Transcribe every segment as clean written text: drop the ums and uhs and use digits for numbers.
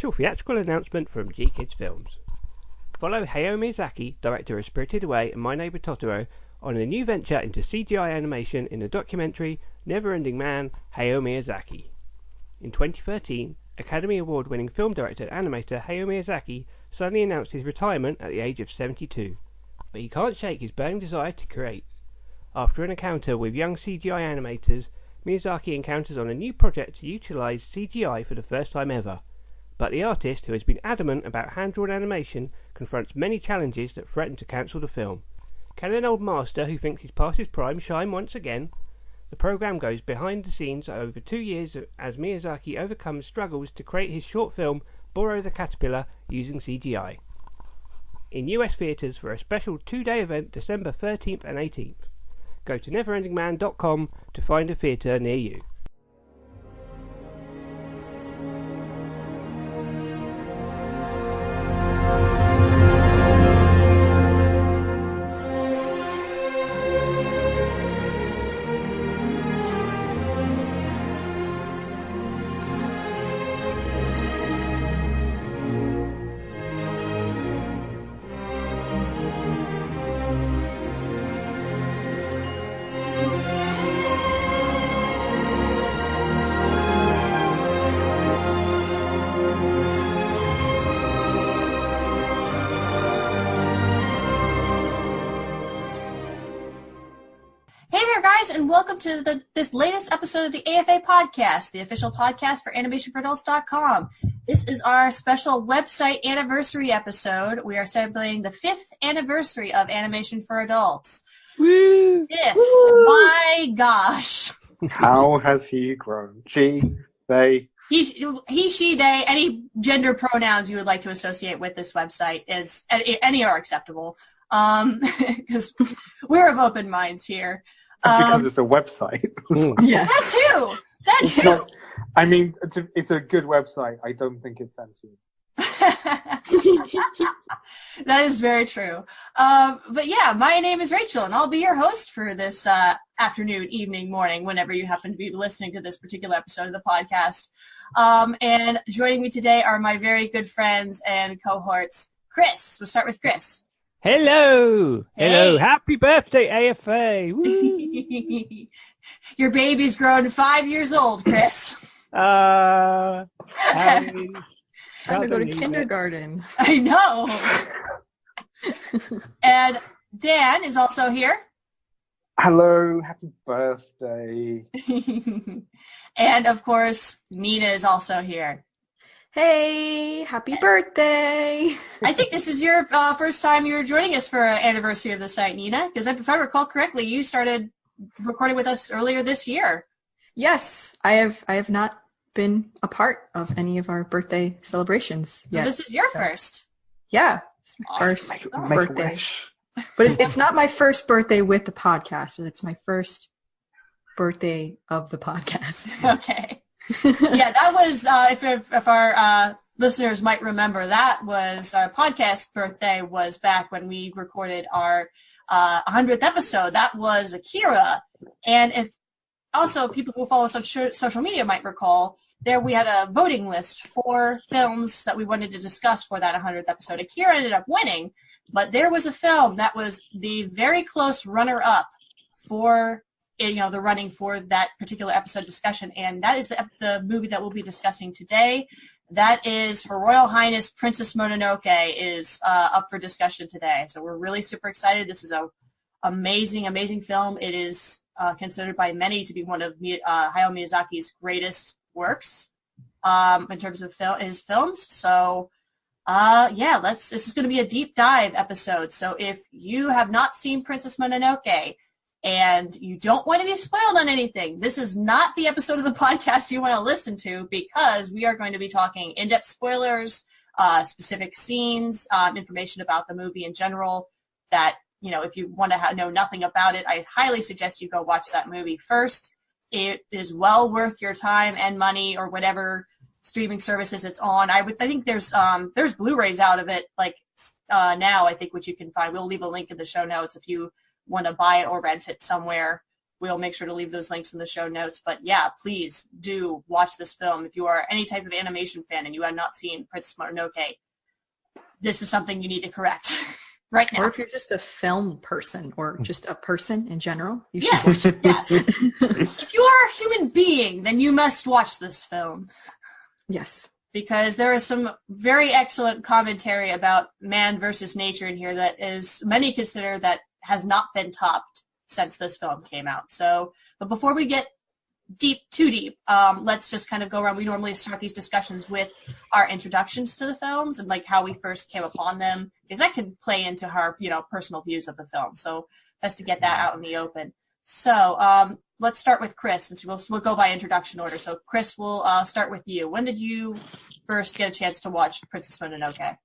special theatrical announcement from G-Kids Films. Follow Hayao Miyazaki, director of Spirited Away and My Neighbor Totoro, on a new venture into CGI animation in the documentary Never-Ending Man, Hayao Miyazaki. In 2013, Academy Award-winning film director and animator Hayao Miyazaki suddenly announced his retirement at the age of 72, but he can't shake his burning desire to create. After an encounter with young CGI animators, Miyazaki encounters on a new project to utilize CGI for the first time ever. But the artist, who has been adamant about hand-drawn animation, confronts many challenges that threaten to cancel the film. Can an old master who thinks he's past his prime shine once again? The program goes behind the scenes over 2 years as Miyazaki overcomes struggles to create his short film Boro the Caterpillar using CGI. In US theatres for a special 2-day event December 13th and 18th. Go to neverendingman.com to find a theatre near you. And welcome to this latest episode of the AFA podcast, the official podcast for animationforadults.com. This is our special website anniversary episode. We are celebrating the 5th anniversary of Animation for Adults. Woo! 5th. Woo! My gosh. How has he grown? She, they. He, she, they, any gender pronouns you would like to associate with this website is any are acceptable. Because we're of open minds here. Because it's a website. Yeah. That too. Not, I mean, it's a good website. I don't think it's sentient. That is very true. But yeah, my name is Rachael, and I'll be your host for this afternoon, evening, morning, whenever you happen to be listening to this particular episode of the podcast. And joining me today are my very good friends and cohorts, Chris. We'll start with Chris. Hello! Hey. Hello! Happy birthday, AFA! Your baby's grown 5 years old, Chris. Time to go to kindergarten. I know. And Dan is also here. Hello, happy birthday. And of course, Nina is also here. Hey, happy birthday! I think this is your first time you're joining us for an anniversary of the site, Nina, because if I recall correctly, you started recording with us earlier this year. Yes, I have not been a part of any of our birthday celebrations yet. So this is your first. Yeah, it's my Awesome. first Make birthday. a wish. But it's not my first birthday with the podcast, but it's my first birthday of the podcast. Okay. Yeah, that was, if our listeners might remember, that was our podcast birthday was back when we recorded our 100th episode. That was Akira. And if also people who follow us on social media might recall, there we had a voting list for films that we wanted to discuss for that 100th episode. Akira ended up winning, but there was a film that was the very close runner-up for the running for that particular episode discussion, and that is the movie that we'll be discussing today. That is Her Royal Highness Princess Mononoke is up for discussion today. So we're really super excited. This is a amazing film. It is considered by many to be one of Hayao Miyazaki's greatest works in terms of his films. So this is going to be a deep dive episode. So if you have not seen Princess Mononoke and you don't want to be spoiled on anything, this is not the episode of the podcast you want to listen to, because we are going to be talking in-depth spoilers, specific scenes, information about the movie in general that, if you want to know nothing about it, I highly suggest you go watch that movie first. It is well worth your time and money, or whatever streaming services it's on. I think there's Blu-rays out of it, now, I think, which you can find. We'll leave a link in the show notes if you want to buy it or rent it somewhere we'll make sure to leave those links in the show notes. But yeah, please do watch this film. If you are any type of animation fan and you have not seen Princess Mononoke, this is something you need to correct right now. Or if you're just a film person or just a person in general, you yes, should watch yes. If you are a human being, then you must watch this film. Yes. Because there is some very excellent commentary about man versus nature in here that is many consider that has not been topped since this film came out. So, but before we get too deep, let's just kind of go around. We normally start these discussions with our introductions to the films and like how we first came upon them, because that could play into our, personal views of the film. So best to get that out in the open. So let's start with Chris, since we'll go by introduction order. So Chris, we'll start with you. When did you first get a chance to watch Princess Mononoke?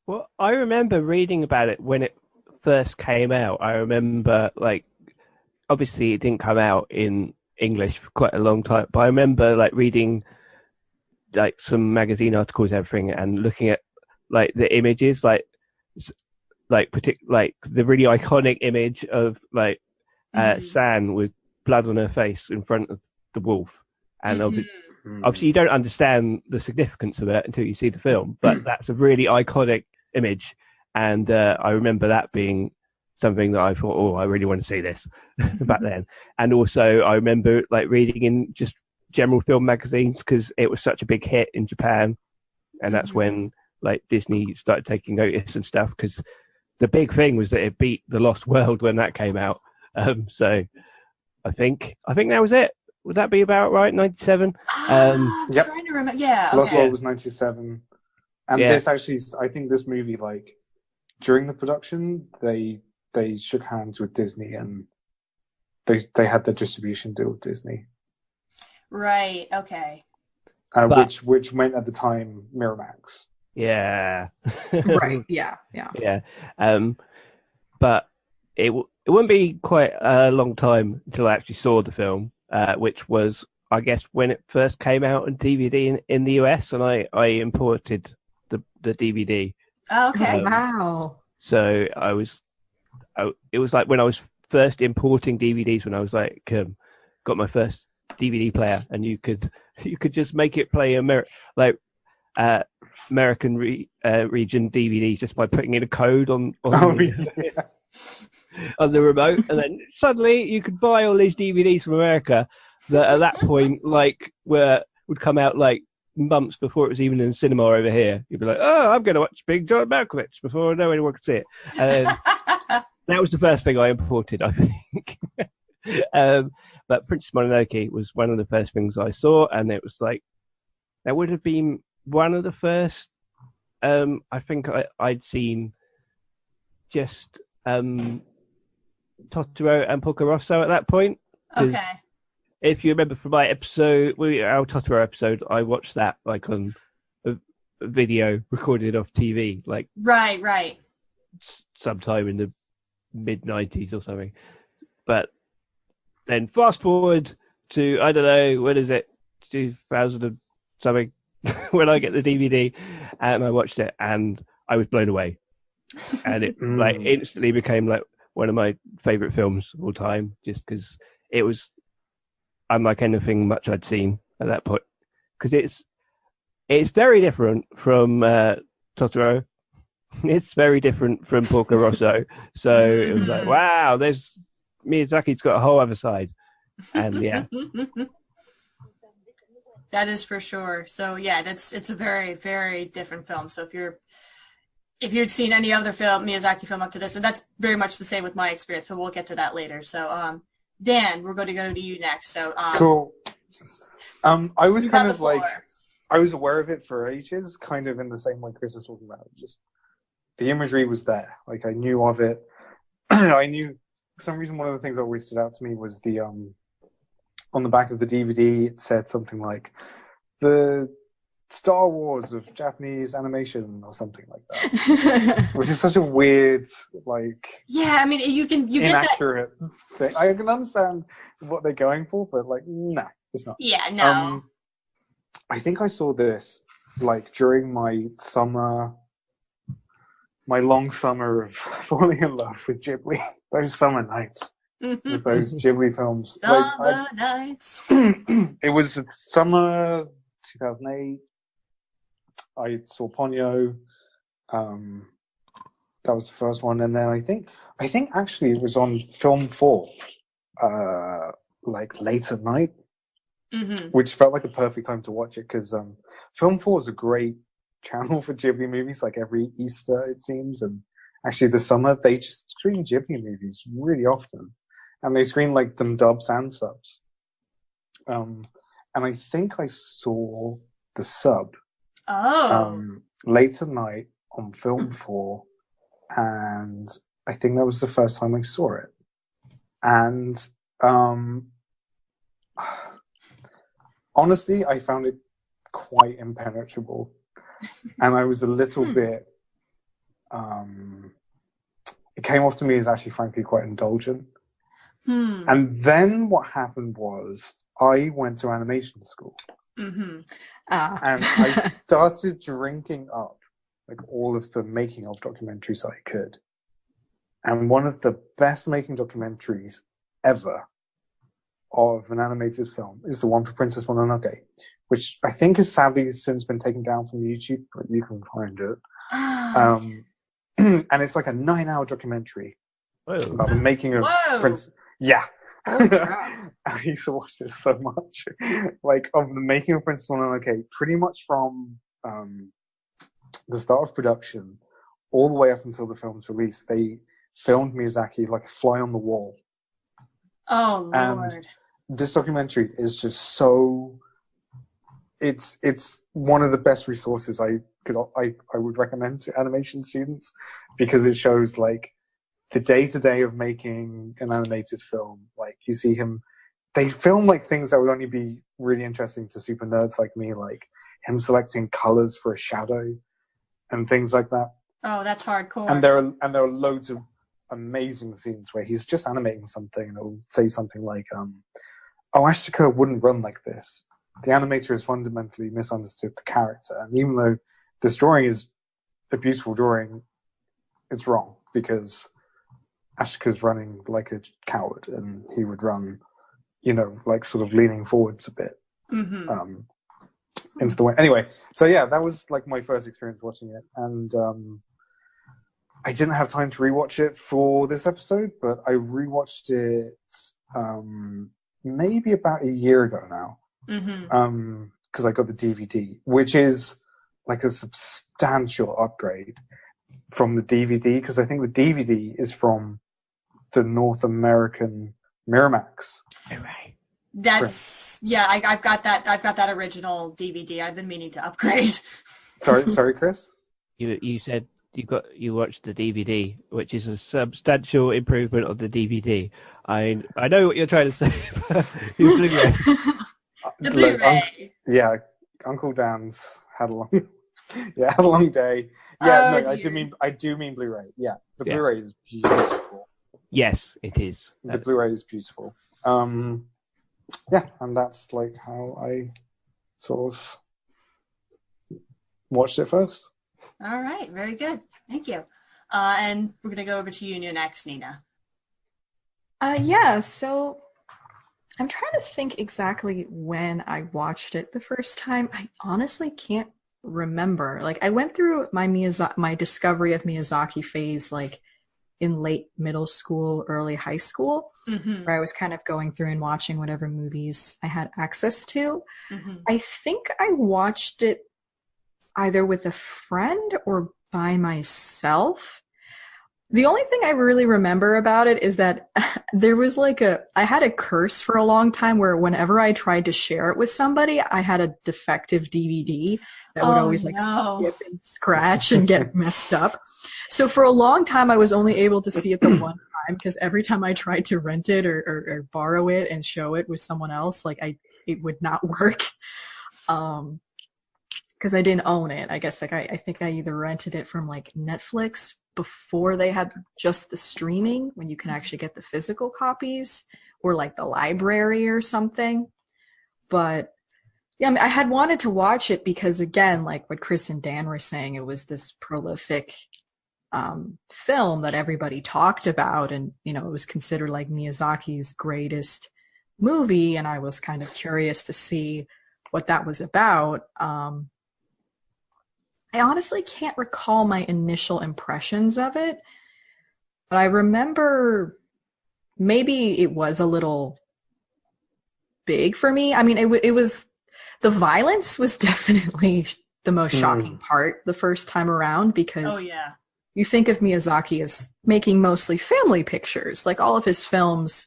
Well, I remember reading about it when it first came out. I remember, obviously it didn't come out in English for quite a long time, but I remember reading some magazine articles and everything, and looking at the images, the really iconic image of San with blood on her face in front of the wolf, and obviously you don't understand the significance of it until you see the film, but that's a really iconic image, and I remember that being something that I thought, oh, I really want to see this back then. And also I remember reading in just general film magazines, because it was such a big hit in Japan, and that's when Disney started taking notice and stuff, because the big thing was that it beat The Lost World when that came out. So I think that was it. Would that be about right? 97? Yep. Trying to remember. Yeah. Lost Okay. World was 97. And this actually, I think this movie, during the production, they shook hands with Disney, and they had the distribution deal with Disney. Right. Okay. Which meant at the time Miramax. Yeah. Right. Yeah. Yeah. But it wouldn't be quite a long time until I actually saw the film, which was, I guess, when it first came out on DVD in the US, and I imported the DVD. Oh, okay. Wow. So it was when I was first importing DVDs, when I was got my first DVD player, and you could just make it play American region DVDs just by putting in a code on the remote, and then suddenly you could buy all these DVDs from America that at that point would come out months before it was even in the cinema over here. You'd be like, oh, I'm going to watch Big John Malkovich before I know anyone can see it. And that was the first thing I imported, I think. But Princess Mononoke was one of the first things I saw, and it was that would have been one of the first. I think I'd seen just Totoro and Porco Rosso at that point. Okay. If you remember from my our Totoro episode, I watched that on a video recorded off TV, Right. sometime in the mid-90s or something. But then fast forward to, I don't know, when is it, 2000 and something, when I get the DVD, and I watched it, and I was blown away. And it instantly became one of my favourite films of all time, just because it was unlike anything much I'd seen at that point. Because it's very different from Totoro. It's very different from Porco Rosso. So it was wow, Miyazaki's got a whole other side. And yeah. That is for sure. So yeah, it's a very, very different film. So if you'd seen any other Miyazaki film up to this, and that's very much the same with my experience, but we'll get to that later. So Dan, we're going to go to you next. So cool. I was kind of I was aware of it for ages, kind of in the same way Chris was talking about. Just the imagery was there. I knew of it. I knew, for some reason, one of the things that always stood out to me was the on the back of the DVD, it said something like the Star Wars of Japanese animation or something like that, which is such a weird, yeah, I mean, you inaccurate thing. I can understand what they're going for, but nah, it's not. Yeah, no. I think I saw this during my long summer of falling in love with Ghibli. Those summer nights. with those Ghibli films. Summer nights. It was summer 2008. I saw Ponyo. That was the first one, and then I think actually it was on Film 4, like late at night, which felt like a perfect time to watch it because Film 4 is a great channel for Ghibli movies. Like every Easter, it seems, and actually this summer they just screen Ghibli movies really often, and they screen like them dubs and subs. And I think I saw the sub late at night on Film 4. And I think that was the first time I saw it. And honestly, I found it quite impenetrable. And I was a little bit... it came off to me as actually, frankly, quite indulgent. And then what happened was I went to animation school. And I started drinking up like all of the making of documentaries I could. And one of the best making documentaries ever of an animated film is the one for Princess Mononoke, which I think has sadly since been taken down from YouTube, but you can find it. And it's like a 9-hour documentary about the making of Princess. Yeah. I used to watch this so much. Like, of the making of Princess Mononoke, pretty much from the start of production all the way up until the film's release. They filmed Miyazaki like a fly on the wall. Oh, Lord. And this documentary is just so... It's one of the best resources I would recommend to animation students, because it shows like the day-to-day of making an animated film. Like, you see him... They film like things that would only be really interesting to super nerds like me, like him selecting colors for a shadow and things like that. Oh, that's hardcore. And there are loads of amazing scenes where he's just animating something and it'll say something like, oh, Ashtika wouldn't run like this. The animator has fundamentally misunderstood the character. And even though this drawing is a beautiful drawing, it's wrong, because Ashika's running like a coward and he would run, like sort of leaning forwards a bit. Into the way. Anyway, so yeah, that was like my first experience watching it, and I didn't have time to rewatch it for this episode, but I rewatched it maybe about a year ago now, because I got the DVD, which is like a substantial upgrade from the DVD, because I think the DVD is from the North American Miramax. Hooray. That's I've got that original DVD. I've been meaning to upgrade. Sorry, Chris. You said you watched the DVD, which is a substantial improvement of the DVD. I know what you're trying to say. Blu-ray. The Blu-ray. Uncle Dan's had a long day. I do mean Blu-ray. Yeah, the Blu-ray is beautiful. Yes, it is. The Blu-ray is beautiful. And that's like how I sort of watched it first. All right, very good. Thank you. And we're going to go over to you next, Nina. So I'm trying to think exactly when I watched it the first time. I honestly can't remember. Like, I went through my discovery of Miyazaki phase, like, in late middle school, early high school, where I was kind of going through and watching whatever movies I had access to. I think I watched it either with a friend or by myself. The only thing I really remember about it is that there was I had a curse for a long time where whenever I tried to share it with somebody, I had a defective DVD that would always skip and scratch and get messed up. So for a long time, I was only able to see it the one time, because every time I tried to rent it or borrow it and show it with someone else, it would not work. Because I didn't own it. I guess I think I either rented it from Netflix before they had just the streaming, when you can actually get the physical copies, or the library or something. But yeah, I had wanted to watch it because, again, like what Chris and Dan were saying, it was this prolific film that everybody talked about, and it was considered like Miyazaki's greatest movie, and I was kind of curious to see what that was about. I honestly can't recall my initial impressions of it, but I remember maybe it was a little big for me. I mean, it was, the violence was definitely the most shocking part the first time around, because you think of Miyazaki as making mostly family pictures. Like, all of his films,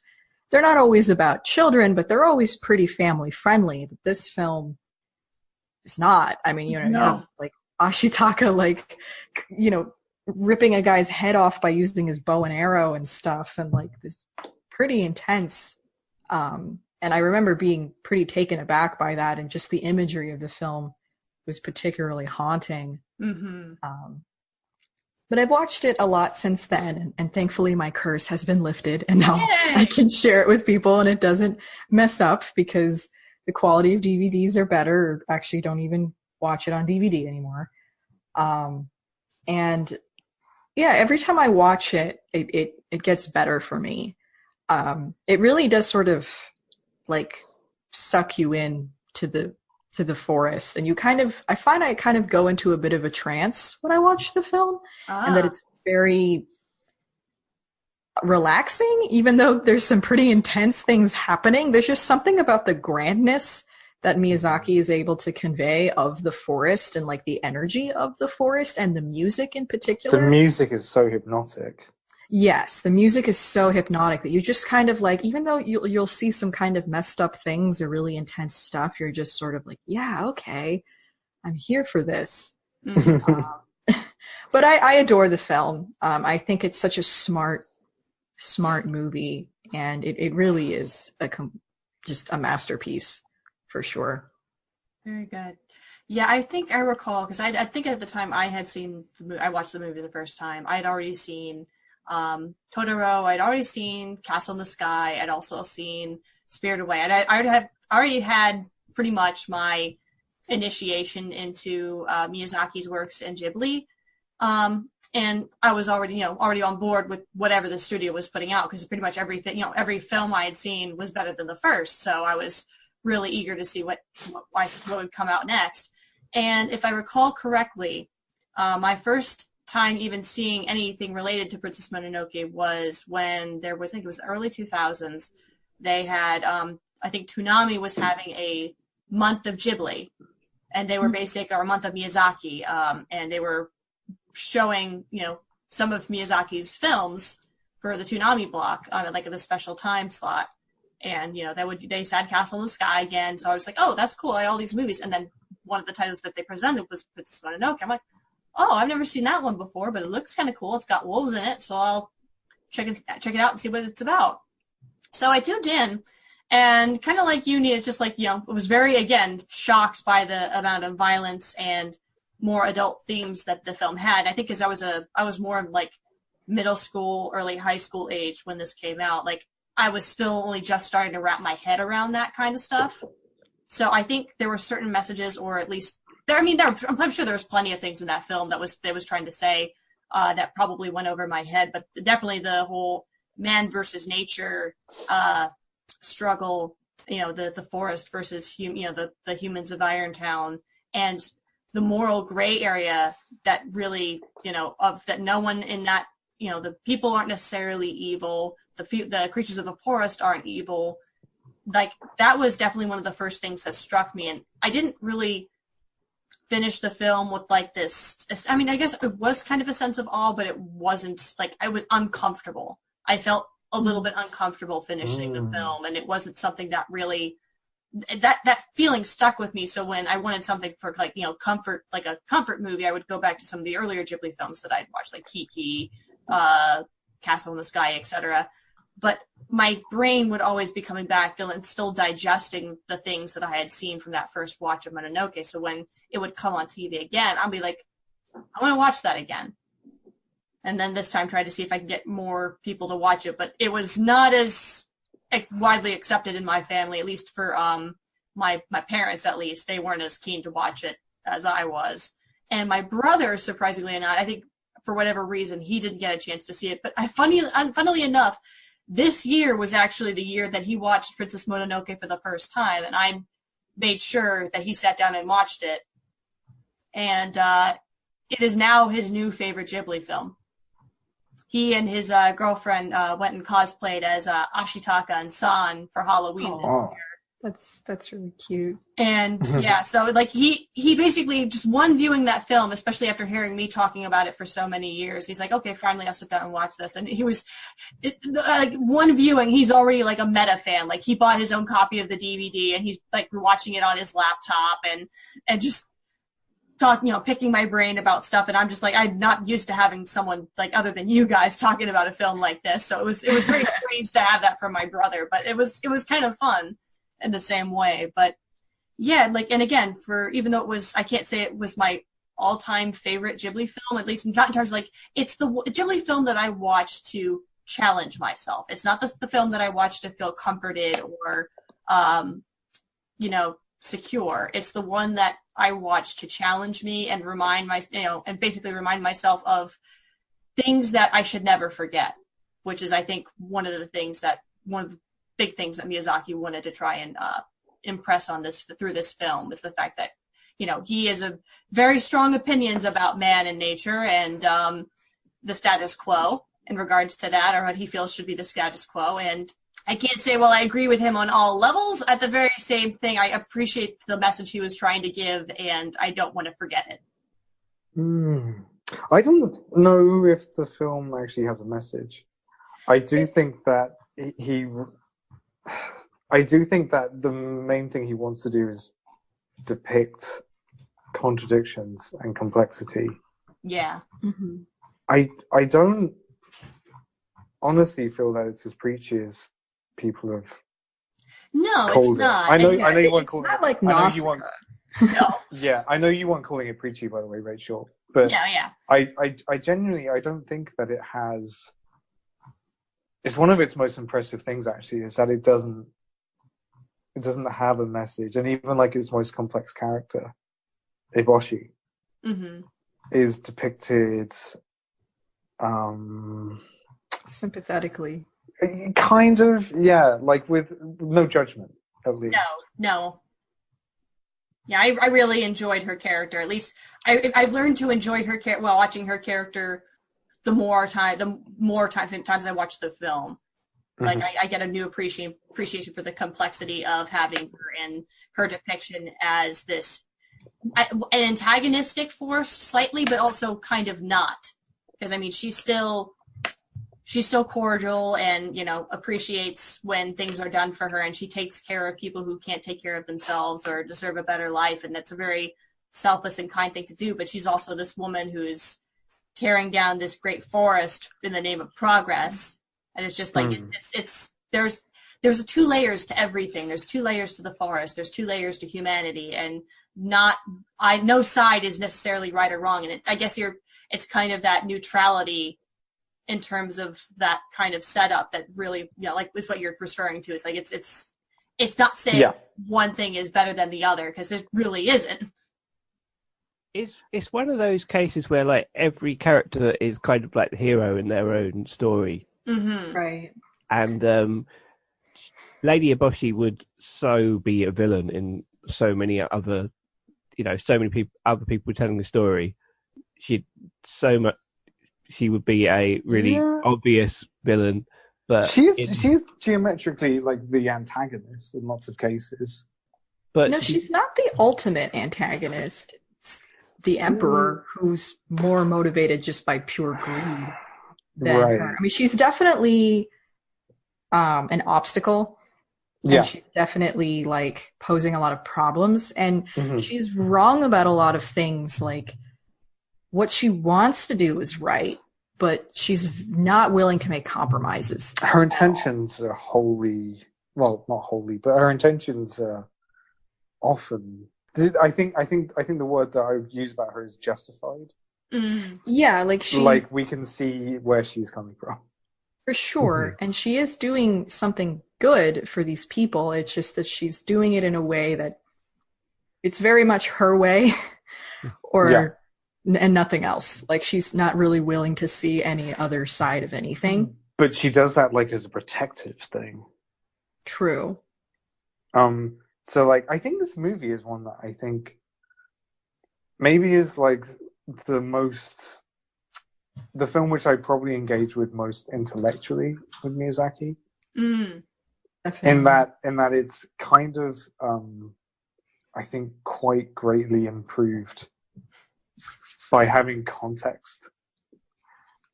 they're not always about children, but they're always pretty family friendly. But this film is not. I mean, you have, like, Ashitaka, like, ripping a guy's head off by using his bow and arrow and stuff, and like this pretty intense. And I remember being pretty taken aback by that, and just the imagery of the film was particularly haunting. But I've watched it a lot since then, and thankfully my curse has been lifted, and now I can share it with people, and it doesn't mess up because the quality of DVDs are better, or actually don't even watch it on DVD anymore. And yeah, every time I watch it, it gets better for me. It really does sort of like suck you in to the forest, and I find I kind of go into a bit of a trance when I watch the film, and that it's very relaxing, even though there's some pretty intense things happening. There's just something about the grandness that Miyazaki is able to convey of the forest, and like the energy of the forest, and the music in particular. The music is so hypnotic. Yes, the music is so hypnotic that you just kind of like, even though you'll see some kind of messed up things or really intense stuff, you're just sort of like, yeah, okay, I'm here for this. But I adore the film. I think it's such a smart movie, and it really is just a masterpiece for sure. Very good. Yeah, I think I recall, because I think at the time I had seen I watched the movie the first time. I had already seen Totoro. I'd already seen Castle in the Sky. I'd also seen Spirited Away. I already had pretty much my initiation into Miyazaki's works and Ghibli, and I was already on board with whatever the studio was putting out, because pretty much everything, every film I had seen was better than the first. So I was really eager to see what would come out next. And if I recall correctly, my first time even seeing anything related to Princess Mononoke was when there was, I think it was the early 2000s, they had, I think Toonami was having a month of Ghibli, and they were basically, or a month of Miyazaki, and they were showing, some of Miyazaki's films for the Toonami block, like at the special time slot. And, they said Castle in the Sky again. So I was like, oh, that's cool. I like all these movies. And then one of the titles that they presented was Princess Mononoke. I'm like, oh, I've never seen that one before, but it looks kind of cool. It's got wolves in it, so I'll check it out and see what it's about. So I tuned in, and kind of like you, Nina, just like, it was very, again, shocked by the amount of violence and more adult themes that the film had. I think because I was more like middle school, early high school age when this came out. Like, I was still only just starting to wrap my head around that kind of stuff. So I think there were certain messages, or at least I'm sure there was plenty of things in that film that was trying to say that probably went over my head, but definitely the whole man versus nature struggle, the forest versus the humans of Irontown, and the moral gray area that really, of that no one in that, the people aren't necessarily evil, the creatures of the forest aren't evil. Like, that was definitely one of the first things that struck me, and I didn't really finish the film with like this. I mean, I guess it was kind of a sense of awe, but it wasn't like, I was uncomfortable. I felt a little bit uncomfortable finishing the film, and it wasn't something that really, that feeling stuck with me. So when I wanted something for like, comfort, like a comfort movie, I would go back to some of the earlier Ghibli films that I'd watched, like Kiki, Castle in the Sky, etc. But my brain would always be coming back and still digesting the things that I had seen from that first watch of Mononoke. So when it would come on TV again, I'd be like, I want to watch that again. And then this time try to see if I can get more people to watch it. But it was not as widely accepted in my family, at least for my parents, at least. They weren't as keen to watch it as I was. And my brother, surprisingly enough, I think for whatever reason, he didn't get a chance to see it. But funnily enough, this year was actually the year that he watched Princess Mononoke for the first time, and I made sure that he sat down and watched it. And it is now his new favorite Ghibli film. He and his girlfriend went and cosplayed as Ashitaka and San for Halloween this year. That's really cute. And yeah, so like he basically just one viewing that film, especially after hearing me talking about it for so many years, he's like, okay, finally I'll sit down and watch this. And he was like one viewing, he's already like a meta fan. Like he bought his own copy of the DVD and he's like watching it on his laptop and just talking, picking my brain about stuff. And I'm just like, I'm not used to having someone like other than you guys talking about a film like this. So it was very strange to have that from my brother, but it was kind of fun in the same way. But yeah, like, and again, even though I can't say it was my all-time favorite Ghibli film, at least not in terms of like, it's the Ghibli film that I watched to challenge myself. It's not the film that I watched to feel comforted or, secure. It's the one that I watched to challenge me and basically remind myself of things that I should never forget, which is, I think, one of the big things that Miyazaki wanted to try and impress on through this film is the fact that, he has a very strong opinions about man and nature and the status quo in regards to that, or what he feels should be the status quo. And I can't say, well, I agree with him on all levels. At the very same thing, I appreciate the message he was trying to give, and I don't want to forget it. I don't know if the film actually has a message. I do think that the main thing he wants to do is depict contradictions and complexity. Yeah. Mm-hmm. I don't honestly feel that it's as preachy as people have. No, it's not. I know you weren't calling it. It's not like Nausicaa. No. Yeah, I know you weren't calling it preachy, by the way, Rachel. But yeah. I genuinely, I don't think that it has. It's one of its most impressive things, actually, is that it doesn't have a message, and even like its most complex character, Eboshi, is depicted sympathetically. Kind of, yeah, like with no judgment, at least. No. Yeah, I really enjoyed her character. At least I've learned to enjoy her character while watching her character. The more times I watch the film, like I get a new appreciation for the complexity of having her and her depiction as this an antagonistic force slightly, but also kind of not, because I mean she's still cordial and appreciates when things are done for her, and she takes care of people who can't take care of themselves or deserve a better life, and that's a very selfless and kind thing to do. But she's also this woman who's tearing down this great forest in the name of progress, and it's just like there's 2 layers to everything. There's 2 layers to the forest. There's 2 layers to humanity, and no side is necessarily right or wrong. And I guess it's kind of that neutrality in terms of that kind of setup that really, like is what you're referring to. It's like it's not saying one thing is better than the other, because it really isn't. It's one of those cases where like every character is kind of like the hero in their own story. Mm-hmm. Right. And Lady Eboshi would so be a villain in so many other, so many other people telling the story. She would be a really obvious villain, but she is geometrically like the antagonist in lots of cases. But no, she's not the ultimate antagonist. It's the Emperor who's more motivated just by pure greed than her. I mean, she's definitely an obstacle. Yeah. And she's definitely like posing a lot of problems, and she's wrong about a lot of things. Like what she wants to do is right, but she's not willing to make compromises. Her intentions are not wholly, but her intentions are often. I think the word that I would use about her is justified. Yeah, like we can see where she's coming from. For sure, and she is doing something good for these people. It's just that she's doing it in a way that it's very much her way, or and nothing else. Like, she's not really willing to see any other side of anything. But she does that like as a protective thing. True. So like I think this movie is one that I think maybe is like the film which I probably engage with most intellectually with Miyazaki. In that it's kind of I think quite greatly improved by having context.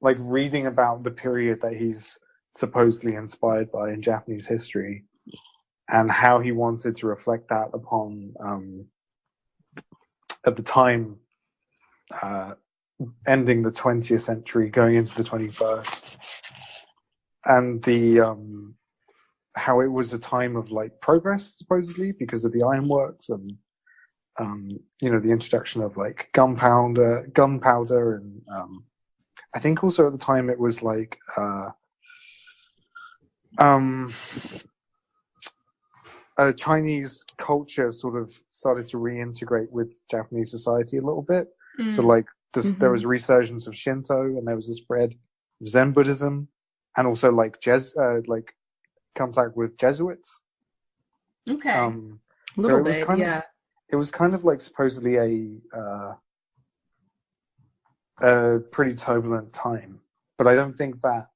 Like reading about the period that he's supposedly inspired by in Japanese history and how he wanted to reflect that upon, at the time, ending the 20th century, going into the 21st, and the how it was a time of like progress, supposedly, because of the ironworks and the introduction of like gunpowder, and I think also at the time it was like Chinese culture sort of started to reintegrate with Japanese society a little bit. So like there was a resurgence of Shinto, and there was a spread of Zen Buddhism, and also like contact with Jesuits. Okay. So it was it was kind of like supposedly a pretty turbulent time, but I don't think that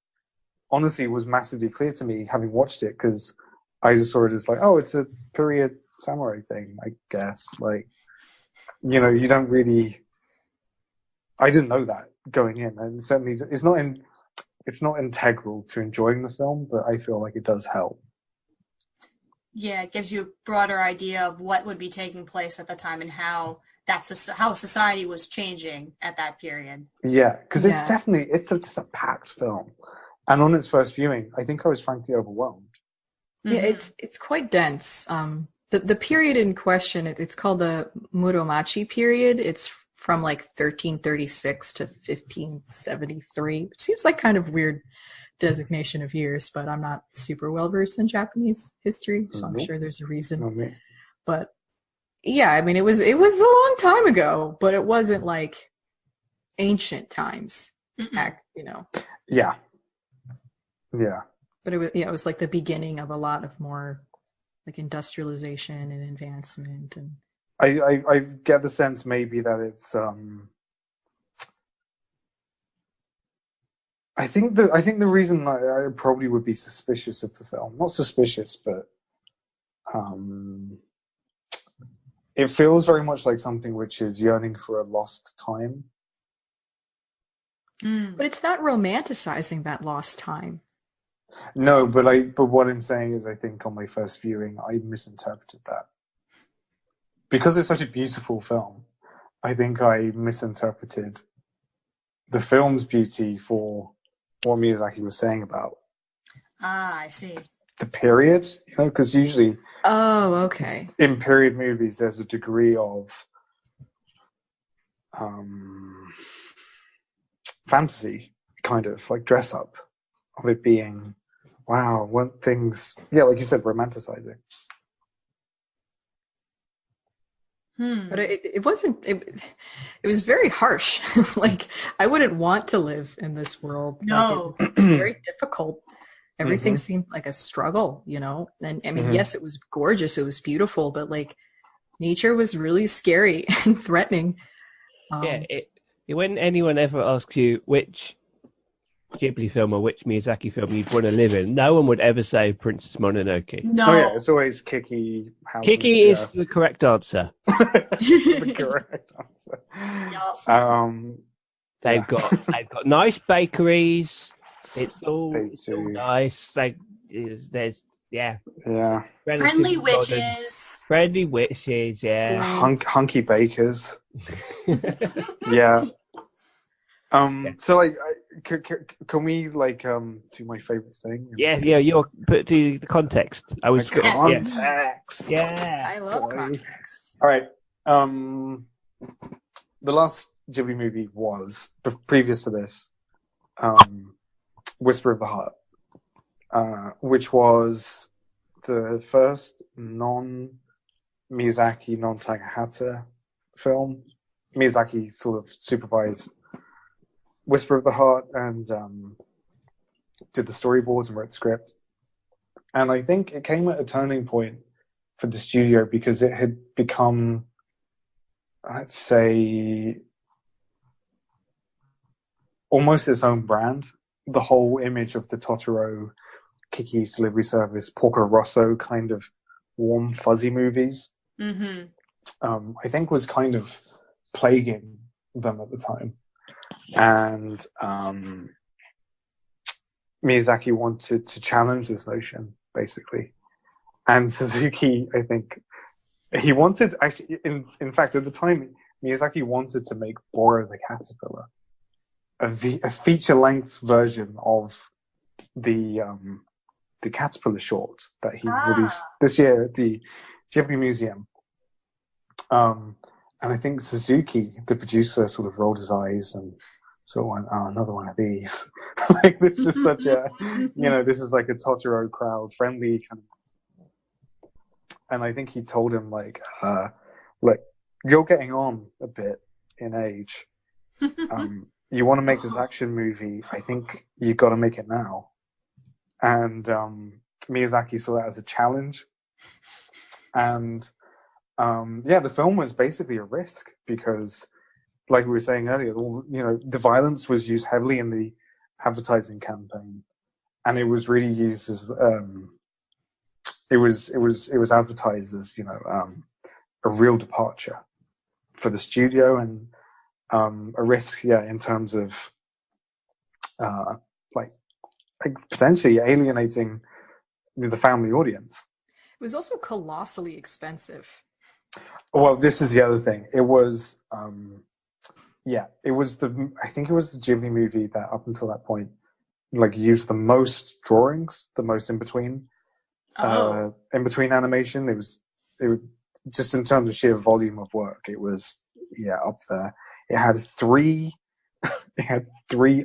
honestly was massively clear to me having watched it, because I just saw it as like, oh, it's a period samurai thing, I guess. Like, you don't really. I didn't know that going in, and certainly it's not integral to enjoying the film, but I feel like it does help. Yeah, it gives you a broader idea of what would be taking place at the time and how society was changing at that period. Yeah, because it's just a packed film, and on its first viewing, I think I was frankly overwhelmed. Yeah, it's quite dense. The period in question, it's called the Muromachi period. It's from like 1336 to 1573. It seems like kind of weird designation of years, but I'm not super well versed in Japanese history, so I'm sure there's a reason. But yeah, I mean, it was a long time ago, but it wasn't like ancient times. Yeah. But it was like the beginning of a lot of more like industrialization and advancement. And I get the sense maybe that it's I think the reason I probably would be suspicious of the film, not suspicious, but it feels very much like something which is yearning for a lost time. But it's not romanticizing that lost time. No, but what I'm saying is I think on my first viewing I misinterpreted that. Because it's such a beautiful film, I think I misinterpreted the film's beauty for what Miyazaki was saying about. I see. The period, because usually okay. In period movies there's a degree of fantasy, kind of like dress up, of it being, wow, weren't things, like you said, romanticizing. But it wasn't. It was very harsh. Like, I wouldn't want to live in this world. No, like, it was very difficult. Everything seemed like a struggle, And I mean, yes, it was gorgeous. It was beautiful, but like, nature was really scary and threatening. When anyone ever asks you which Ghibli film or which Miyazaki film you'd want to live in, no one would ever say Princess Mononoke. No. Oh yeah, it's always Kiki. Kiki is the correct answer. The correct answer. They've got nice bakeries. It's all nice. Like there's friendly witches. Friendly witches, yeah. Hunky bakers. Yeah. So like, can we like do my favorite thing? Yeah. You're put to the context. I was context. Yeah. I love context. All right. The last Ghibli movie was previous to this, Whisper of the Heart, which was the first non-Miyazaki, non-Takahata film Miyazaki sort of supervised Whisper of the Heart and did the storyboards and wrote the script. And I think it came at a turning point for the studio because it had become, I'd say, almost its own brand. The whole image of the Totoro, Kiki's Delivery Service, Porco Rosso kind of warm, fuzzy movies, I think was kind of plaguing them at the time. And Miyazaki wanted to challenge this notion, basically. And Suzuki, I think, he wanted, actually, in fact, at the time, Miyazaki wanted to make Boro the Caterpillar, a feature-length version of the Caterpillar short that he released this year at the Ghibli Museum. And I think Suzuki, the producer, sort of rolled his eyes and sort of went, "Oh, another one of these." Like, this is such a, this is like a Totoro crowd friendly kind of. And I think he told him, like, look, you're getting on a bit in age. You want to make this action movie, I think you've got to make it now. And Miyazaki saw that as a challenge. And the film was basically a risk because, like we were saying earlier, the violence was used heavily in the advertising campaign, and it was really used as it was advertised as a real departure for the studio and a risk, in terms of like potentially alienating the family audience. It was also colossally expensive. Well, this is the other thing. It was, it was I think it was the Ghibli movie that up until that point, like, used the most drawings, the most in between animation. It was just in terms of sheer volume of work, it was, up there. It had three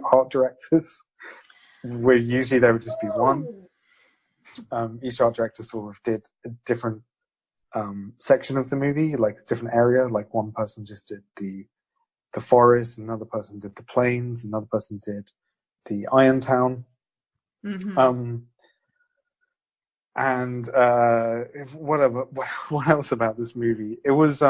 art directors, where usually there would just be one. Each art director sort of did a different section of the movie, like a different area. Like, one person just did the forest, another person did the plains, another person did the Iron Town. And whatever. What else about this movie? It was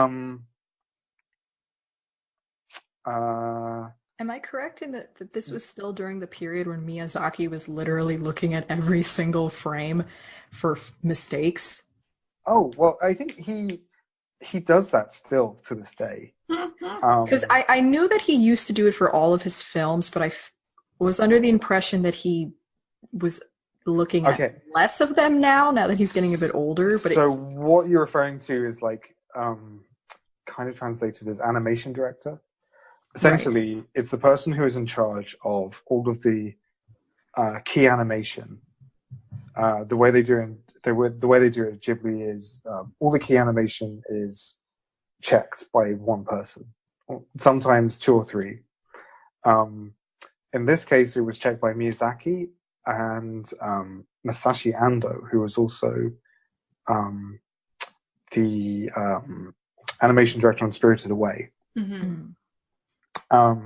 Am I correct in that this was still during the period when Miyazaki was literally looking at every single frame for mistakes? Oh, well, I think he does that still to this day. Because I knew that he used to do it for all of his films, but I was under the impression that he was looking at less of them now that he's getting a bit older. But what you're referring to is like kind of translated as animation director. Essentially, It's the person who is in charge of all of the key animation. The way they do it at Ghibli is all the key animation is checked by one person, sometimes two or three. In this case, it was checked by Miyazaki and Masashi Ando, who was also the animation director on Spirited Away. But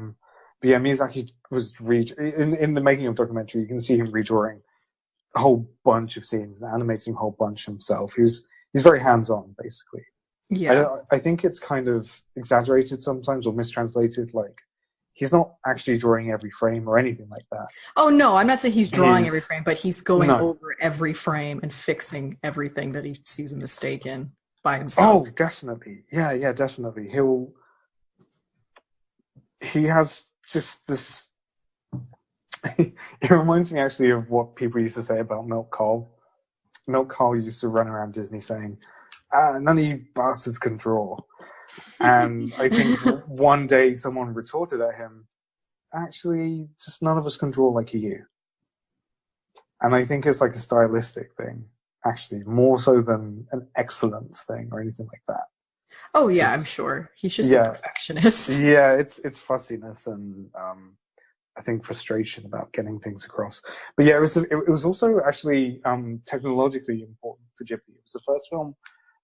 Miyazaki was in the making of the documentary. You can see him redrawing a whole bunch of scenes, animating a whole bunch himself. He's very hands-on, basically. Yeah, I think it's kind of exaggerated sometimes or mistranslated. Like, he's not actually drawing every frame or anything like that. Oh no, I'm not saying he's drawing every frame, but he's going over every frame and fixing everything that he sees a mistake in by himself. Oh, definitely. Yeah, definitely. He has just this. It reminds me actually of what people used to say about Milk Cole. Milk Cole used to run around Disney saying, "None of you bastards can draw." And I think one day someone retorted at him, "Actually, just none of us can draw like you." And I think it's like a stylistic thing, actually, more so than an excellence thing or anything like that. Oh yeah, I'm sure. He's just a perfectionist. Yeah, it's fussiness and I think frustration about getting things across. But yeah, it was also actually technologically important for Ghibli. It was the first film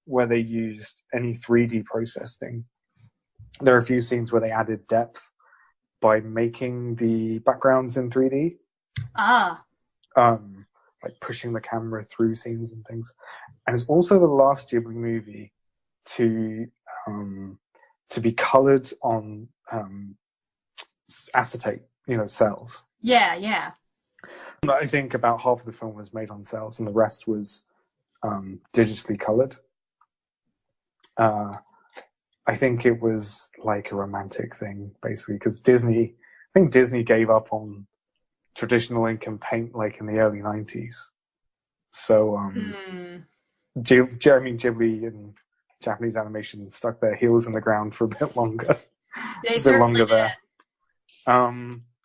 where they used any 3D processing there are a few scenes where they added depth by making the backgrounds in 3D. Like pushing the camera through scenes and things. And it's also the last Ghibli movie to be colored on acetate, cells. Yeah. I think about half of the film was made on cells and the rest was digitally colored. I think it was like a romantic thing, basically, because Disney gave up on traditional ink and paint like in the early 90s. So, Ghibli and Japanese animation stuck their heels in the ground for a bit longer. They certainly did. There.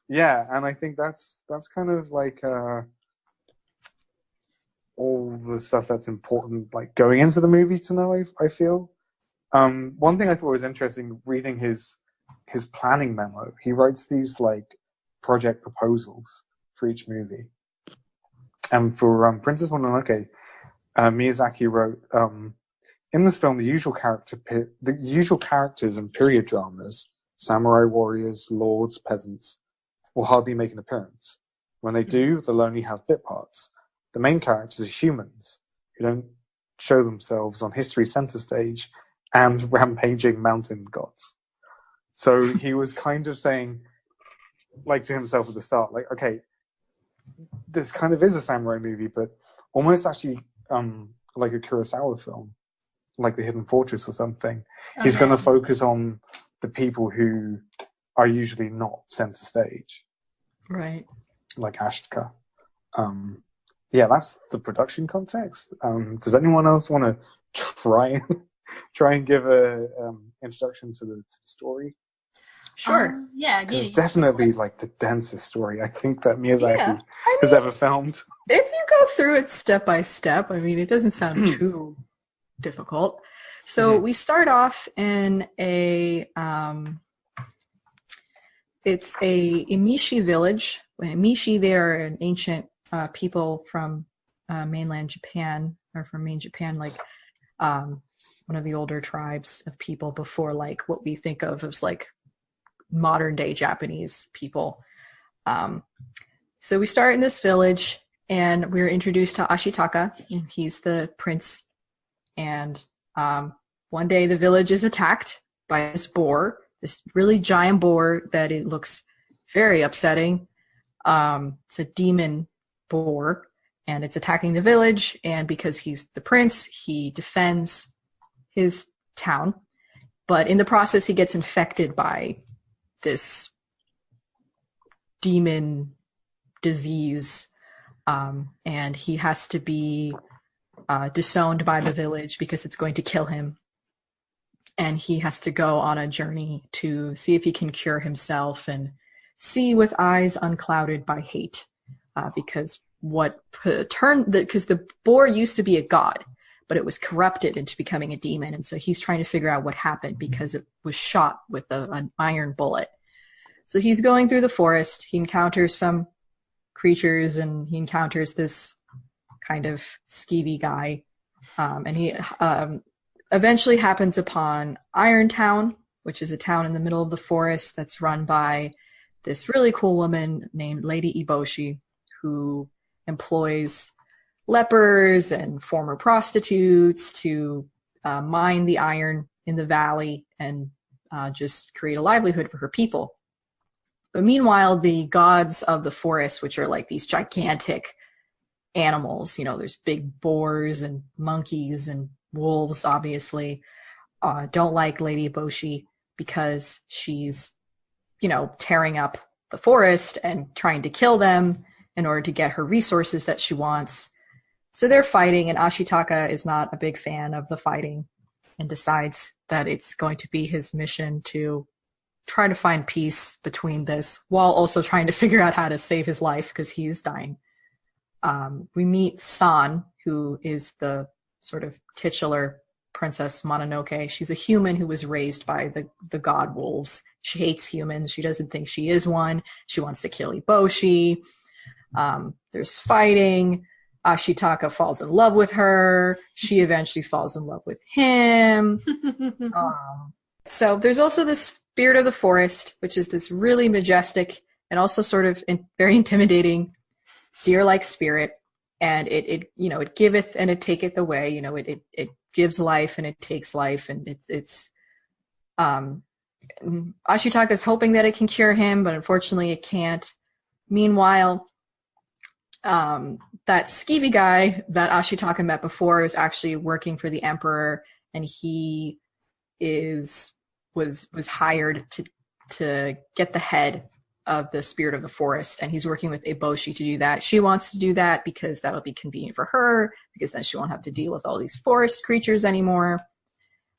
Yeah, and I think that's kind of like all the stuff that's important, like going into the movie to know. I feel. One thing I thought was interesting reading his planning memo. He writes these like project proposals for each movie, and for Princess Mononoke, Miyazaki wrote, in this film, the usual characters in period dramas, samurai warriors, lords, peasants, will hardly make an appearance. When they do, they'll only have bit parts. The main characters are humans who don't show themselves on history's center stage and rampaging mountain gods. So he was kind of saying, like to himself at the start, like, okay, this kind of is a samurai movie, but almost actually like a Kurosawa film, like The Hidden Fortress or something. Okay. He's going to focus on the people who are usually not center stage. Right. Like Ashtika. Yeah, that's the production context. Does anyone else want to try and give a introduction to the story? Sure. It's definitely like the densest story I think that Miyazaki has ever filmed. If you go through it step by step, I mean, it doesn't sound too difficult. So we start off in it's a Emishi village. Emishi, they are an ancient people from mainland Japan, or from main Japan, like one of the older tribes of people before like what we think of as like modern day Japanese people. So we start in this village and we're introduced to Ashitaka, and he's the prince. And one day the village is attacked by this boar, this really giant boar that it looks very upsetting. It's a demon boar, and it's attacking the village. And because he's the prince, he defends his town. But in the process, he gets infected by this demon disease, and he has to be disowned by the village because it's going to kill him. And he has to go on a journey to see if he can cure himself and see with eyes unclouded by hate, because the boar used to be a god, but it was corrupted into becoming a demon. And so he's trying to figure out what happened because it was shot with an iron bullet. So he's going through the forest. He encounters some creatures, and he encounters this kind of skeevy guy. And he eventually happens upon Iron Town, which is a town in the middle of the forest that's run by this really cool woman named Lady Eboshi, who employs lepers and former prostitutes to mine the iron in the valley and just create a livelihood for her people. But meanwhile, the gods of the forest, which are like these gigantic animals, there's big boars and monkeys and wolves, obviously, don't like Lady Eboshi because she's, tearing up the forest and trying to kill them in order to get her resources that she wants. So they're fighting, and Ashitaka is not a big fan of the fighting and decides that it's going to be his mission to try to find peace between this while also trying to figure out how to save his life because he is dying. We meet San, who is the sort of titular Princess Mononoke. She's a human who was raised by the god wolves. She hates humans. She doesn't think she is one. She wants to kill Eboshi. There's fighting. Ashitaka falls in love with her. She eventually falls in love with him. So there's also this spirit of the forest, which is this really majestic and also sort of very intimidating deer-like spirit. And it giveth and it taketh away. You know, it gives life and it takes life, and it's Ashitaka is hoping that it can cure him, but unfortunately it can't. Meanwhile, that skeevy guy that Ashitaka met before is actually working for the Emperor, and he was hired to get the head of the spirit of the forest, and he's working with Eboshi to do that. She wants to do that because that'll be convenient for her, because then she won't have to deal with all these forest creatures anymore.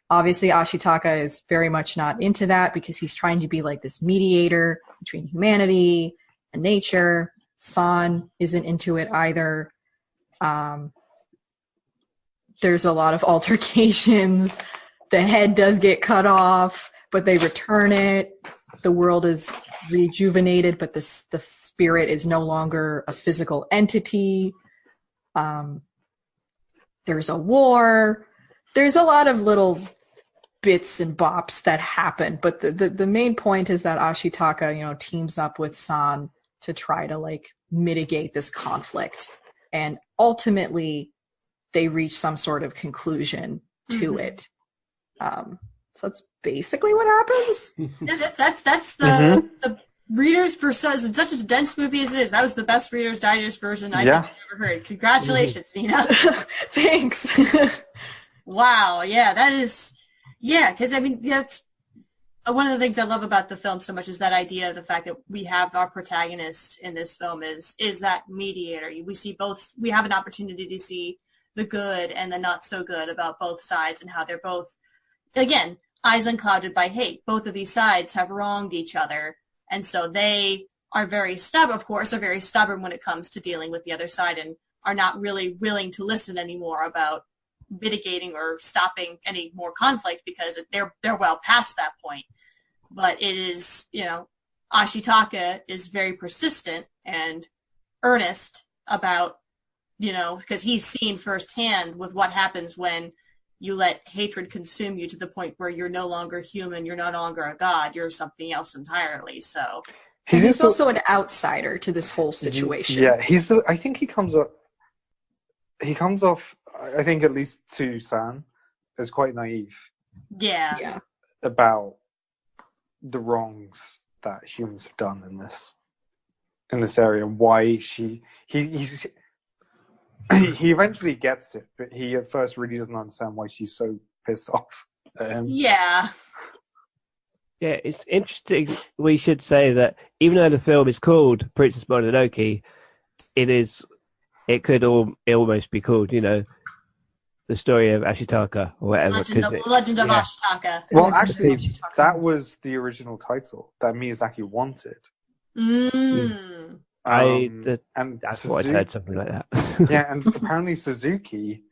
Obviously, Ashitaka is very much not into that because he's trying to be like this mediator between humanity and nature. San isn't into it either. There's a lot of altercations. The head does get cut off, but they return it. The world is rejuvenated, but the spirit is no longer a physical entity. There's a war. There's a lot of little bits and bops that happen, but the main point is that Ashitaka, teams up with San to try to like mitigate this conflict, and ultimately they reach some sort of conclusion to it. So that's basically what happens. Yeah, that's the Reader's for such a dense movie as it is. That was the best Reader's Digest version I think I've ever heard. Congratulations, Nina. Thanks. Wow. Yeah, that is. Yeah, because I mean that's one of the things I love about the film so much is that idea of the fact that we have our protagonist in this film is that mediator. We have an opportunity to see the good and the not so good about both sides and how they're both, again, eyes unclouded by hate. Both of these sides have wronged each other, and so they are very stubborn when it comes to dealing with the other side and are not really willing to listen anymore about mitigating or stopping any more conflict because they're well past that point. But it is, Ashitaka is very persistent and earnest about, because he's seen firsthand with what happens when you let hatred consume you to the point where you're no longer human, you're no longer a god, you're something else entirely. So he's also an outsider to this whole situation. Yeah, I think he comes off, I think at least to San, as quite naive. Yeah. About the wrongs that humans have done in this area. Why he eventually gets it, but he at first really doesn't understand why she's so pissed off at him. Yeah. Yeah, it's interesting. We should say that even though the film is called Princess Mononoke, it could almost be called, the story of Ashitaka or whatever. Legend of Ashitaka. Well, actually, that was the original title that Miyazaki wanted. Mm. That's what I heard, something like that. Yeah, and apparently Suzuki,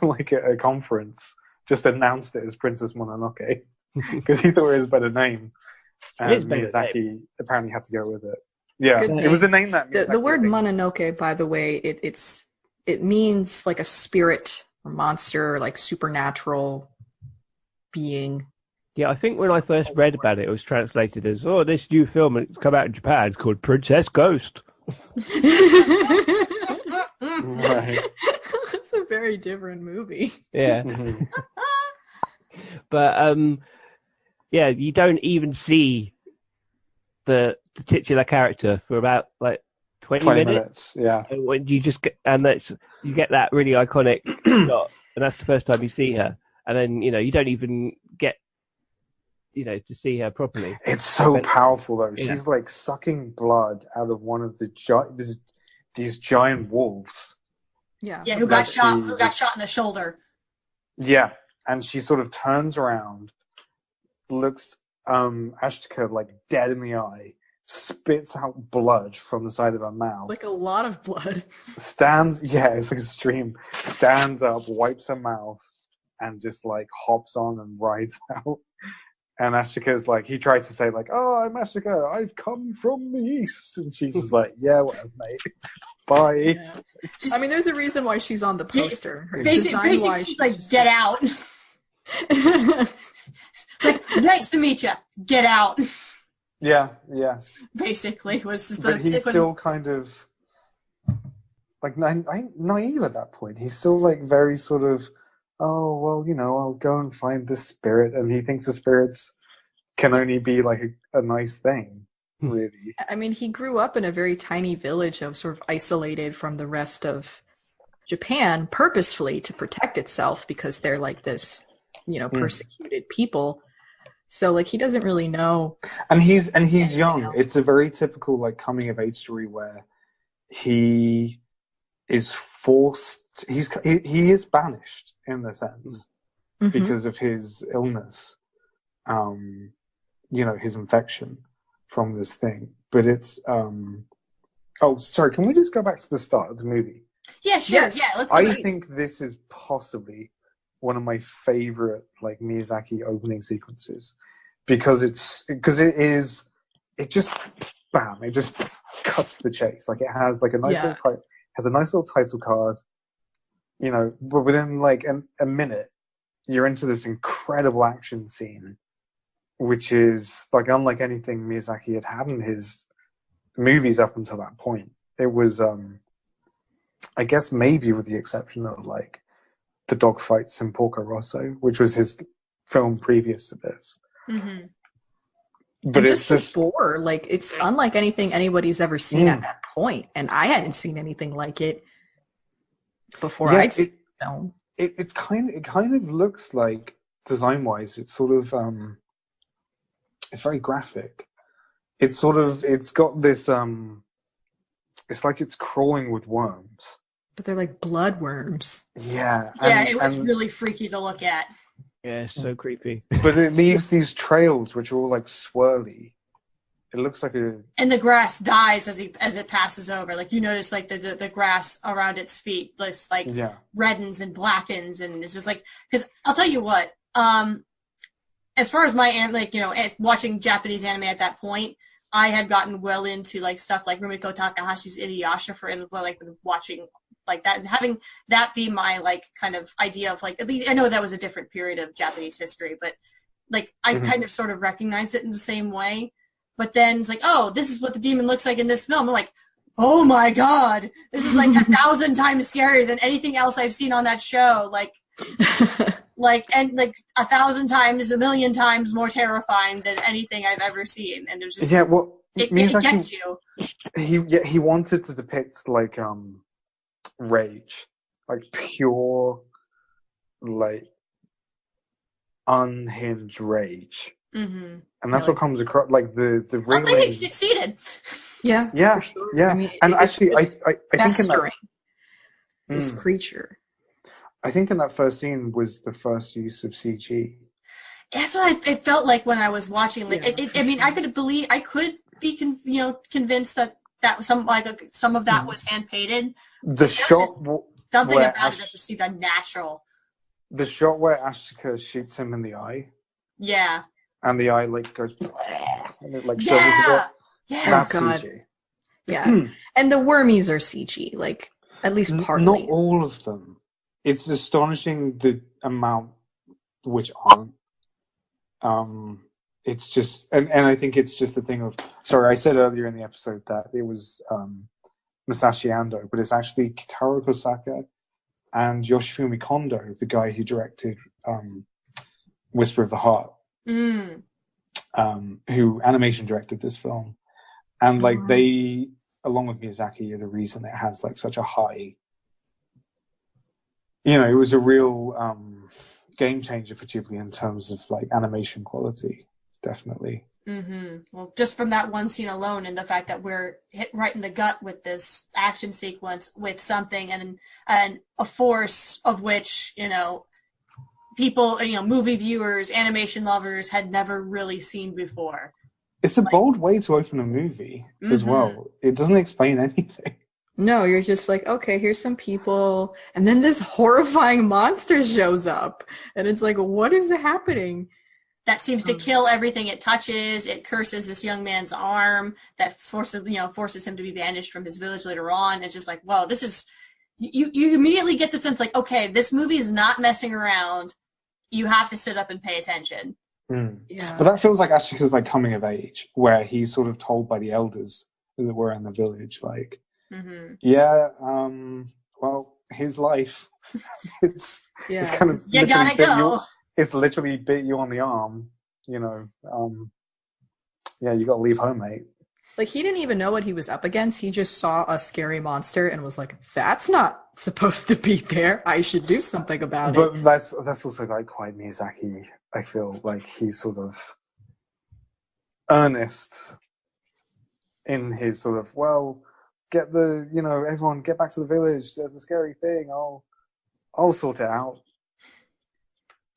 like at a conference, just announced it as Princess Mononoke because he thought it was a better name. And Miyazaki apparently had to go with it. Yeah, it was a name that the word Mononoke, by the way, it means like a spirit or monster, or like supernatural being. Yeah, I think when I first read about it, it was translated as, this new film, and it's come out in Japan, called Princess Ghost. Right. It's a very different movie. Yeah. But, you don't even see the titular character for about, 20 minutes. Yeah. And when you just get, you get that really iconic shot, and that's the first time you see her. And then, you don't even get to see her properly. It's so powerful, though. Yeah. She's like sucking blood out of one of these giant wolves. Yeah. Yeah, who got shot in the shoulder. Yeah, and she sort of turns around, looks Ashitaka like dead in the eye, spits out blood from the side of her mouth. Like a lot of blood. It's like a stream. Stands up, wipes her mouth, and just like hops on and rides out. And Ashika's like, he tries to say like, "Oh, I'm Ashika. I've come from the east," and she's just like, "Yeah, whatever, mate. Bye." Yeah. I mean, there's a reason why she's on the poster. Basically, she's like, "Get out." It's like, nice to meet you. Get out. Yeah. Basically, was the. But he's still kind of like naive at that point. He's still like very sort of, oh well, I'll go and find the spirit, and he thinks the spirits can only be like a nice thing, really. I mean, he grew up in a very tiny village of sort of isolated from the rest of Japan purposefully to protect itself because they're like this, persecuted people. So like he doesn't really know. And he's young. Else. It's a very typical like coming of age story where he is forced. He is banished in the sense because of his illness. His infection from this thing. But it's oh, sorry. Can we just go back to the start of the movie? Yeah, sure. Yes. Yeah, let's go. I think this is possibly one of my favorite like Miyazaki opening sequences because it just cuts the chase. Like it has like a nice little title card, but within like a minute you're into this incredible action scene, which is like unlike anything Miyazaki had in his movies up until that point. It was I guess maybe with the exception of like the dogfights in Porco Rosso, which was his film previous to this. Mm-hmm. But and it's just before, like it's unlike anything anybody's ever seen at that point, and I hadn't seen anything like it before. I'd seen the film. It kind of looks like design-wise, it's sort of it's very graphic. It's got this it's like it's crawling with worms. But they're like blood worms. Yeah. It was really freaky to look at. Yeah, so creepy. But it leaves these trails which are all like swirly. It looks like and the grass dies as it passes over. Like you notice like the grass around its feet just like reddens and blackens, and it's just like, because I'll tell you what, as far as my watching Japanese anime at that point, I had gotten well into like stuff like Rumiko Takahashi's Inuyasha watching like that, and having that be my like kind of idea of like, at least I know that was a different period of Japanese history, but like I kind of sort of recognized it in the same way. But then it's like, oh, this is what the demon looks like in this film. I'm like, oh my god, this is like 1,000 times scarier than anything else I've seen on that show. Like, and 1,000 times, 1,000,000 times more terrifying than anything I've ever seen. And it was just it gets you. He wanted to depict like rage, like pure, like unhinged rage. Mm-hmm. And that's what comes across, like the I'll say he succeeded. Yeah, for sure. Yeah. I mean, and actually, I think in that this creature. I think in that first scene was the first use of CG. That's what it felt like when I was watching. Like, I mean, I could be convinced that some of that was hand painted. The shot, something about it that just seemed unnatural. The shot where Ashika shoots him in the eye. Yeah. And the eye like goes and it like shivers a bit. Yeah. That's CG. Yeah. And the wormies are CG, like at least partly. Not all of them. It's astonishing the amount which aren't. It's just and I think it's just the thing of, sorry, I said earlier in the episode that it was Masashi Ando, but it's actually Kitaro Kosaka and Yoshifumi Kondo, the guy who directed Whisper of the Heart. Who animation directed this film, and like they, along with Miyazaki, are the reason it has like such a high. It was a real game changer for Ghibli in terms of like animation quality, definitely. Mm-hmm. Well, just from that one scene alone, and the fact that we're hit right in the gut with this action sequence with something and a force of which people, movie viewers, animation lovers had never really seen before. It's a bold way to open a movie as well. It doesn't explain anything. No, you're just like, okay, here's some people, and then this horrifying monster shows up, and it's like, what is happening? That seems to kill everything it touches. It curses this young man's arm. That forces him to be banished from his village later on. It's just like, whoa, this is. You immediately get the sense like, okay, this movie is not messing around. you have to sit up and pay attention. Yeah. But that feels like actually because like coming of age, where he's sort of told by the elders that were in the village, like, well, his life, it's kind of you gotta go. It's literally bit you on the arm, you know. You gotta leave home, mate. Like, he didn't even know what he was up against. He just saw a scary monster and was like, that's not supposed to be there. I should do something about it. But that's also like quite Miyazaki. I feel like he's sort of earnest in his sort of, well, everyone get back to the village. There's a scary thing. I'll sort it out.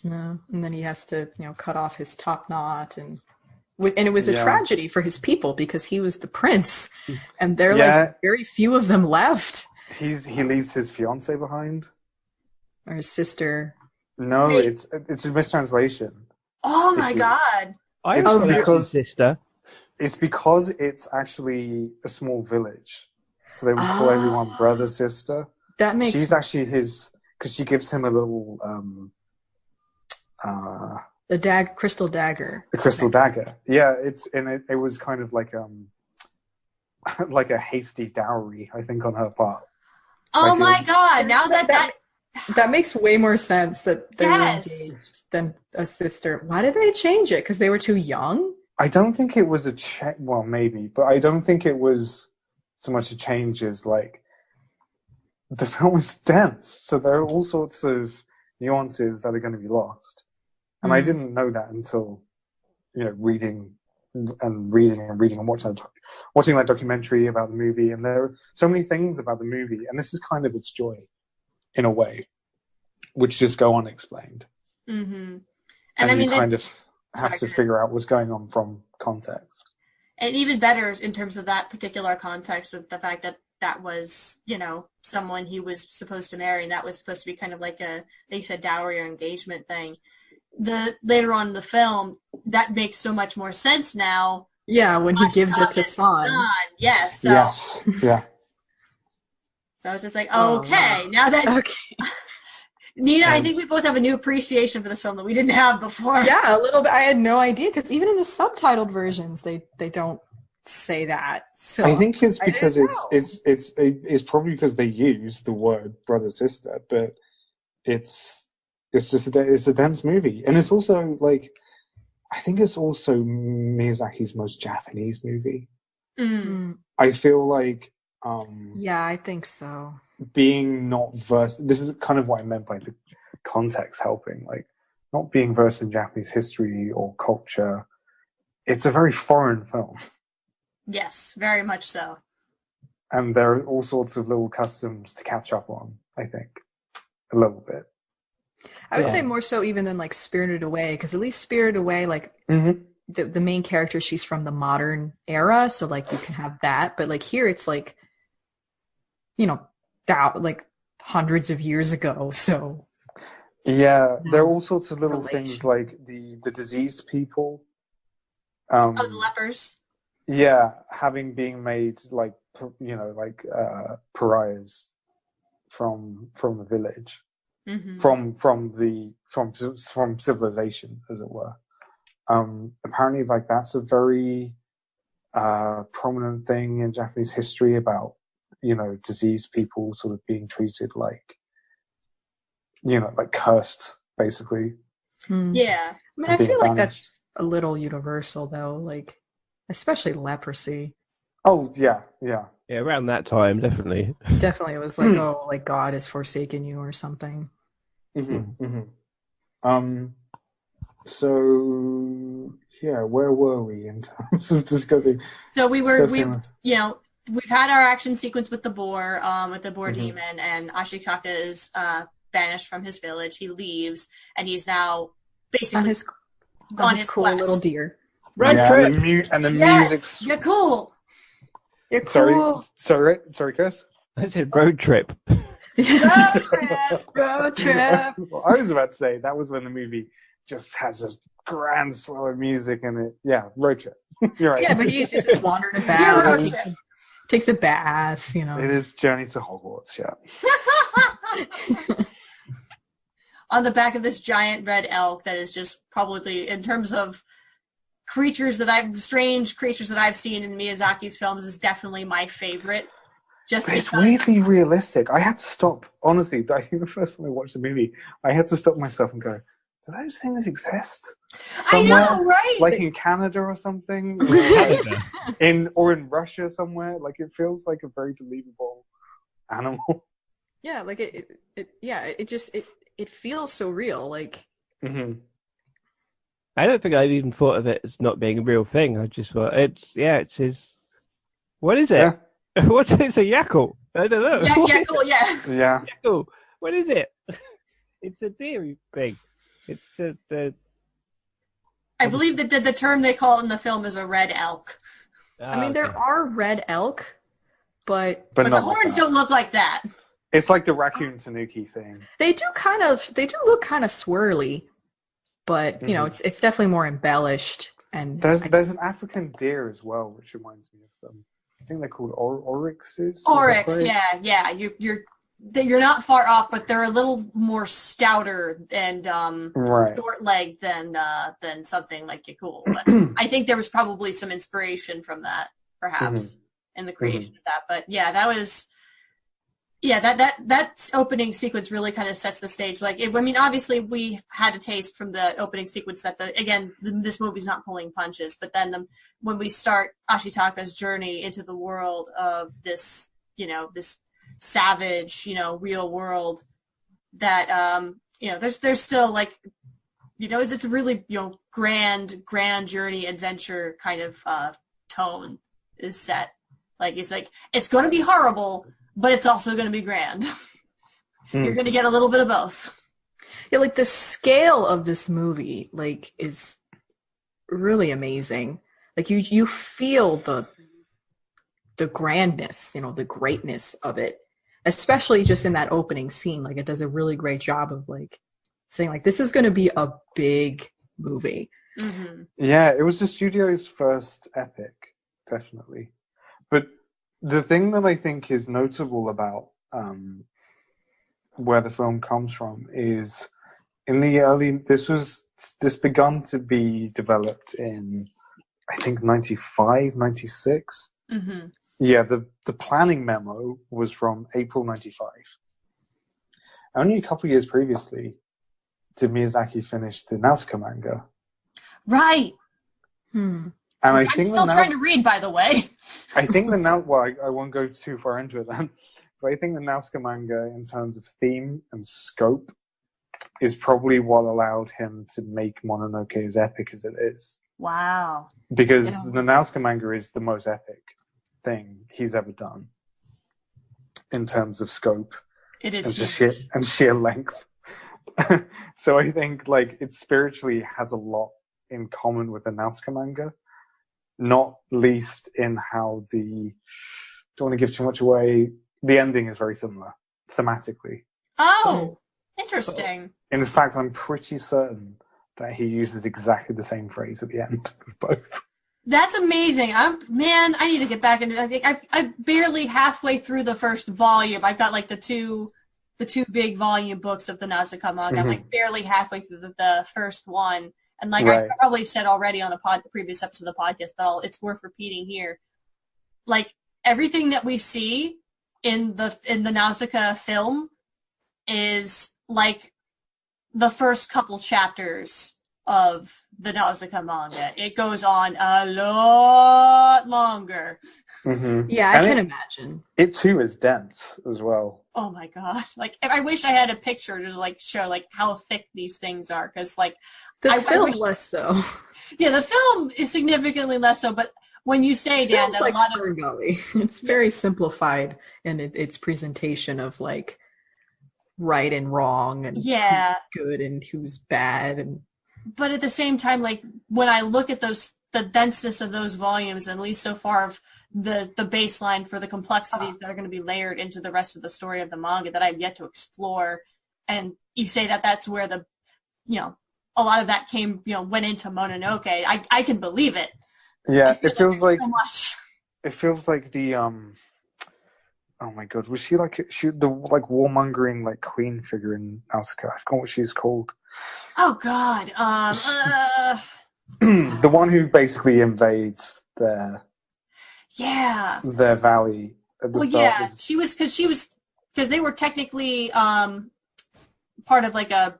No, and then he has to, cut off his top knot, and it was a tragedy for his people because he was the prince, and there like very few of them left. He leaves his fiancée behind, or his sister. No, it's a mistranslation. Oh my god! Because sister. It's because it's actually a small village, so they would call everyone brother, sister. That makes. She's actually his, because she gives him a little the crystal dagger. The crystal dagger. Yeah, it was kind of like like a hasty dowry, I think, on her part. Oh my god! Now that makes way more sense that they were engaged than a sister. Why did they change it? Because they were too young? I don't think it was well, maybe, but I don't think it was so much a change as like the film is dense, so there are all sorts of nuances that are going to be lost. And I didn't know that until, reading and watching that documentary about the movie. And there are so many things about the movie, and this is kind of its joy, in a way, which just go unexplained. Mm-hmm. And I mean, you kind of have to figure out what's going on from context. And even better in terms of that particular context of the fact that that was, someone he was supposed to marry, and that was supposed to be kind of like they said dowry or engagement thing. Later on in the film, that makes so much more sense now. Yeah, when he gives it to San. Yes. So, yes. Yeah. So I was just like, okay, now that... Okay. Nina, I think we both have a new appreciation for this film that we didn't have before. Yeah, a little bit. I had no idea, because even in the subtitled versions, they don't say that. So I think it's because it's probably because they use the word brother sister, but it's a dense movie, and it's also like, I think it's also Miyazaki's most Japanese movie. I feel like yeah, I think so. Being not versed, this is kind of what I meant by the context helping, like not being versed in Japanese history or culture. It's a very foreign film. Yes, very much so. And there are all sorts of little customs to catch up on, I think, a little bit. I would say more so even than like Spirited Away, because at least Spirited Away, like the main character, she's from the modern era, so like you can have that. But like here, it's like, like hundreds of years ago. So there are all sorts of little things like the diseased people. The lepers. Yeah, being made like pariahs from the village. Mm-hmm. From civilization, as it were. Apparently, like that's a very prominent thing in Japanese history about diseased people sort of being treated like like cursed, basically. Yeah, I mean, I feel like that's a little universal though, like especially leprosy. Oh yeah. Yeah, around that time, definitely. Definitely, it was like, like God has forsaken you or something. So yeah, where were we in terms of discussing? So we've had our action sequence with the boar, demon, and Ashitaka is banished from his village. He leaves, and he's now basically on his cool quest. Little deer. Road trip. And the music's... You're cool. You're cool. Sorry, Chris? I said road trip. Road trip. Well, I was about to say, that was when the movie just has this grand swell of music in it. Yeah, road trip. You're right. Yeah, but he's just wandering about. Takes a bath, It is Journey to Hogwarts, yeah. on the back of this giant red elk that is just probably, in terms of strange creatures that I've seen in Miyazaki's films, is definitely my favorite. It's weirdly realistic. I had to stop, honestly, I think the first time I watched the movie, I had to stop myself and go, do those things exist? Somewhere? I know, right? Like in Canada or something? Or in Russia somewhere? Like, it feels like a very believable animal. Yeah, like it feels so real. Like, Mm-hmm. I don't think I've even thought of it as not being a real thing. I just thought it's his. What is it? Yeah. What's it? It's a yackle. I don't know. Yackle, yeah. Yeah. Yackle. What is it? It's a deer thing. It's I believe that the term they call it in the film is a red elk. I mean, there are red elk, but the horns don't look like that. It's like the raccoon tanuki thing. They do look kind of swirly, but you know, it's definitely more embellished. And there's an African deer as well, which reminds me of them. I think they're called oryxes. Oryx, yeah. You're not far off, but they're a little more stouter and short-legged than something like Yakul. But I think there was probably some inspiration from that, perhaps, in the creation of that. But yeah, that was. Yeah, that opening sequence really kind of sets the stage. Like, obviously we had a taste from the opening sequence that this movie's not pulling punches. But then when we start Ashitaka's journey into the world of this, this savage, real world, that there's still like, it's a really grand journey adventure kind of tone is set. Like, it's going to be horrible, but it's also going to be grand. You're going to get a little bit of both. Yeah, like the scale of this movie, like, is really amazing. Like you feel the grandness, the greatness of it, especially just in that opening scene. Like, it does a really great job of like saying like this is going to be a big movie. Mm-hmm. Yeah, it was the studio's first epic, definitely. But the thing that I think is notable about where the film comes from is in the early, this begun to be developed in, I think, 95, 96. Mm-hmm. Yeah, the planning memo was from April 95. Only a couple of years previously did Miyazaki finish the Nausicaa manga. Right. And I'm still trying to read, by the way. I think I won't go too far into it then, but I think the Nausicaa manga, in terms of theme and scope, is probably what allowed him to make Mononoke as epic as it is. Wow. Because the Nausicaa manga is the most epic thing he's ever done in terms of scope. It is. And sheer length. So I think like it spiritually has a lot in common with the Nausicaa manga. Not least in how don't want to give too much away, the ending is very similar, thematically. Oh, interesting. In fact, I'm pretty certain that he uses exactly the same phrase at the end of both. That's amazing. I need to get back into it. I think I'm barely halfway through the first volume. I've got like the two big volume books of the Nausicaa manga. I'm like barely halfway through the first one. And like I probably said already on the previous episode of the podcast, but it's worth repeating here. Like everything that we see in the Nausicaa film is like the first couple chapters of the Nausicaa manga. It goes on a lot longer. Mm-hmm. Yeah, I can imagine. It too is dense as well. Oh my god! Like, I wish I had a picture to like show like how thick these things are, because like the film less so. Yeah, the film is significantly less so. But when you say, Dan, that like a lot of Gully. It's very simplified in its presentation of like right and wrong and who's good and who's bad and. But at the same time, like when I look at the denseness of those volumes, and at least so far of the baseline for the complexities that are going to be layered into the rest of the story of the manga that I've yet to explore, and you say that that's where a lot of that went into Mononoke. I can believe it. Yeah, it feels like so much. It feels like the oh my god, was she the warmongering like queen figure in Nausicaa? I forgot what she was called. Oh god, The one who basically invades their valley at the start. Yeah, she was because they were technically part of like a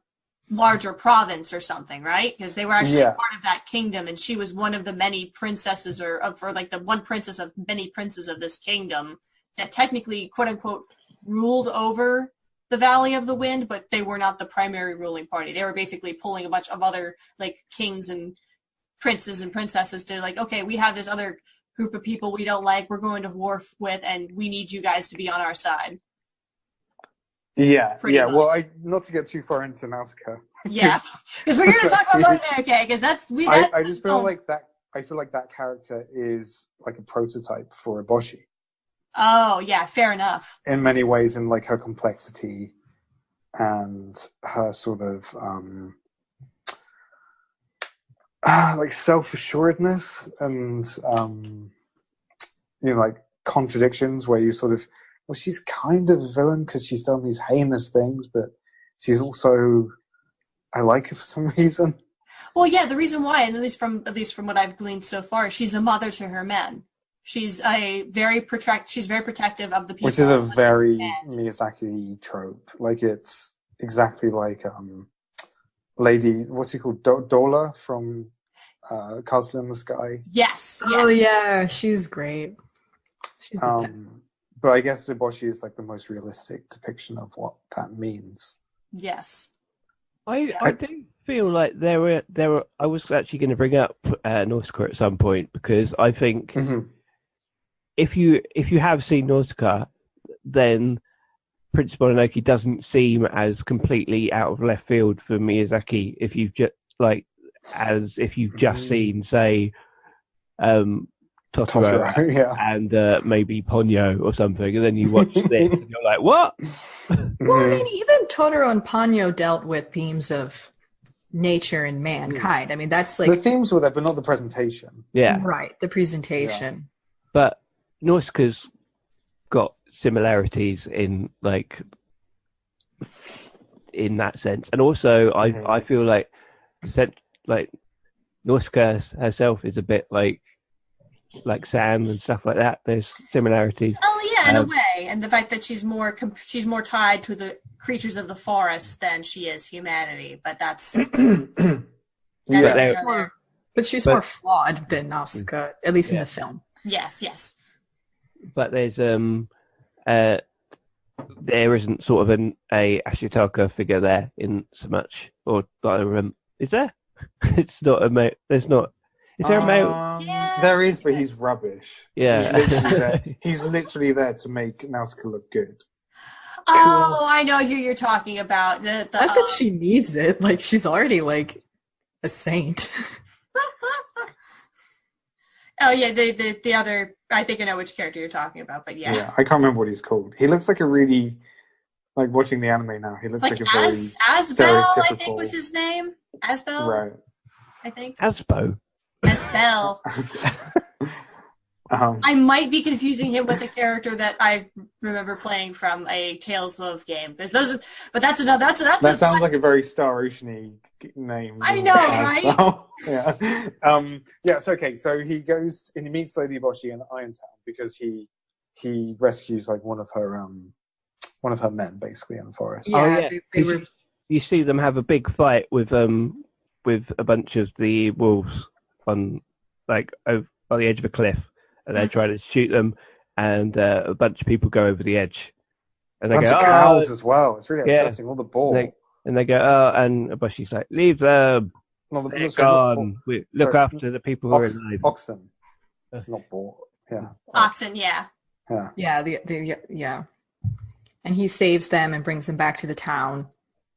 larger province or something, right? Because they were actually part of that kingdom, and she was one of the many princesses, or like the one princess of many princes of this kingdom that technically, quote unquote, ruled over the Valley of the Wind, but they were not the primary ruling party. They were basically pulling a bunch of other like kings and princes and princesses to like, okay, we have this other group of people we don't like, we're going to war with, and we need you guys to be on our side. Yeah, Pretty much. Well, not to get too far into Nausicaa. Yeah, because we're going to talk about MONONOKE, because I just feel like that. I feel like that character is like a prototype for Eboshi. Oh yeah, fair enough. In many ways, in like her complexity and her sort of like self-assuredness and like contradictions where you sort of, well, she's kind of a villain because she's done these heinous things, but she's also, I like her for some reason. Well, yeah, the reason why, and at least from what I've gleaned so far, she's a mother to her men. She's very protective of the people. Which is a very Miyazaki trope. Like, it's exactly like Lady, what's he called, Dola from Castle in the Sky. Yes. Oh yeah, she's great. She's but I guess Eboshi is like the most realistic depiction of what that means. Yes. I do feel like there were. I was actually going to bring up Nausicaa at some point, because I think if you have seen Nausicaa, then Prince Mononoke doesn't seem as completely out of left field for Miyazaki. If you've just seen, say, Totoro and maybe Ponyo or something, and then you watch this and you're like, what? Well, I mean, even Totoro and Ponyo dealt with themes of nature and mankind. I mean, that's like... The themes were there, but not the presentation. Yeah. Right, the presentation. Yeah. But Nausicaa's got similarities in that sense. And also, I feel like Nausicaa herself is a bit like Sam and stuff like that. There's similarities. Oh yeah, in a way, and the fact that she's more tied to the creatures of the forest than she is humanity. But that's but she's more flawed than Nausicaa, at least in the film. Yes. But there's there isn't sort of a Ashitaka figure there in so much, or is there? It's not there's not. Is there a male? Yeah. There is, but he's rubbish. Yeah. He's literally there to make Nausicaa look good. Oh, cool. I know who you're talking about. Not that she needs it. Like, she's already like a saint. Oh yeah, the other. I think I know which character you're talking about, but yeah. Yeah, I can't remember what he's called. He looks like a really, like, watching the anime now. He looks like a very Asbel, I think was his name. Asbel, right? I think. Asbo. Asbel. I might be confusing him with the character that I remember playing from a Tales of game, because that sounds like a very Star Ocean-y name. I know, right? Yeah. It's okay. So he goes and he meets Lady Eboshi in Irontown because he rescues like one of her men basically in the forest. Yeah, you see them have a big fight with a bunch of the wolves on the edge of a cliff. And they're trying to shoot them, and a bunch of people go over the edge. And they go, cows as well. It's really upsetting. All the ball. And they go, and Bushy's like, leave them. They're gone. Look after the people who are alive. Oxen. It's not ball. Yeah. Oxen, yeah. Yeah. And he saves them and brings them back to the town.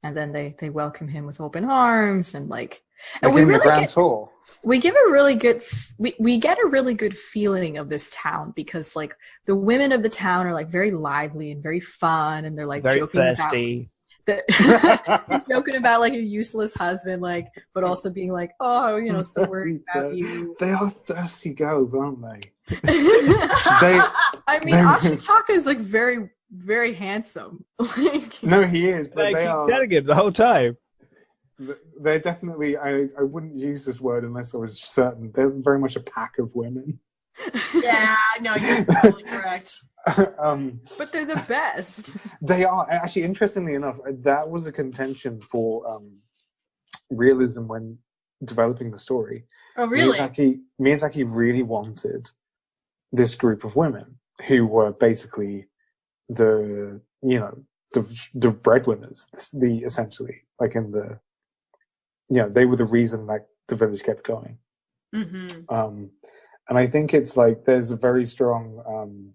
And then they welcome him with open arms and like... And we really tour. We get a really good feeling of this town because like the women of the town are like very lively and very fun, and they're like very joking thirsty. Joking about like a useless husband, like, but also being like, oh, so worried about you. They are thirsty girls, aren't they? I mean, Ashitaka is like very, very handsome. Like, no, he is, but I they keep are. telling him the whole time. They're definitely. I wouldn't use this word unless I was certain. They're very much a pack of women. Yeah, no, you're totally correct. but they're the best. They are. Actually, interestingly enough, that was a contention for realism when developing the story. Oh, really? Miyazaki really wanted this group of women who were basically the breadwinners, essentially, like in the, they were the reason like the village kept going. Mm-hmm. And I think it's like there's a very strong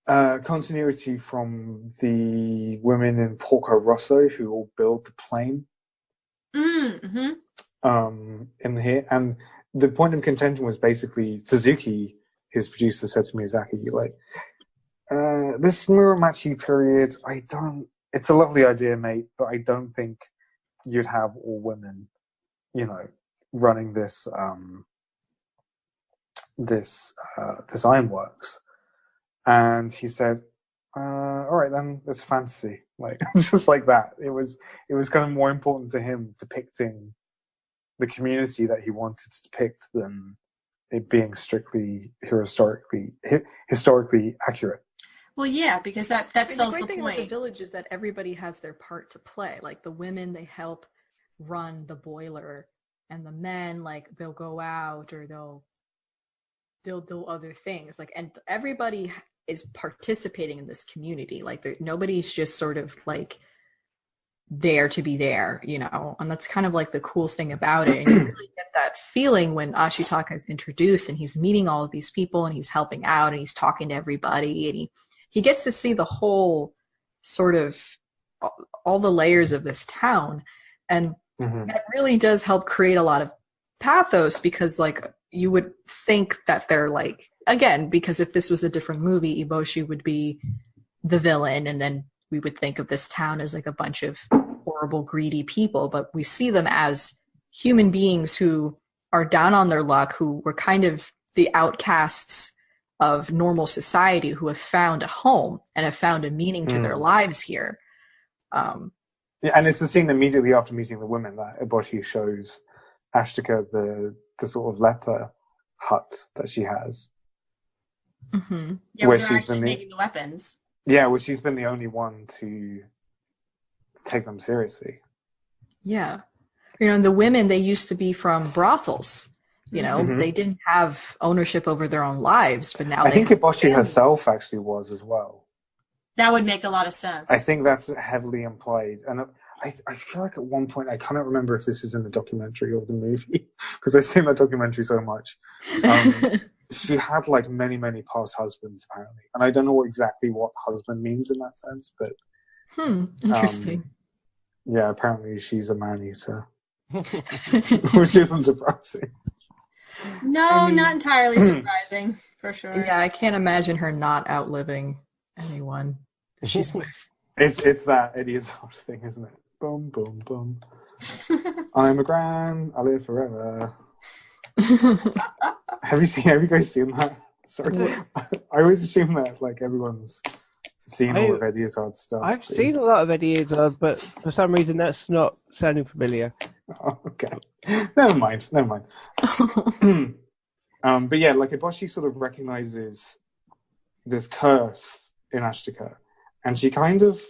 continuity from the women in Porco Rosso who all build the plane. Mm-hmm. In here, and the point of contention was basically Suzuki, his producer, said to Miyazaki, like, this Muromachi period, it's a lovely idea, mate, but I don't think you'd have all women, running this ironworks. And he said, all right then, it's fantasy. Like, just like that. It was kind of more important to him depicting the community that he wanted to depict than it being strictly historically accurate. Well, yeah, because that sells the great thing point. about the village is that everybody has their part to play. Like the women, they help run the boiler, and the men, like, they'll go out or they'll do other things. Like, and everybody is participating in this community. Like, nobody's just sort of like there to be there, and that's kind of like the cool thing about it. And you really get that feeling when Ashitaka is introduced and he's meeting all of these people and he's helping out and he's talking to everybody, and he gets to see the whole sort of all the layers of this town, and that really does help create a lot of pathos, because like you would think that they're like, again, because if this was a different movie, Eboshi would be the villain, and then we would think of this town as like a bunch of horrible, greedy people, but we see them as human beings who are down on their luck, who were kind of the outcasts of normal society, who have found a home and have found a meaning to their lives here. Yeah, and it's the scene immediately after meeting the women that Eboshi shows Ashitaka the sort of leper hut that she has. Mm-hmm. Yeah, where they're actually making the weapons. Yeah, well, she's been the only one to take them seriously. Yeah. The women, they used to be from brothels. They didn't have ownership over their own lives, but now I think Eboshi herself actually was as well. That would make a lot of sense. I think that's heavily implied. And I feel like at one point, I cannot remember if this is in the documentary or the movie, because I've seen that documentary so much. She had like many, many past husbands apparently, and I don't know exactly what husband means in that sense, but interesting. Yeah, apparently she's a man-eater, which isn't surprising. No, not entirely surprising, for sure. Yeah, I can't imagine her not outliving anyone she's with. It's that Eddie Izzard thing, isn't it? Boom, boom, boom. I'm a gran, I live forever. Have you guys seen that? Sorry, I always assume that like everyone's seen all of Eddie Izzard's stuff. I've seen a lot of Eddie Izzard, but for some reason that's not sounding familiar. Oh, okay, never mind. But yeah, like Eboshi sort of recognizes this curse in Ashitaka, and she kind of,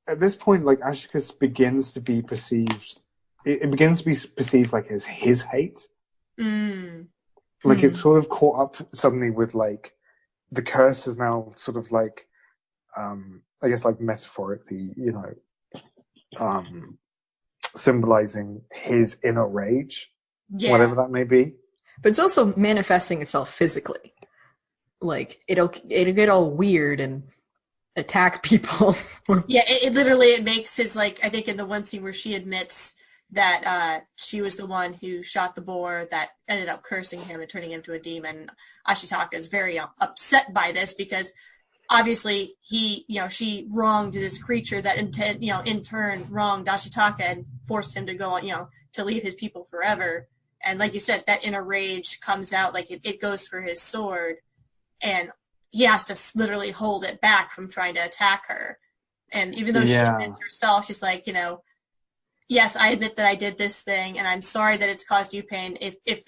at this point, like Ashitaka begins to be perceived. It begins to be perceived like as his hate. Like it's sort of caught up suddenly with like the curse is now sort of like, I guess like metaphorically, symbolizing his inner rage, whatever that may be. But it's also manifesting itself physically. Like it'll get all weird and attack people. Yeah, it literally makes his, like, I think in the one scene where she admits that she was the one who shot the boar that ended up cursing him and turning him to a demon. Ashitaka is very upset by this because obviously she wronged this creature that in turn wronged Ashitaka and forced him to go on, to leave his people forever. And like you said, that inner rage comes out, like it goes for his sword, and he has to literally hold it back from trying to attack her. And even though she admits herself, she's like, yes, I admit that I did this thing, and I'm sorry that it's caused you pain. If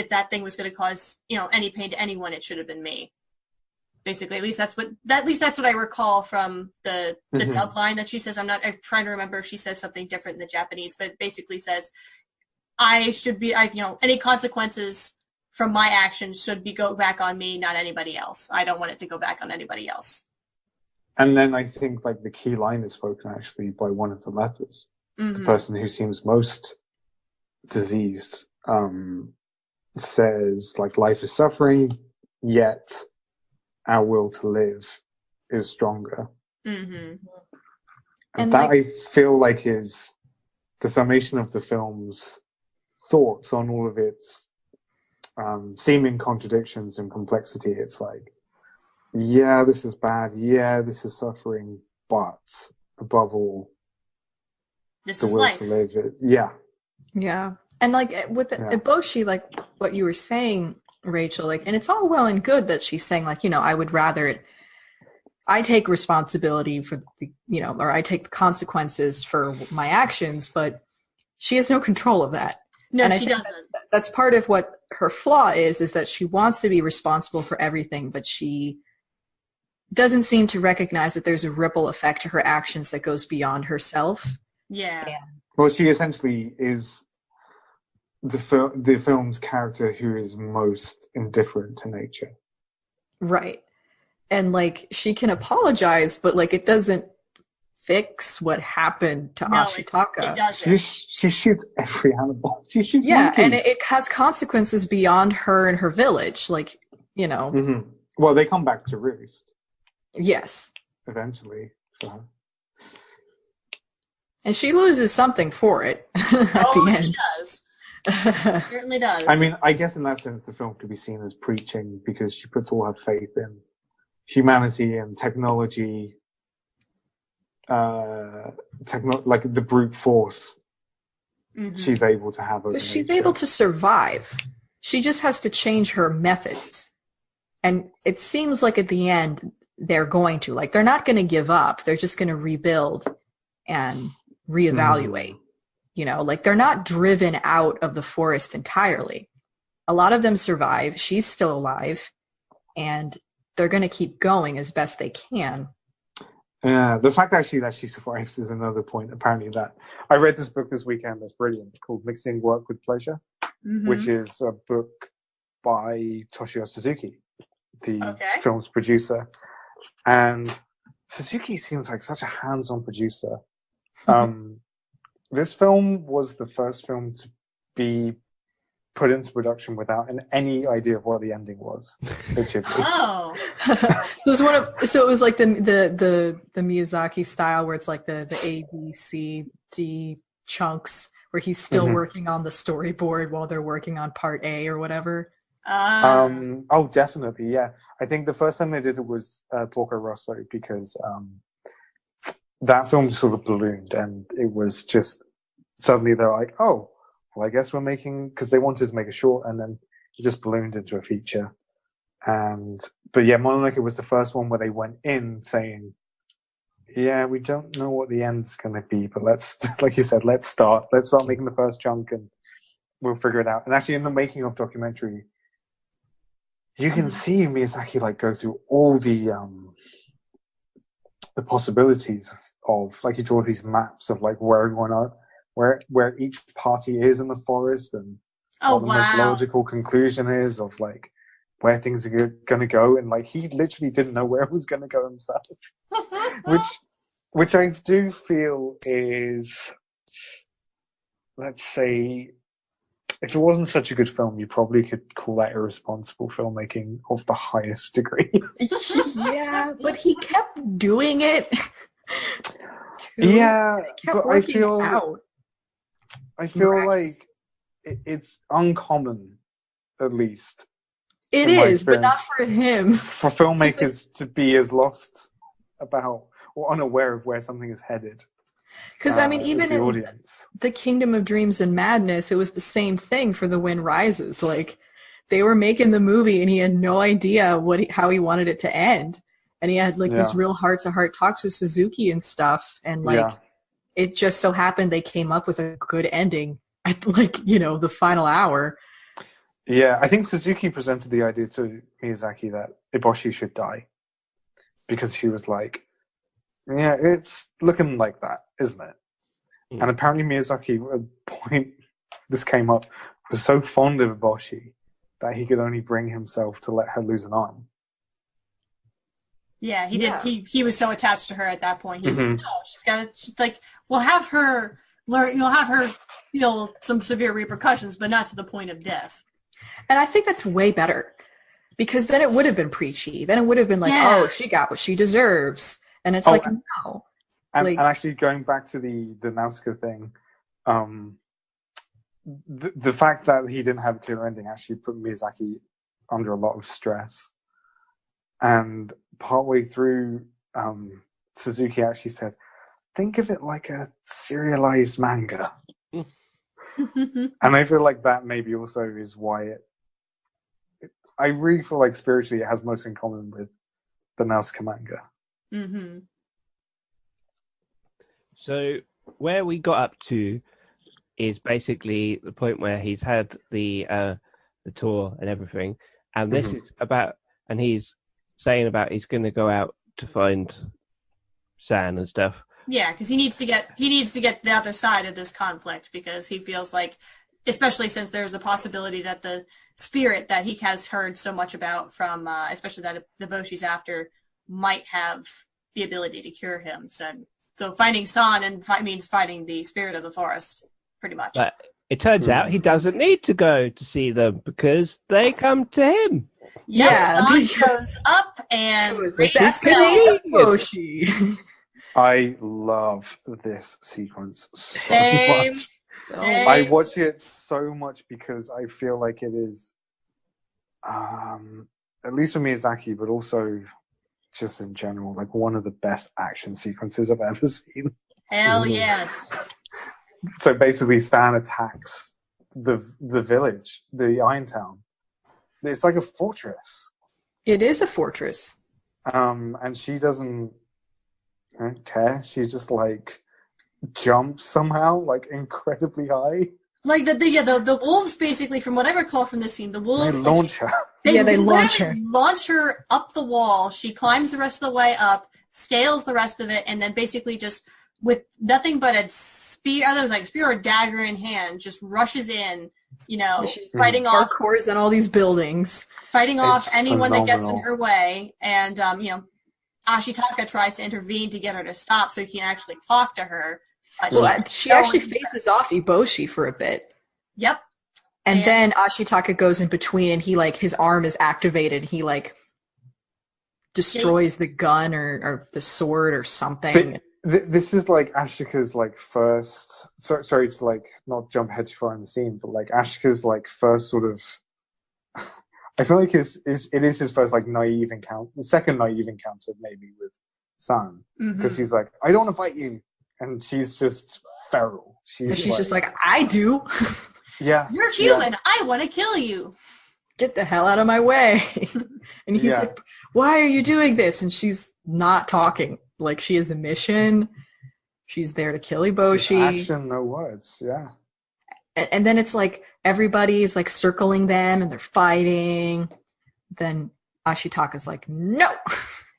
that thing was going to cause, any pain to anyone, it should have been me. Basically, at least that's what I recall from the dub line that she says. I'm trying to remember if she says something different in the Japanese, but it basically says, any consequences from my actions should go back on me, not anybody else. I don't want it to go back on anybody else. And then I think the key line is spoken actually by one of the lepers, the person who seems most diseased, says life is suffering, yet our will to live is stronger. And that I feel is the summation of the film's thoughts on all of its seeming contradictions and complexity. It's this is bad, this is suffering, but above all, this the is will life. to live. Yeah. And with Eboshi, what you were saying, Rachel, and it's all well and good that she's saying I would rather I take responsibility for or I take the consequences for my actions, but she has no control of that. No, she doesn't. That's part of what her flaw is that she wants to be responsible for everything, but she doesn't seem to recognize that there's a ripple effect to her actions that goes beyond herself. Yeah. Well, she essentially is the film's character who is most indifferent to nature. Right. And she can apologize, but it doesn't fix what happened to Ashitaka. It doesn't. She shoots every animal. She shoots monkeys. And it has consequences beyond her and her village. Well, they come back to roost. Yes. Eventually. So. And she loses something for it at the end. She does. Certainly does. I mean, I guess in that sense, the film could be seen as preaching because she puts all her faith in humanity and technology, the brute force she's able to have over she's nature. able to survive. She just has to change her methods. And it seems like at the end, they're going to. They're not going to give up. They're just going to rebuild and reevaluate. They're not driven out of the forest entirely. A lot of them survive. She's still alive. And they're going to keep going as best they can. Yeah, the fact actually that she survives is another point. Apparently, that I read this book this weekend that's brilliant, called Mixing Work with Pleasure, which is a book by Toshio Suzuki, the film's producer. And Suzuki seems like such a hands-on producer. This film was the first film to be put into production without any idea of what the ending was. Oh. So it was like the Miyazaki style where it's the A, B, C, D chunks where he's still working on the storyboard while they're working on part A or whatever. Oh, definitely, yeah. I think the first time they did it was Porco Rosso because that film sort of ballooned and it was just suddenly they're like, oh, well, I guess we're making, because they wanted to make a short and then it just ballooned into a feature. But yeah, Mononoke was the first one where they went in saying, yeah, we don't know what the end's going to be, but let's, like you said, let's start making the first chunk and we'll figure it out. And actually in the making of documentary, you can see Miyazaki go through all the possibilities of he draws these maps of where everyone are, where each party is in the forest and what the most logical conclusion is of where things are going to go. And he literally didn't know where it was going to go himself, which I do feel is, let's say, if it wasn't such a good film, you probably could call that irresponsible filmmaking of the highest degree. Yeah, but he kept doing it. Yeah, but I feel it's uncommon, at least. It is, but not for him. For filmmakers to be as lost about or unaware of where something is headed. Because I mean, even the in audience. the Kingdom of Dreams and Madness, it was the same thing for The Wind Rises. Like, they were making the movie, and he had no idea how he wanted it to end, and he had like these real heart-to-heart talks with Suzuki and stuff, and like it just so happened they came up with a good ending at like the final hour. Yeah, I think Suzuki presented the idea to Miyazaki that Eboshi should die because he was like, yeah, it's looking like that, isn't it? Mm. And apparently Miyazaki, at the point this came up, was so fond of Eboshi that he could only bring himself to let her lose an arm. Yeah, he did. He was so attached to her at that point. He was like, no, she's like, we'll have her learn. You'll have her feel some severe repercussions, but not to the point of death. And I think that's way better, because then it would have been preachy. Then it would have been like, oh, she got what she deserves. And it's like, no. And actually, going back to the Nausicaa thing, the fact that he didn't have a clear ending actually put Miyazaki under a lot of stress. And partway through, Suzuki actually said, think of it like a serialized manga. And I feel like that maybe also is why I really feel like spiritually it has most in common with the Nausicaa manga. Mm-hmm. So where we got up to is basically the point where he's had the tour and everything, and this is about, and he's saying about he's going to go out to find San and stuff. Yeah, because he needs to get the other side of this conflict, because he feels like, especially since there's a possibility that the spirit that he has heard so much about from, especially that the Boshi's after, might have the ability to cure him. So finding San means fighting the spirit of the forest, pretty much. But it turns out he doesn't need to go to see them because they come to him. Yeah, San shows up and Boshi. I love this sequence so much. Same. I watch it so much because I feel like it is, at least for Miyazaki, but also just in general, like one of the best action sequences I've ever seen. Hell yes. So basically, Stan attacks the village, the Iron Town. It's like a fortress. It is a fortress. And she doesn't care. She just like jumps somehow, like incredibly high. Like the wolves, basically, from what I recall from this scene, the wolves They launch her. They launch her. Launch her up the wall. She climbs the rest of the way up, scales the rest of it, and then basically just with nothing but a spear, either it was like a spear or a dagger in hand, just rushes in. Fighting off parkours and all these buildings, fighting off anyone that gets in her way, and Ashitaka tries to intervene to get her to stop so he can actually talk to her. She actually faces off Eboshi for a bit. Yep. And then Ashitaka goes in between, and he his arm is activated. He destroys the gun or the sword or something. This is like Ashika's first. Sorry to not jump ahead too far in the scene, but Ashika's first sort of. I feel like it is his first naive encounter, the second naive encounter maybe with San, because he's like, I don't want to fight you, and she's just feral. She's just like, I do. Yeah, you're human. I want to kill you. Get the hell out of my way. And he's like, why are you doing this? And she's not talking. Like, she has a mission. She's there to kill Eboshi. Action, no words. Yeah. And then it's like everybody's circling them and they're fighting. Then Ashitaka's like, no.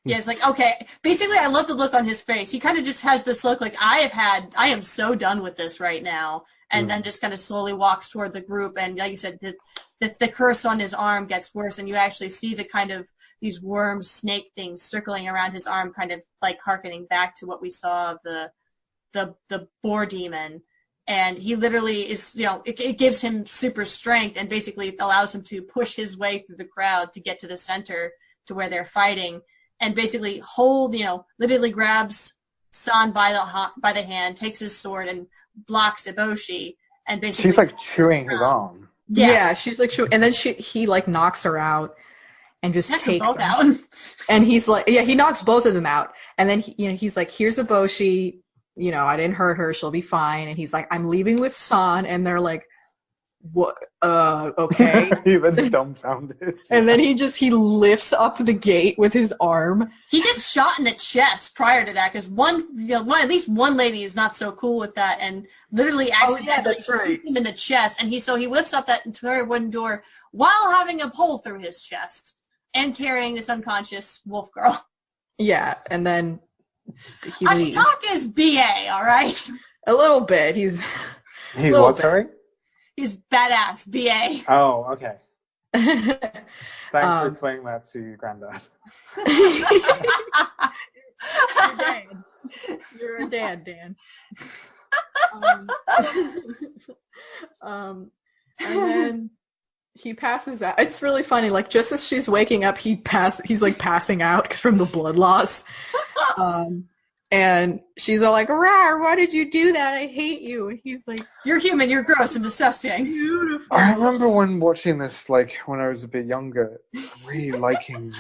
Yeah, it's like, okay. Basically, I love the look on his face. He kind of just has this look like, I am so done with this right now. And then just kind of slowly walks toward the group. And like you said, the curse on his arm gets worse. And you actually see the kind of these worm snake things circling around his arm, kind of hearkening back to what we saw of the boar demon. And he literally is, it gives him super strength and basically allows him to push his way through the crowd to get to the center to where they're fighting. And basically literally grabs San by the hand, takes his sword and blocks Eboshi, and basically she's chewing his arm. Yeah, she's chewing, and then he knocks her out and just takes both them out. And he's he knocks both of them out, and then he's like, here's Eboshi, I didn't hurt her. She'll be fine. And he's like, I'm leaving with San. And they're like, what? Okay. He was dumbfounded. And then he lifts up the gate with his arm. He gets shot in the chest prior to that because at least one lady is not so cool with that and literally accidentally that's right. him in the chest. And he lifts up that entire wooden door while having a hole through his chest and carrying this unconscious wolf girl. Yeah, and then he leaves. Ashitaka's BA, all right? A little bit. He's what, sorry? He's badass, BA. Oh, okay. Thanks for explaining that to Granddad. You're a dad, Dan. And then he passes out. It's really funny. Like, just as she's waking up, he's like passing out from the blood loss. And she's all like, "Rawr, why did you do that? I hate you." And he's like, "You're human, you're gross and disgusting." Beautiful. I remember when watching this, like, when I was a bit younger, really liking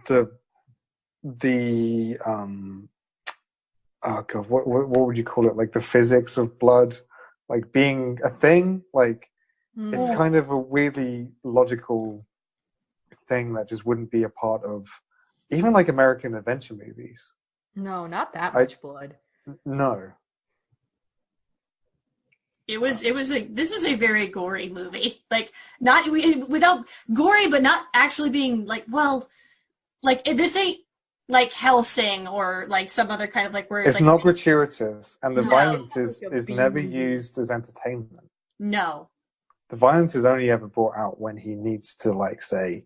the oh god, what would you call it? Like, the physics of blood, like, being a thing. Like, it's kind of a weirdly logical thing that just wouldn't be a part of even, like, American adventure movies. No, not that much blood. No. This is a very gory movie. Like, not without gory, but not actually being like, well, like, this ain't like Hellsing or like some other kind of like where it's like, not gratuitous, and the No. violence Like is never used as entertainment. No. The violence is only ever brought out when he needs to, like, say,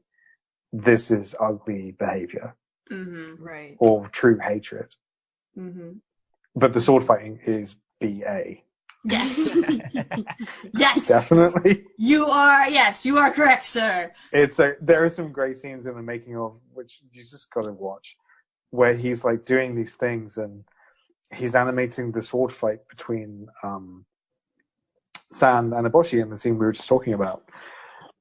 this is ugly behavior. Mm-hmm. Right. Or true hatred. Mm-hmm. But the sword fighting is BA. Yes. Yes. Definitely. You are correct, sir. There are some great scenes in the making of, which you just gotta watch, where he's, like, doing these things and he's animating the sword fight between San and Eboshi in the scene we were just talking about.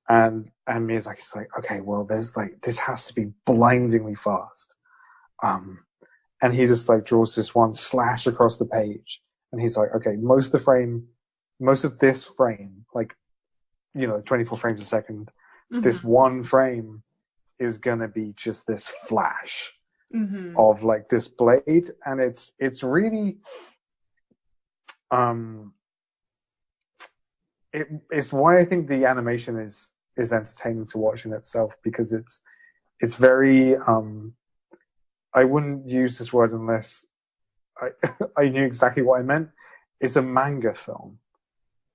And Miyazaki's like, okay, well, there's, like, this has to be blindingly fast. And he just, like, draws this one slash across the page. And he's like, okay, most of this frame, like, 24 frames a second, this one frame is gonna be just this flash of, like, this blade. And it's really, it's why I think the animation is entertaining to watch in itself, because it's very I wouldn't use this word unless I knew exactly what I meant. It's a manga film.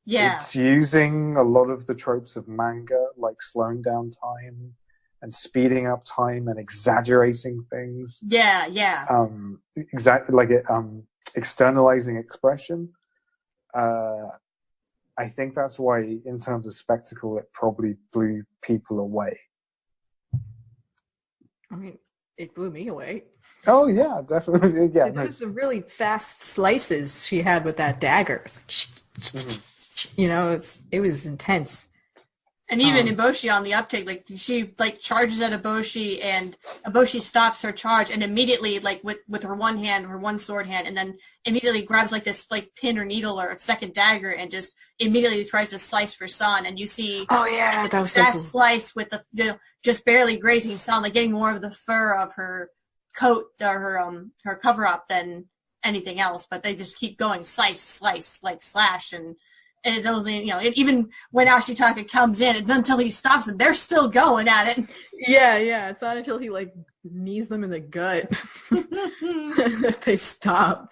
Yeah. It's using a lot of the tropes of manga, like slowing down time and speeding up time and exaggerating things. Yeah. Exactly, like externalizing expression. I think that's why, in terms of spectacle, it probably blew people away. I mean, it blew me away. Oh yeah, definitely. Yeah, There was some really fast slices she had with that dagger. It was intense. And even Eboshi on the uptake, like, she, like, charges at Eboshi, and Eboshi stops her charge, and immediately, like, with her one hand, her one sword hand, and then immediately grabs, like, this, like, pin or needle or a second dagger, and just immediately tries to slice for San, and you see that was so cool. slice with the just barely grazing San, like, getting more of the fur of her coat or her cover up than anything else, but they just keep going slice, like, slash, and it's only, even when Ashitaka comes in, it's until he stops and they're still going at it. Yeah. It's not until he, like, knees them in the gut that they stop.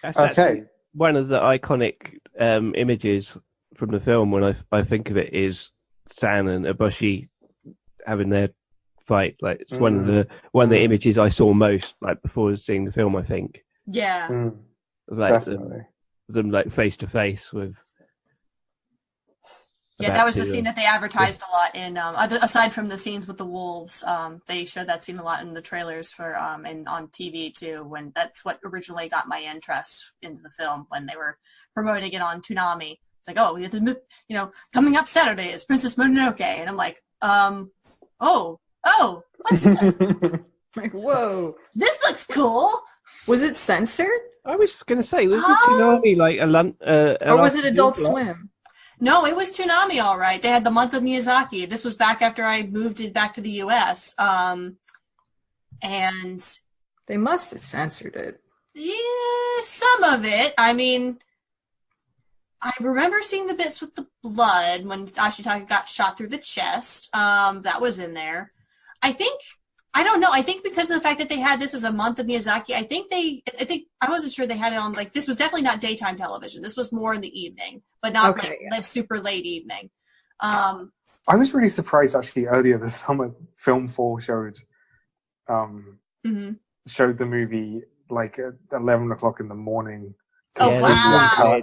That's okay. One of the iconic images from the film, when I think of it, is San and Eboshi having their fight. Like, it's one of the images I saw most, like, before seeing the film, I think. Yeah. Like Definitely. them like face to face with. Yeah, that was the scene that they advertised a lot in. Aside from the scenes with the wolves, they showed that scene a lot in the trailers for and on TV too. When that's what originally got my interest into the film, when they were promoting it on Toonami. It's like, oh, coming up Saturday is Princess Mononoke, and I'm like, oh, what's this? Like, whoa, This looks cool. Was it censored? I was going to say, was it Tsunami like or was it Adult Swim? No, it was Toonami, all right. They had the month of Miyazaki. This was back after I moved it back to the U.S. And they must have censored it. Yeah, some of it. I mean, I remember seeing the bits with the blood when Ashitaka got shot through the chest. That was in there. I don't know. I think because of the fact that they had this as a month of Miyazaki, I wasn't sure they had it on, like, this was definitely not daytime television. This was more in the evening, but not like super late evening. I was really surprised actually earlier this summer. Film 4 showed the movie like at 11 o'clock in the morning. Oh, wow.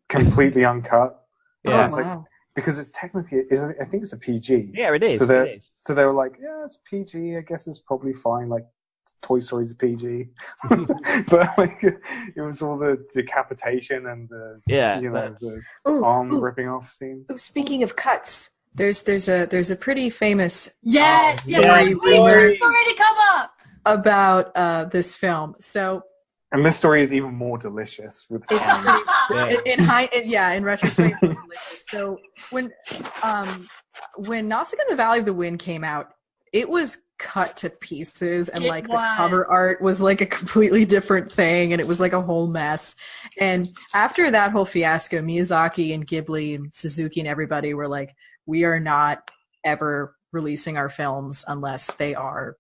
Completely uncut. Yeah. Like, because it's technically, I think it's a PG. Yeah, it is. So they were like, yeah, it's PG. I guess it's probably fine. Like, Toy Story's a PG. But like, it was all the decapitation and the arm ripping off scene. Speaking of cuts, there's a pretty famous I was waiting for the story to come up about this film. So. And this story is even more delicious with in retrospect, more delicious. So when Nausicaa in the Valley of the Wind came out, it was cut to pieces, and the cover art was like a completely different thing, and it was like a whole mess. And after that whole fiasco, Miyazaki and Ghibli and Suzuki and everybody were like, we are not ever releasing our films unless they are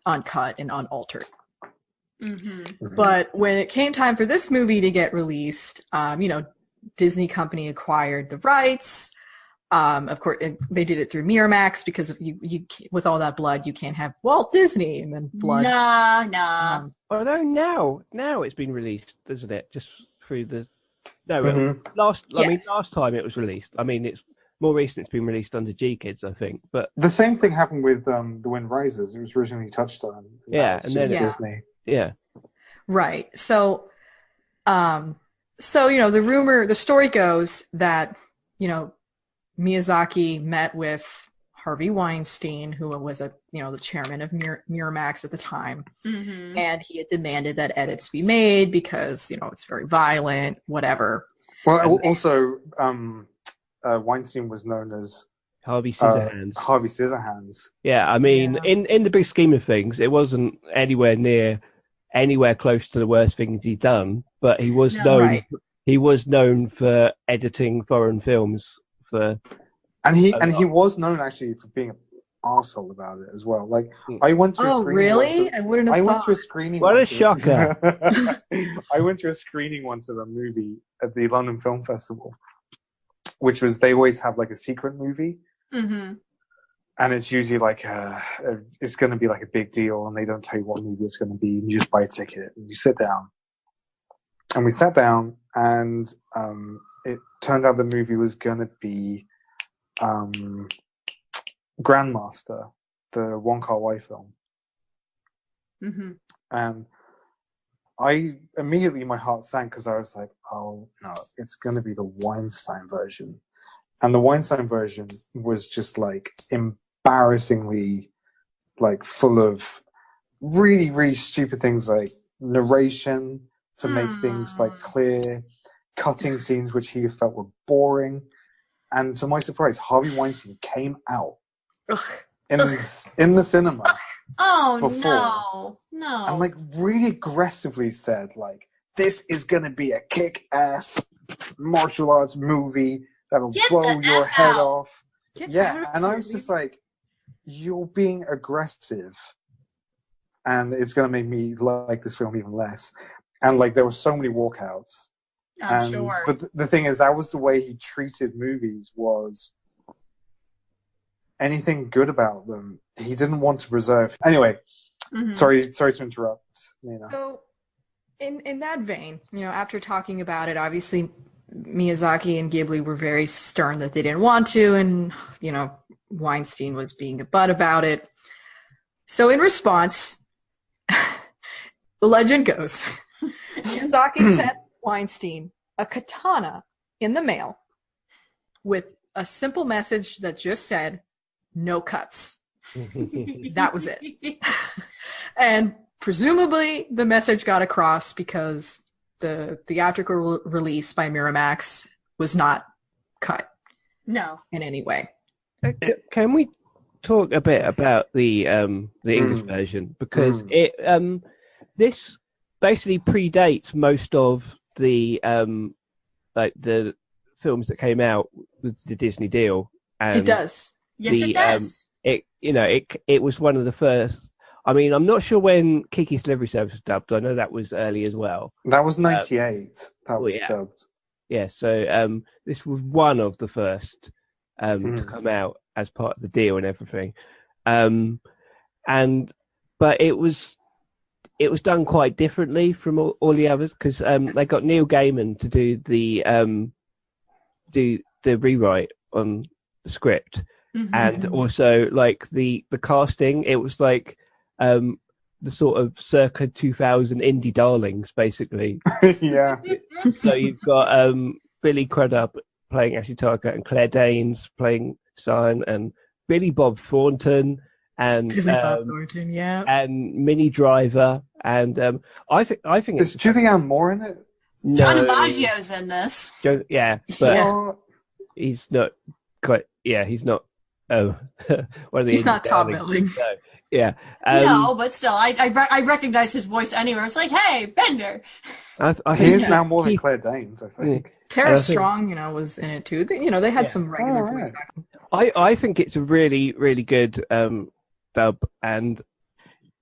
uncut and unaltered. Mm-hmm. But when it came time for this movie to get released, Disney Company acquired the rights. Of course, they did it through Miramax because you with all that blood, you can't have Walt Disney and then blood. Nah. Although now it's been released, isn't it? Just through the last time it was released. I mean, it's more recent. It's been released under G Kids, I think. But the same thing happened with The Wind Rises. It was originally touched on. Yeah, and then Disney. Yeah. Right. So, the story goes that, Miyazaki met with Harvey Weinstein, who was the chairman of Miramax at the time. Mm-hmm. And he had demanded that edits be made because, it's very violent, whatever. Well, also, Weinstein was known as Harvey Scissorhands. Harvey Scissorhands. Yeah, I mean, in the big scheme of things, it wasn't anywhere close to the worst things he'd done, but he was known. Right. He was known for editing foreign films and he was known actually for being an arsehole about it as well. Like, I went to a screening. Oh, really? I wouldn't have thought. I went to a screening. What a shocker! I went to a screening once of a movie at the London Film Festival, which was, they always have like a secret movie. Mm-hmm. And it's usually like it's going to be like a big deal, and they don't tell you what movie it's going to be. And you just buy a ticket and you sit down. And we sat down, and it turned out the movie was going to be Grandmaster, the Wong Kar-wai film. Mm-hmm. And I immediately, my heart sank because I was like, oh no, it's going to be the Weinstein version. And the Weinstein version was just like embarrassingly like full of really, really stupid things like narration to make things like clear, cutting scenes which he felt were boring. And to my surprise, Harvey Weinstein came out in the cinema. Oh, before, no. And like really aggressively said like, this is going to be a kick-ass martial arts movie that'll blow your head off. And I was just like, you're being aggressive, and it's going to make me like this film even less. And like, there were so many walkouts. I'm sure. But the thing is, that was the way he treated movies, was anything good about them, he didn't want to preserve. Anyway, sorry to interrupt, Nina. So, in that vein, after talking about it, obviously Miyazaki and Ghibli were very stern that they didn't want to, and Weinstein was being a butt about it. So in response, the legend goes, Miyazaki sent Weinstein a katana in the mail with a simple message that just said, no cuts. That was it. And presumably the message got across because the theatrical release by Miramax was not cut. No. In any way. Can we talk a bit about the English version? Because this basically predates most of the the films that came out with the Disney deal. It does. Yes, it does. It was one of the first. I mean, I'm not sure when Kiki's Delivery Service was dubbed. I know that was early as well. That was 98. That was dubbed. Yeah, so this was one of the first to come out as part of the deal and everything. But it was done quite differently from all the others because they got Neil Gaiman to do the rewrite on the script, and also like the casting. It was like the sort of circa 2000 indie darlings, basically. Yeah. So you've got Billy Crudup playing Ashley Tarker and Claire Danes playing Cyan and Billy Bob Thornton and and Minnie Driver and I think is Julianne Moore in it? No, John DiMaggio's in this. Yeah, but he's not quite. Yeah, he's not. Oh, one of the he's not top billing. No. Yeah. No, but still, I recognize his voice anywhere. It's like, hey, Bender. He is now more than Claire Danes, I think. Tara Strong, was in it too. They had some regular voice acting. I think it's a really, really good dub, and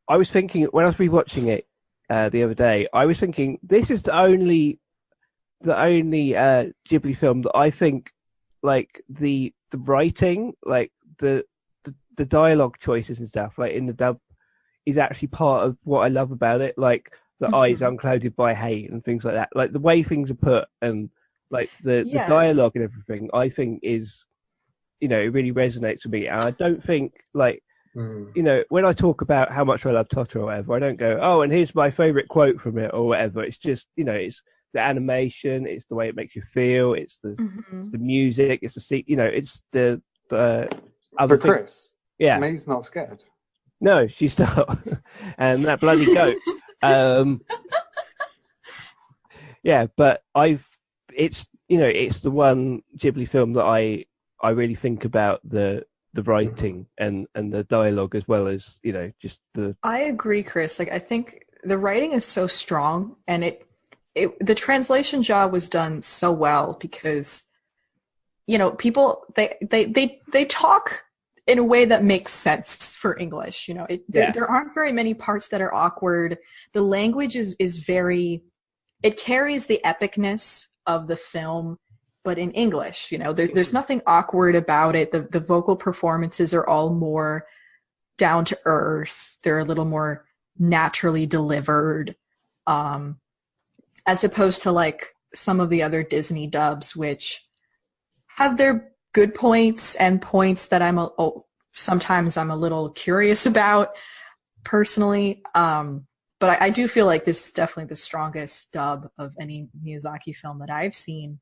I was thinking when I was rewatching it the other day, I was thinking this is the only Ghibli film that I think like the writing, like the dialogue choices and stuff, like in the dub, is actually part of what I love about it. Like the eyes unclouded by hate and things like that. Like the way things are put and like the dialogue and everything, I think is, it really resonates with me. And I don't think like, when I talk about how much I love Totoro or whatever, I don't go, oh, and here's my favorite quote from it or whatever. It's just, it's the animation, it's the way it makes you feel, it's the music, it's the it's the other But Chris, yeah, May's not scared. No, she's not. And that bloody goat. Yeah, but it's the one Ghibli film that I really think about the writing and the dialogue as well as, just the... I agree, Chris. Like, I think the writing is so strong and the translation job was done so well because, people, they talk in a way that makes sense for English. There aren't very many parts that are awkward. The language is very, it carries the epicness of the film, but in English. There's nothing awkward about it. The vocal performances are all more down to earth. They're a little more naturally delivered, as opposed to like some of the other Disney dubs, which have their good points and points that sometimes I'm a little curious about personally. But I do feel like this is definitely the strongest dub of any Miyazaki film that I've seen.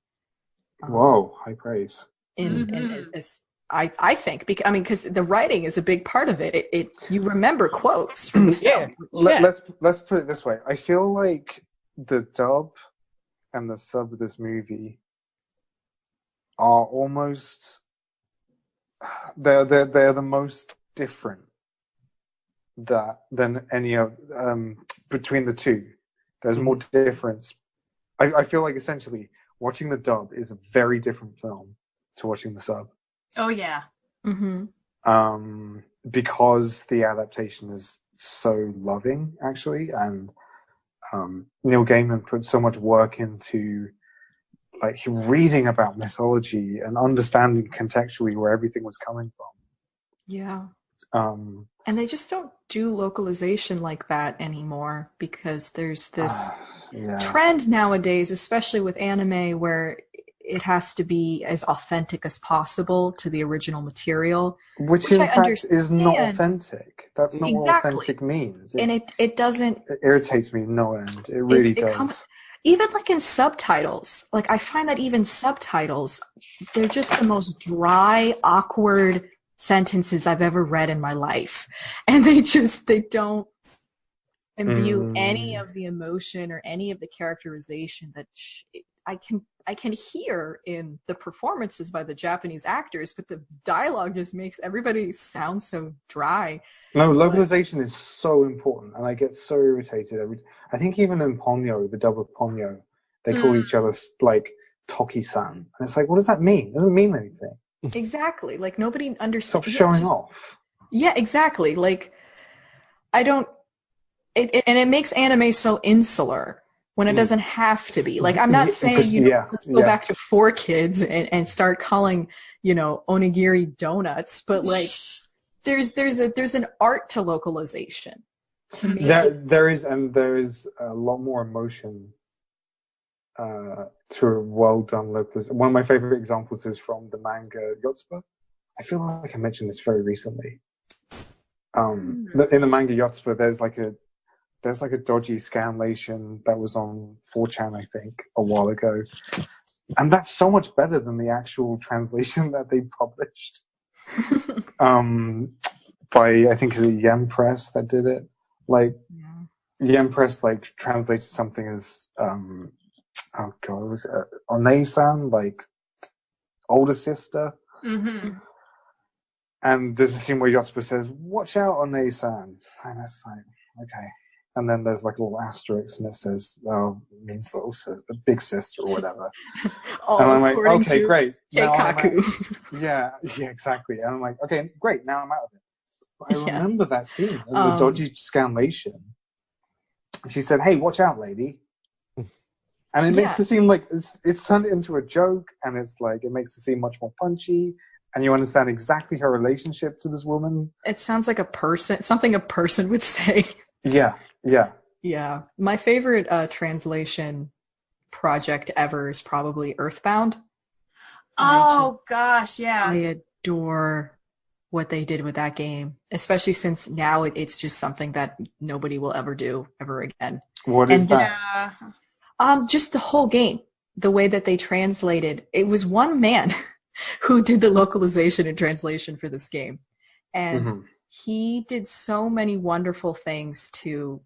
Whoa, high praise. I think, because the writing is a big part of it. You remember quotes from the film. Let's put it this way. I feel like the dub and the sub of this movie are almost they're the most different than any of between the two. There's more difference. I feel like essentially watching the dub is a very different film to watching the sub. Oh yeah. Because the adaptation is so loving, actually, and Neil Gaiman put so much work into like reading about mythology and understanding contextually where everything was coming from. Yeah. And they just don't do localization like that anymore because there's this trend nowadays, especially with anime, where it has to be as authentic as possible to the original material. Which in fact is not authentic. That's not what authentic means. It doesn't... It irritates me no end. It really does. Even like in subtitles, like I find that even subtitles, they're just the most dry, awkward sentences I've ever read in my life. And they don't imbue any of the emotion or any of the characterization that I can hear in the performances by the Japanese actors, but the dialogue just makes everybody sound so dry. No, localization is so important, and I get so irritated I think even in Ponyo, the dub of Ponyo, they call each other like Toki-san, and it's like, what does that mean? It doesn't mean anything. Exactly, like nobody understands. Stop showing off. Yeah, exactly. Like, I don't. And it makes anime so insular when it doesn't have to be. Like, I'm not saying, let's go back to 4Kids and start calling, onigiri donuts, but like, there's an art to localization. To make there is a lot more emotion to a well-done localization. One of my favorite examples is from the manga Yotsuba. I feel like I mentioned this very recently. In the manga Yotsuba, there's like a dodgy scanlation that was on 4chan, I think, a while ago. And that's so much better than the actual translation that they published. By, I think, is it Yen Press that did it? Like, Yen Press, like, translated something as, oh god, was it Onei-san, like, older sister? Mm-hmm. And there's a scene where Yotsuba says, "Watch out, Onei-san." And it's like, okay. And then there's like a little asterisk and it says, oh, it means little sister, big sister or whatever. And I'm like, okay, great. Yeah, exactly. And I'm like, okay, great. Now I'm out of it. But I remember that scene, the dodgy scanlation. She said, "Hey, watch out, lady." And it makes it seem like it's turned into a joke, and it's like, it makes it seem much more punchy. And you understand exactly her relationship to this woman. It sounds like something a person would say. Yeah. My favorite translation project ever is probably Earthbound. Oh, gosh, yeah. I adore what they did with that game, especially since now it's just something that nobody will ever do ever again. What is that? Just the whole game, the way that they translated. It was one man who did the localization and translation for this game. And he did so many wonderful things to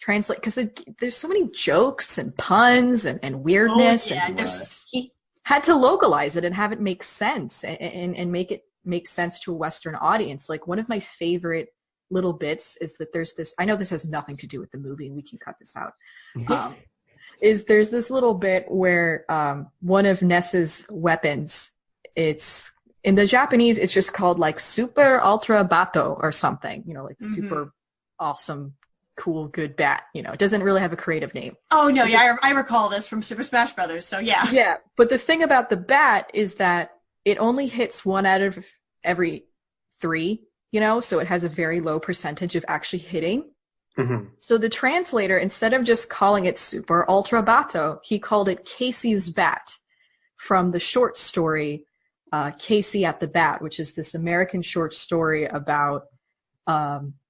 translate, because there's so many jokes and puns and weirdness. And he had to localize it and have it make sense and make it make sense to a Western audience. Like, one of my favorite little bits is that there's this, I know this has nothing to do with the movie, and we can cut this out. There's this little bit where one of Ness's weapons, it's in the Japanese, it's just called like super ultra bato or something, like super awesome, cool, good bat. It doesn't really have a creative name. Oh no, I recall this from Super Smash Brothers. So yeah. Yeah, but the thing about the bat is that it only hits 1 out of every 3. So it has a very low percentage of actually hitting. So the translator, instead of just calling it super ultra bato, he called it Casey's bat, from the short story Casey at the Bat, which is this American short story about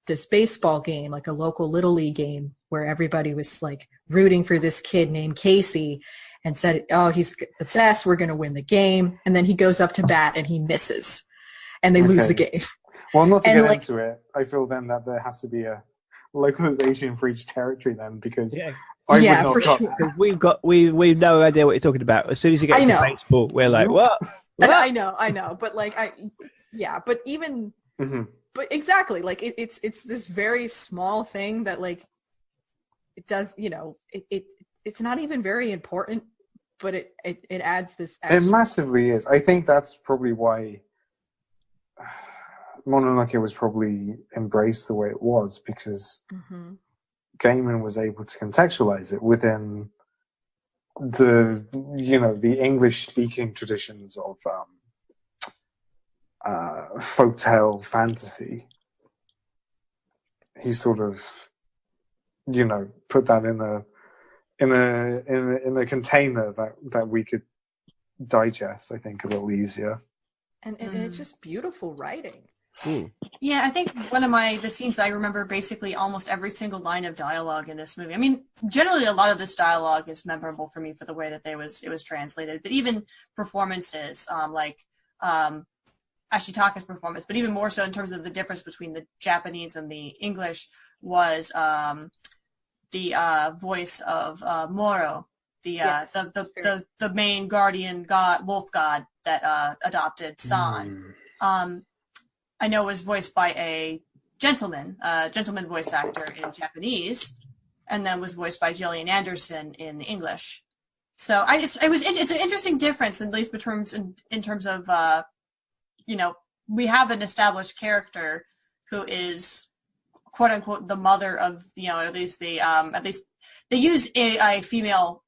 this baseball game, like a local Little League game, where everybody was like rooting for this kid named Casey and said, oh, he's the best, we're going to win the game. And then he goes up to bat and he misses, and they lose the game. Well, not to get into it, I feel then that there has to be a localization for each territory then, because for sure. Because we've no idea what you're talking about. As soon as you get to baseball, we're like, what? I know, but like but even, but exactly, like it's this very small thing that like it does, it's not even very important, but it adds this extra. It massively is. I think that's probably why Mononoke was probably embraced the way it was, because Gaiman was able to contextualize it within the English speaking traditions of folktale fantasy. He sort of put that in a container that we could digest, I think, a little easier. And it's just beautiful writing. Yeah, I think one of the scenes that I remember basically almost every single line of dialogue in this movie. I mean, generally a lot of this dialogue is memorable for me for the way that it was translated, but even performances, Ashitaka's performance, but even more so in terms of the difference between the Japanese and the English was the voice of Moro, the main guardian god, wolf god that adopted San. I know was voiced by a gentleman voice actor in Japanese, and then was voiced by Gillian Anderson in English. So it's an interesting difference, at least in terms of we have an established character who is quote unquote the mother of at least they use a female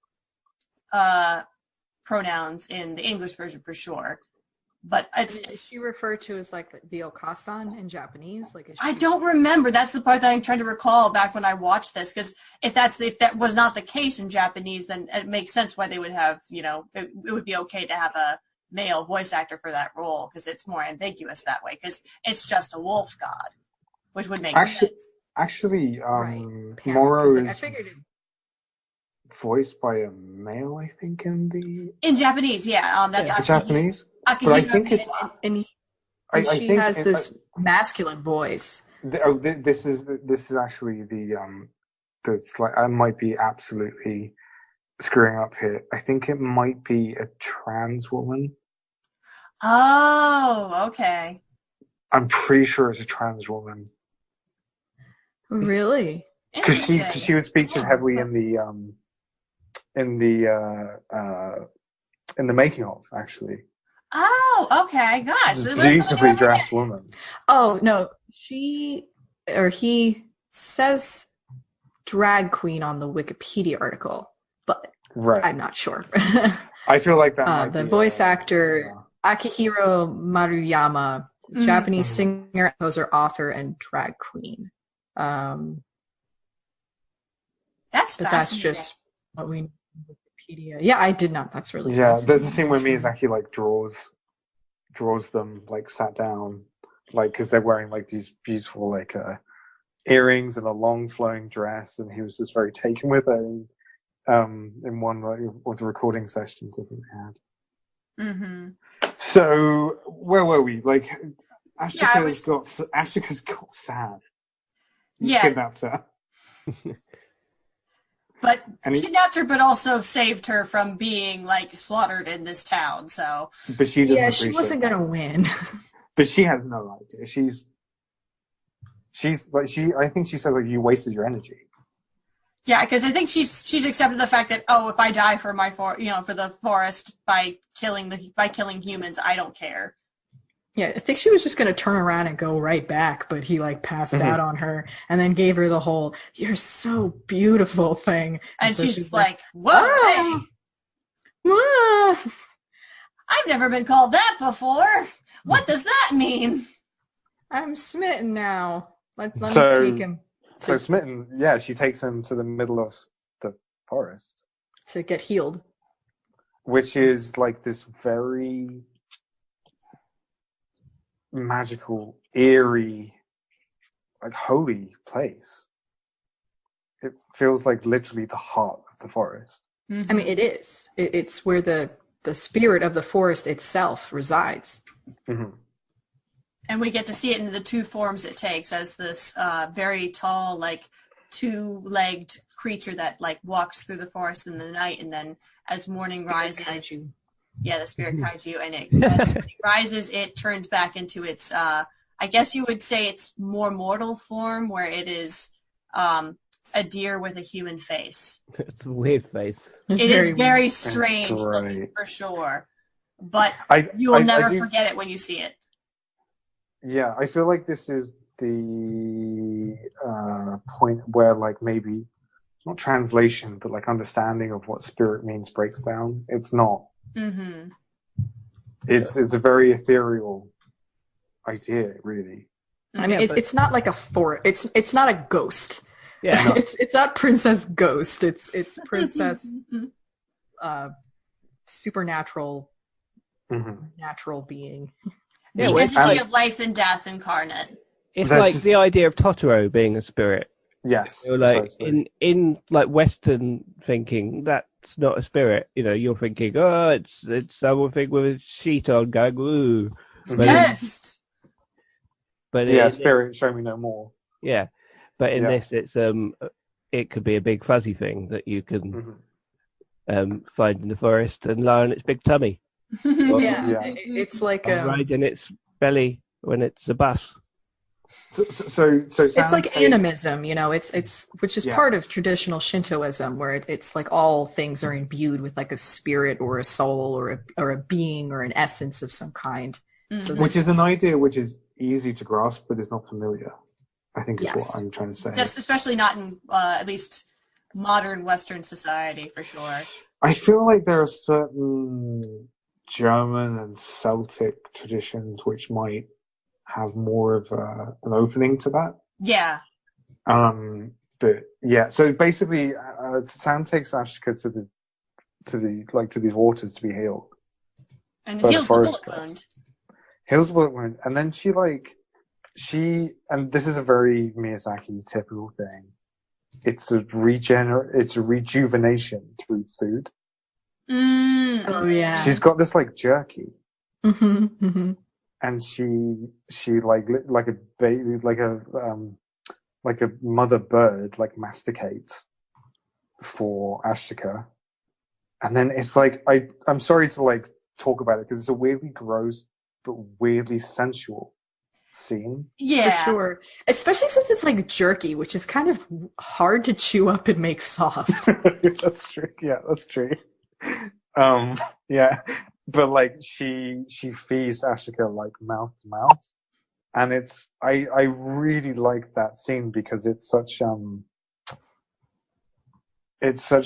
pronouns in the English version for sure. But is she referred to as like the Okasan in Japanese? Like I don't remember. That's the part that I'm trying to recall back when I watched this, because if that was not the case in Japanese, then it makes sense why they would have it would be okay to have a male voice actor for that role, because it's more ambiguous that way, because it's just a wolf god, which would make sense. Actually, right. Moro is I figured it... voiced by a male, I think, in Japanese. Yeah, that's Japanese. Akihiro, but I think it's she has this masculine voice. This is actually I might be absolutely screwing up here. I think it might be a trans woman. Oh, okay. I'm pretty sure it's a trans woman. Really? Because she was featured heavily in the making of, actually. Oh, okay, gosh. Beautifully dressed woman. Oh no, he says drag queen on the Wikipedia article, but right. I'm not sure. I feel like that. The voice actor Akihiro Maruyama, Japanese singer, composer, author, and drag queen. That's just what we know on Wikipedia. Yeah, I did not. That's really there's a scene where Miyazaki draws them like sat down, like because they're wearing like these beautiful like earrings and a long flowing dress, and he was just very taken with it in one of the recording sessions I think they had. Mm-hmm. So where were we? Like Ashika's got sad. He kidnapped her. But kidnapped her, but also saved her from being like slaughtered in this town. So, but she wasn't gonna win. But she has no idea. She's like I think she said like you wasted your energy. Yeah, because I think she's accepted the fact that if I die for for the forest by killing humans, I don't care. Yeah, I think she was just going to turn around and go right back, but he like passed out on her and then gave her the whole "you're so beautiful" thing. And so she's like, "Whoa, hey. I've never been called that before. What does that mean?" I'm smitten now. Let me take him. So smitten, she takes him to the middle of the forest to get healed, which is like this very magical, eerie, like holy place. It feels like literally the heart of the forest. Mm-hmm. I mean, it is. It's where the spirit of the forest itself resides. Mm-hmm. And we get to see it in the two forms it takes, as this very tall, like two-legged creature that like walks through the forest in the night, and then as morning rises, the spirit kaiju, and as morning rises, it turns back into its, I guess you would say its more mortal form, where it is a deer with a human face. It's a weird face. It is very strange looking, for sure, but you will never forget it when you see it. Yeah, I feel like this is the point where, like, maybe not translation, but like understanding of what spirit means breaks down. It's not. Mm-hmm. It's a very ethereal idea, really. I mean, it's not like it's not a ghost. Yeah, no. It's not Princess Ghost. It's Princess supernatural, natural being. The entity of life and death incarnate. It's like the idea of Totoro being a spirit. Yes. So like in like Western thinking, that's not a spirit. You're thinking, it's someone with a sheet on going, ooh. But Yes. Spirit, show me no more. Yeah, but in this, it's it could be a big fuzzy thing that you can find in the forest and lie on its big tummy. It's like ride in its belly when it's a bus. So it's like animism, you know. It's which is part of traditional Shintoism, where it's like all things are imbued with like a spirit or a soul or a being or an essence of some kind. So which is an idea which is easy to grasp, but is not familiar. I think is what I'm trying to say. Just especially not in at least modern Western society, for sure. I feel like there are certain German and Celtic traditions which might have more of an opening to that. Yeah. But yeah, so basically, Sam takes Ashika to these waters to be healed, and heals the bullet wound. Heals the bullet wound, and then and this is a very Miyazaki typical thing. It's a rejuvenation through food. Oh yeah. She's got this like jerky. And she like a baby, like a mother bird, like masticates for Ashika, and then it's like I'm sorry to like talk about it because it's a weirdly gross but weirdly sensual scene. Yeah, for sure. Especially since it's like jerky, which is kind of hard to chew up and make soft. That's true. Yeah, that's true. Yeah. But like she feeds Ashika like mouth to mouth, and I really like that scene because it's such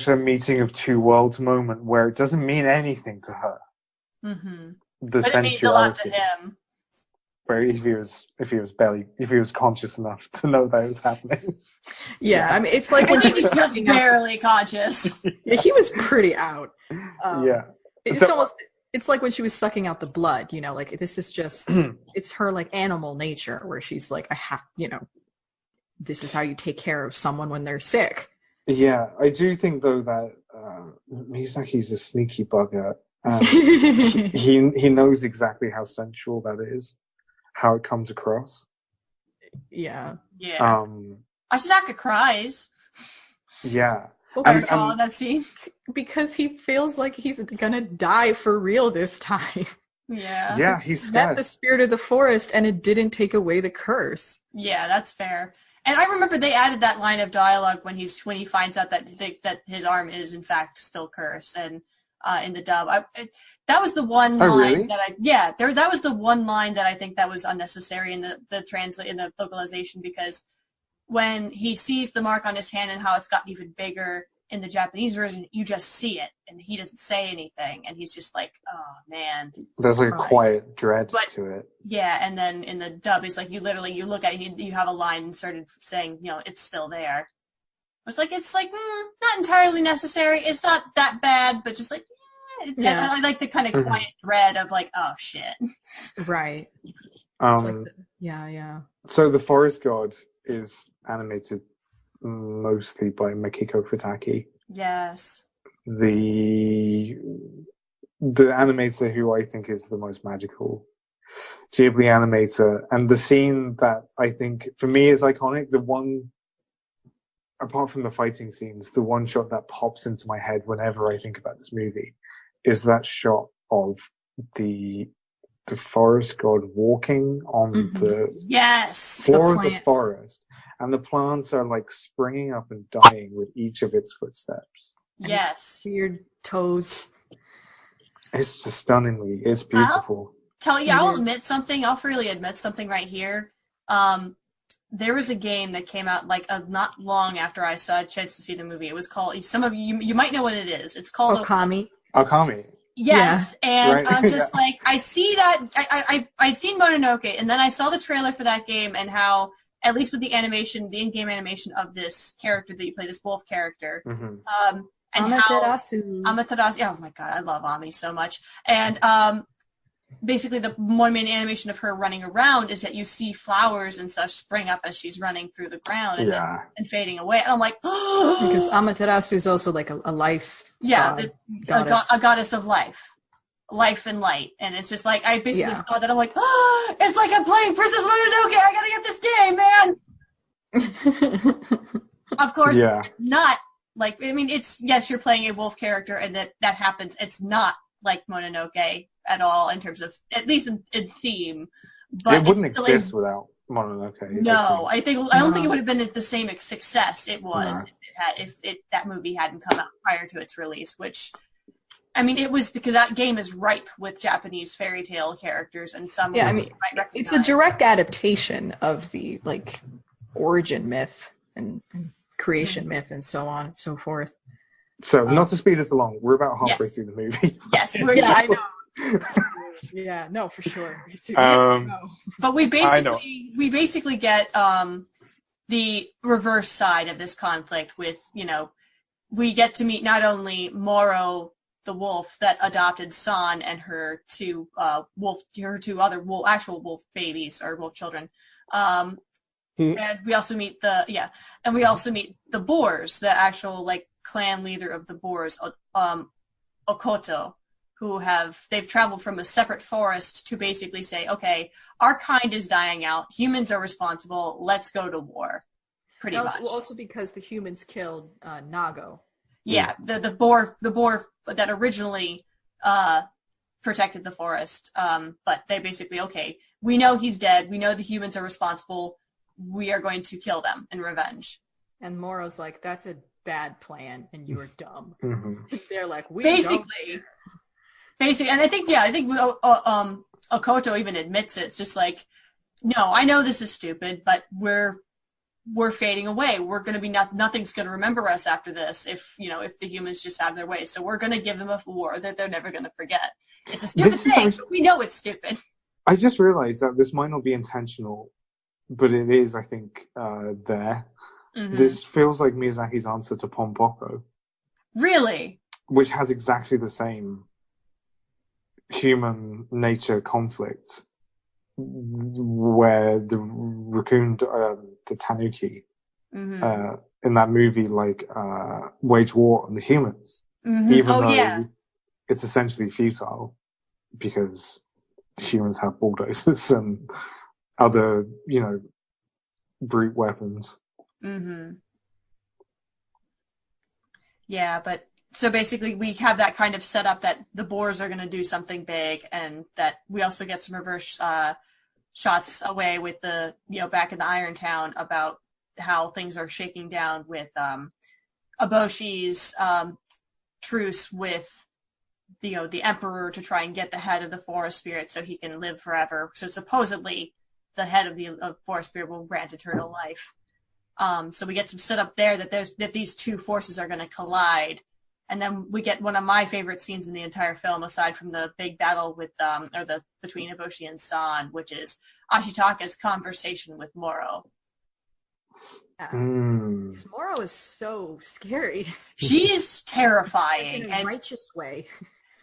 a meeting of two worlds moment where it doesn't mean anything to her. But it means a lot to him. Where if he was conscious enough to know that it was happening. Yeah, I mean it's like I think he's just barely conscious. Yeah, he was pretty out. It's It's like when she was sucking out the blood, you know, like this is just, it's her like animal nature where she's like, this is how you take care of someone when they're sick. Yeah, I do think though that Miyazaki's a sneaky bugger. He knows exactly how sensual that is, how it comes across. Yeah. Yeah. Ashitaka cries. Yeah. Well, I saw that scene. Because he feels like he's gonna die for real this time. Yeah. Yeah, he's met the spirit of the forest and it didn't take away the curse. Yeah, that's fair. And I remember they added that line of dialogue when he finds out that his arm is in fact still cursed, and in the dub, that was the one line that that was the one line that I think that was unnecessary in the localization, because when he sees the mark on his hand and how it's gotten even bigger in the Japanese version, you just see it and he doesn't say anything and he's just like, oh man. There's like a quiet dread to it. Yeah, and then in the dub, it's like you look at it, you have a line inserted saying, it's still there. It's like not entirely necessary. It's not that bad, but just like, I like the kind of quiet dread of like, oh shit. Right. So the forest god is animated mostly by Makiko Futaki. Yes. The animator who I think is the most magical Ghibli animator, and the scene that I think for me is iconic, the one, apart from the fighting scenes, the one shot that pops into my head whenever I think about this movie is that shot of the forest god walking on the floor of the forest, and the plants are like springing up and dying with each of its footsteps. Yes. Weird toes. It's just stunningly, it's beautiful. I'll admit something. I'll freely admit something right here. There was a game that came out not long after I saw a chance to see the movie. It was called, some of you might know what it is. It's called Okami. Yes, yeah. And I'm just like, I see that, I'd seen Mononoke, and then I saw the trailer for that game and how, at least with the animation, the in-game animation of this character that you play, this wolf character, and Amaterasu. Oh my god, I love Ami so much. And basically the one main animation of her running around is that you see flowers and stuff spring up as she's running through the ground and fading away. And I'm like, because Amaterasu is also like a life. Yeah, a goddess of life. life and light. And it's just like, I basically thought that, I'm like, oh, it's like I'm playing Princess Mononoke, I gotta get this game, man! Of course, not like, I mean, it's, yes, you're playing a wolf character, and that happens. It's not like Mononoke at all in terms of, at least in theme. But it wouldn't exist without Mononoke. No, I don't think it would have been the same success it was if that movie hadn't come out prior to its release. Which, I mean, it was because that game is ripe with Japanese fairy tale characters, and some. Yeah, I mean, it's a direct adaptation of the like origin myth and creation myth and so on and so forth. So, not to speed us along, we're about halfway through the movie. Yes, I know. Yeah, no, for sure. But we basically get the reverse side of this conflict with, we get to meet not only Moro the wolf that adopted San and her two other actual wolf babies or wolf children. And we also meet the Boers, the actual like clan leader of the Boers, Okoto, who they've traveled from a separate forest to basically say, okay, our kind is dying out, humans are responsible, let's go to war. Pretty much. Also because the humans killed Nago. Yeah, the boar that originally protected the forest. But they basically, okay, we know he's dead, we know the humans are responsible, we are going to kill them in revenge. And Moro's like, that's a bad plan, and you are dumb. They're like, basically, and I think Okoto even admits it. It's just like, no, I know this is stupid, but we're fading away. We're going to be nothing's going to remember us after this if the humans just have their way. So we're going to give them a war that they're never going to forget. It's a stupid thing. We know it's stupid. I just realized that this might not be intentional, but it is, I think, there. This feels like Miyazaki's answer to Pompoko. Really? Which has exactly the same human nature conflict, where the raccoon, the tanuki, in that movie, wage war on the humans, even though it's essentially futile because the humans have bulldozers and other, brute weapons. Yeah, but so basically we have that kind of setup that the Boers are going to do something big, and that we also get some reverse shots away with the, back in the Iron Town about how things are shaking down with Aboshi's truce with the Emperor to try and get the head of the Forest Spirit so he can live forever. So supposedly the head of the Forest Spirit will grant eternal life. So we get some setup there that these two forces are going to collide. And then we get one of my favorite scenes in the entire film, aside from the big battle with between Eboshi and San, which is Ashitaka's conversation with Moro. Moro is so scary. She is terrifying in a righteous way.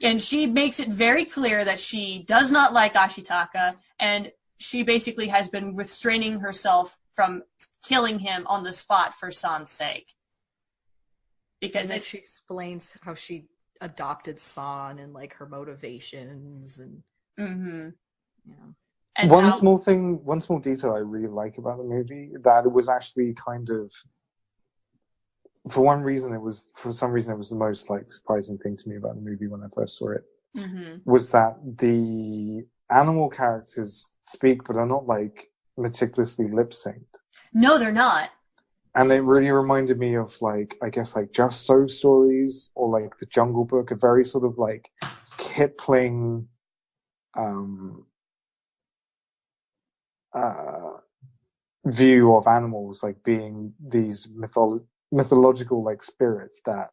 And she makes it very clear that she does not like Ashitaka, and she basically has been restraining herself from killing him on the spot for San's sake. Because she explains how she adopted San and like her motivations and And one small detail I really like about the movie, that it was actually kind of, for some reason it was the most surprising thing to me about the movie when I first saw it, was that the animal characters speak but are not meticulously lip synced. No, they're not. And it really reminded me of Just So stories or The Jungle Book, a very sort of Kipling view of animals being these mythological spirits that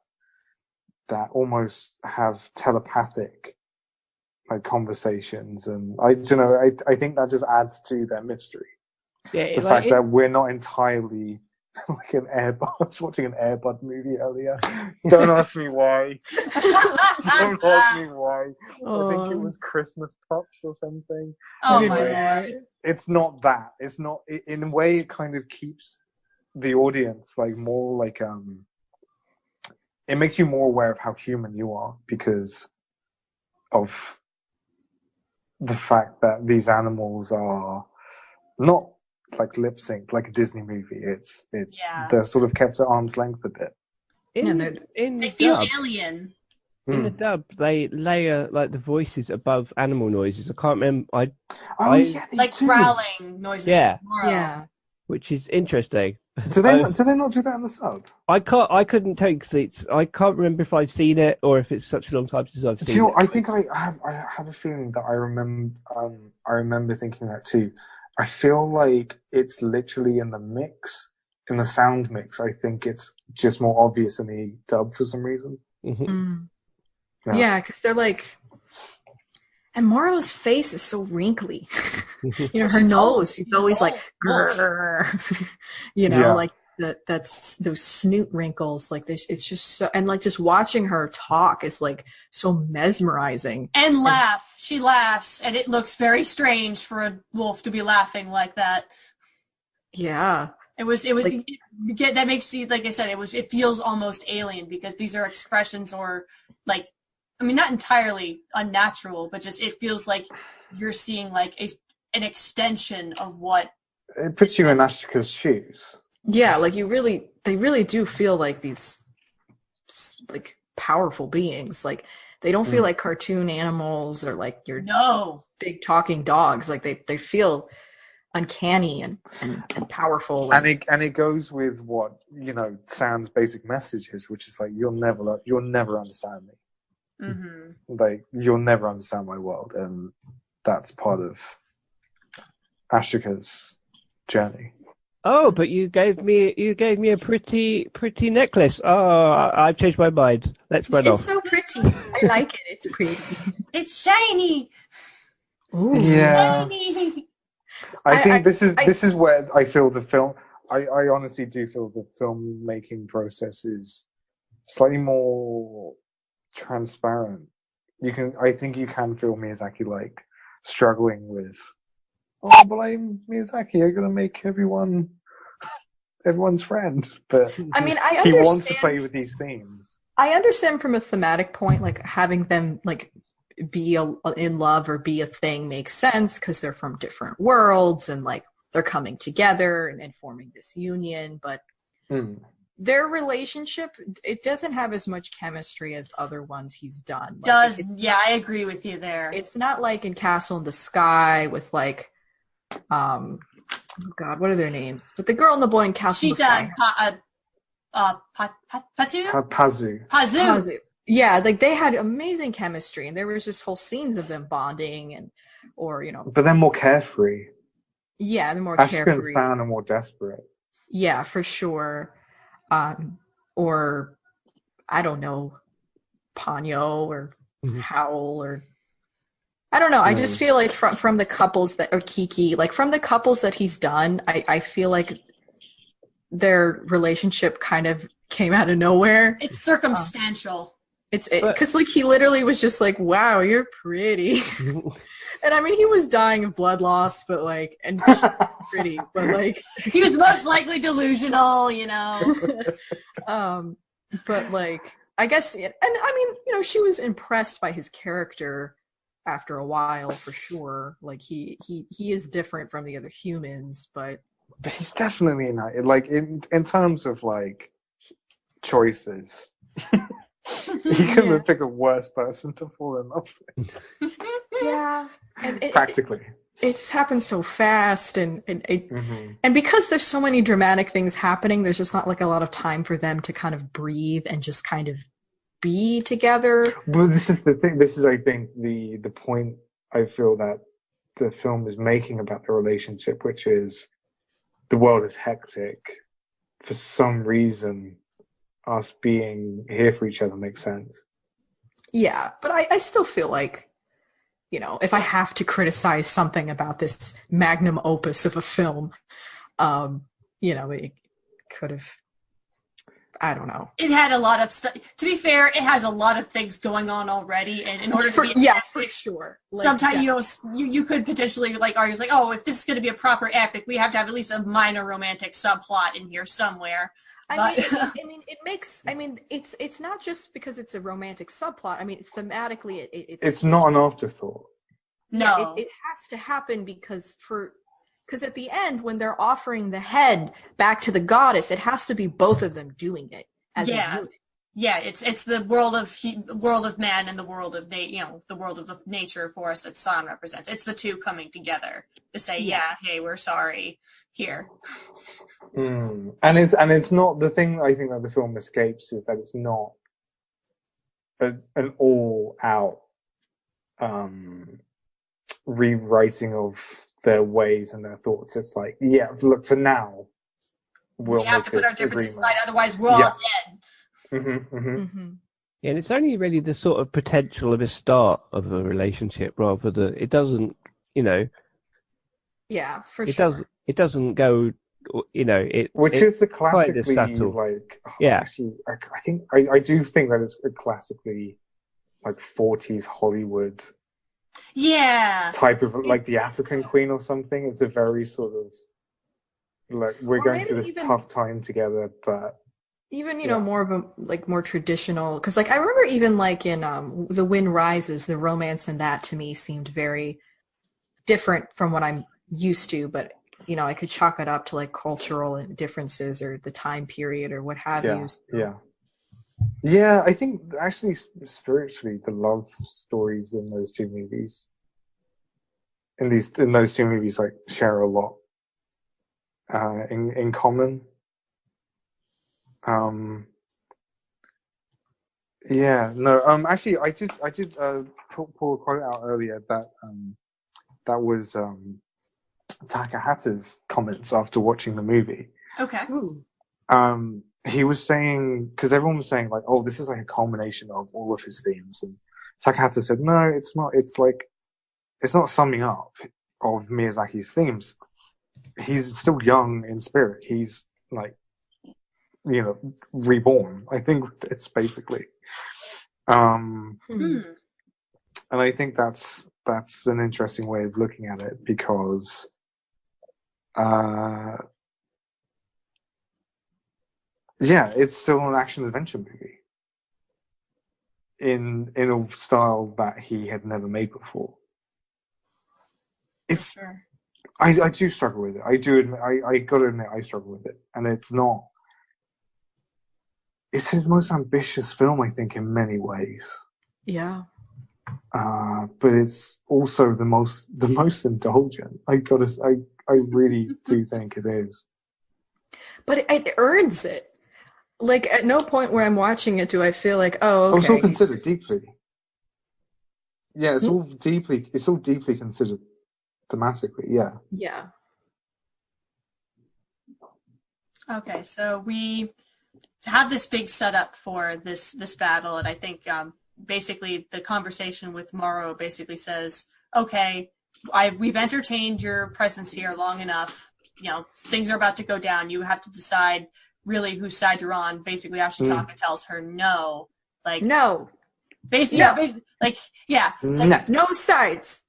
almost have telepathic conversations, and I don't know, I think that just adds to their mystery. Yeah, the fact that we're not entirely an Air Bud. I was watching an Air Bud movie earlier. Don't ask me why. Don't ask me why. I think it was Christmas Pups or something. Oh my God. It's not that. It's not. In a way, it kind of keeps the audience more it makes you more aware of how human you are because of the fact that these animals are not like lip sync like a Disney movie. It's they're sort of kept at arm's length a bit. They feel alien. In the dub, they layer like the voices above animal noises. I can't remember. Like growling noises. Yeah. Which is interesting. Do they not do that in the sub? I couldn't tell because I can't remember if I've seen it or if it's such a long time since I've seen it. I think I have a feeling that I remember thinking that too. I feel like it's literally in the mix, in the sound mix. I think it's just more obvious in the dub for some reason. Yeah, because they're like, and Moro's face is so wrinkly. Her nose, she's always like, grrr. Like that's those snoot wrinkles. Like this, it's just so, and like just watching her talk is like so mesmerizing. And she laughs, and it looks very strange for a wolf to be laughing like that. Yeah. It was like, that makes you, like I said, it feels almost alien because these are expressions or like, I mean, not entirely unnatural, but just it feels like you're seeing like an extension of what. It puts you in Ashika's shoes. Yeah, like they really do feel like these like powerful beings. Like they don't feel like cartoon animals or like your big talking dogs. Like they feel uncanny and powerful. And it goes with what Sans basic message is, which is like you'll never understand me. Like you'll never understand my world, and that's part of Ashika's journey. Oh, but you gave me a pretty necklace. Oh, I've changed my mind. Let's run off. It's so pretty. I like it. It's pretty. It's shiny. Ooh. Yeah. Shiny. I think this is where I feel the film. I honestly do feel the filmmaking process is slightly more transparent. I think you can feel Miyazaki like struggling with. Oh, but I'm Miyazaki. I'm gonna make everyone's friend. But I mean, I he understand, wants to play with these themes. I understand from a thematic point, like having them like be in love or be a thing makes sense because they're from different worlds and like they're coming together and forming this union. But their relationship, it doesn't have as much chemistry as other ones he's done. Like, I agree with you there. It's not like in Castle in the Sky with like, oh God, what are their names? But the girl and the boy in Castle in the Sky. Pazu. Yeah, like they had amazing chemistry, and there was just whole scenes of them bonding, But they're more carefree. Yeah, they're more Ashika carefree. and San are more desperate. Yeah, for sure. Or I don't know, Ponyo or Howl or I don't know. I just feel like from the couples that, or Kiki, like from the couples that he's done, I feel like their relationship kind of came out of nowhere. It's circumstantial. Because like he literally was just like, "Wow, you're pretty," and I mean he was dying of blood loss, but like, and pretty, but like he was most likely delusional, But like, I guess, and I mean, she was impressed by his character after a while for sure. Like he is different from the other humans, but he's definitely not like in terms of like choices. He couldn't have picked a worse person to fall in love with. Yeah, and practically. It's happened so fast, and because there's so many dramatic things happening, there's just not like a lot of time for them to kind of breathe and just kind of be together. But this is the thing. This is, I think, the point I feel that the film is making about the relationship, which is the world is hectic. For some reason, us being here for each other makes sense. Yeah, but I still feel like, if I have to criticize something about this magnum opus of a film, it could have, I don't know. It had a lot of stuff. To be fair, it has a lot of things going on already, and in order to be epic, for sure. Like, sometimes you could potentially like argue like, oh, if this is going to be a proper epic, we have to have at least a minor romantic subplot in here somewhere. It's not just because it's a romantic subplot. I mean, thematically, it's not an afterthought. No. It has to happen because at the end, when they're offering the head back to the goddess, it has to be both of them doing it as a unit. Yeah, it's the world of man and the world of the world of the nature force that San represents. It's the two coming together to say, hey, we're sorry here. And it's not the thing. I think that the film escapes is that it's not an all out rewriting of their ways and their thoughts. It's like, look, for now, we have to put our differences aside, otherwise we're all dead. Yeah, and it's only really the sort of potential of a start of a relationship rather than it doesn't, Yeah, for sure. It doesn't go, which is the classically Actually, I think I do think that it's a classically 40s Hollywood. Type of the African Queen or something. It's a very sort of we're going through this tough time together, but. Even, more of a, more traditional, because, I remember even, in The Wind Rises, the romance in that, to me, seemed very different from what I'm used to, but, I could chalk it up to, cultural differences or the time period or what have you. So. Yeah, I think, actually, spiritually, the love stories in those two movies, share a lot in common. Actually, I did pull a quote out earlier that was Takahata's comments after watching the movie. Okay. Ooh. He was saying, because everyone was saying oh, this is a culmination of all of his themes, and Takahata said, no, it's not. It's not summing up of Miyazaki's themes. He's still young in spirit. He's reborn. I think it's basically, and I think that's an interesting way of looking at it because, it's still an action adventure movie in a style that he had never made before. It's. Sure. I do struggle with it. I do admit. I got to admit, I struggle with it, and it's not. It's his most ambitious film, I think, in many ways. Yeah. But it's also the most indulgent. I really do think it is. But it earns it. At no point where I'm watching it do I feel okay. It's all considered deeply. Yeah, it's all deeply considered thematically. Yeah. Yeah. Okay, so we have this big setup for this battle, and I think basically the conversation with Moro basically says, okay, we've entertained your presence here long enough. Things are about to go down. You have to decide really whose side you're on. Basically, Ashitaka tells her no. No. Basically, no sides.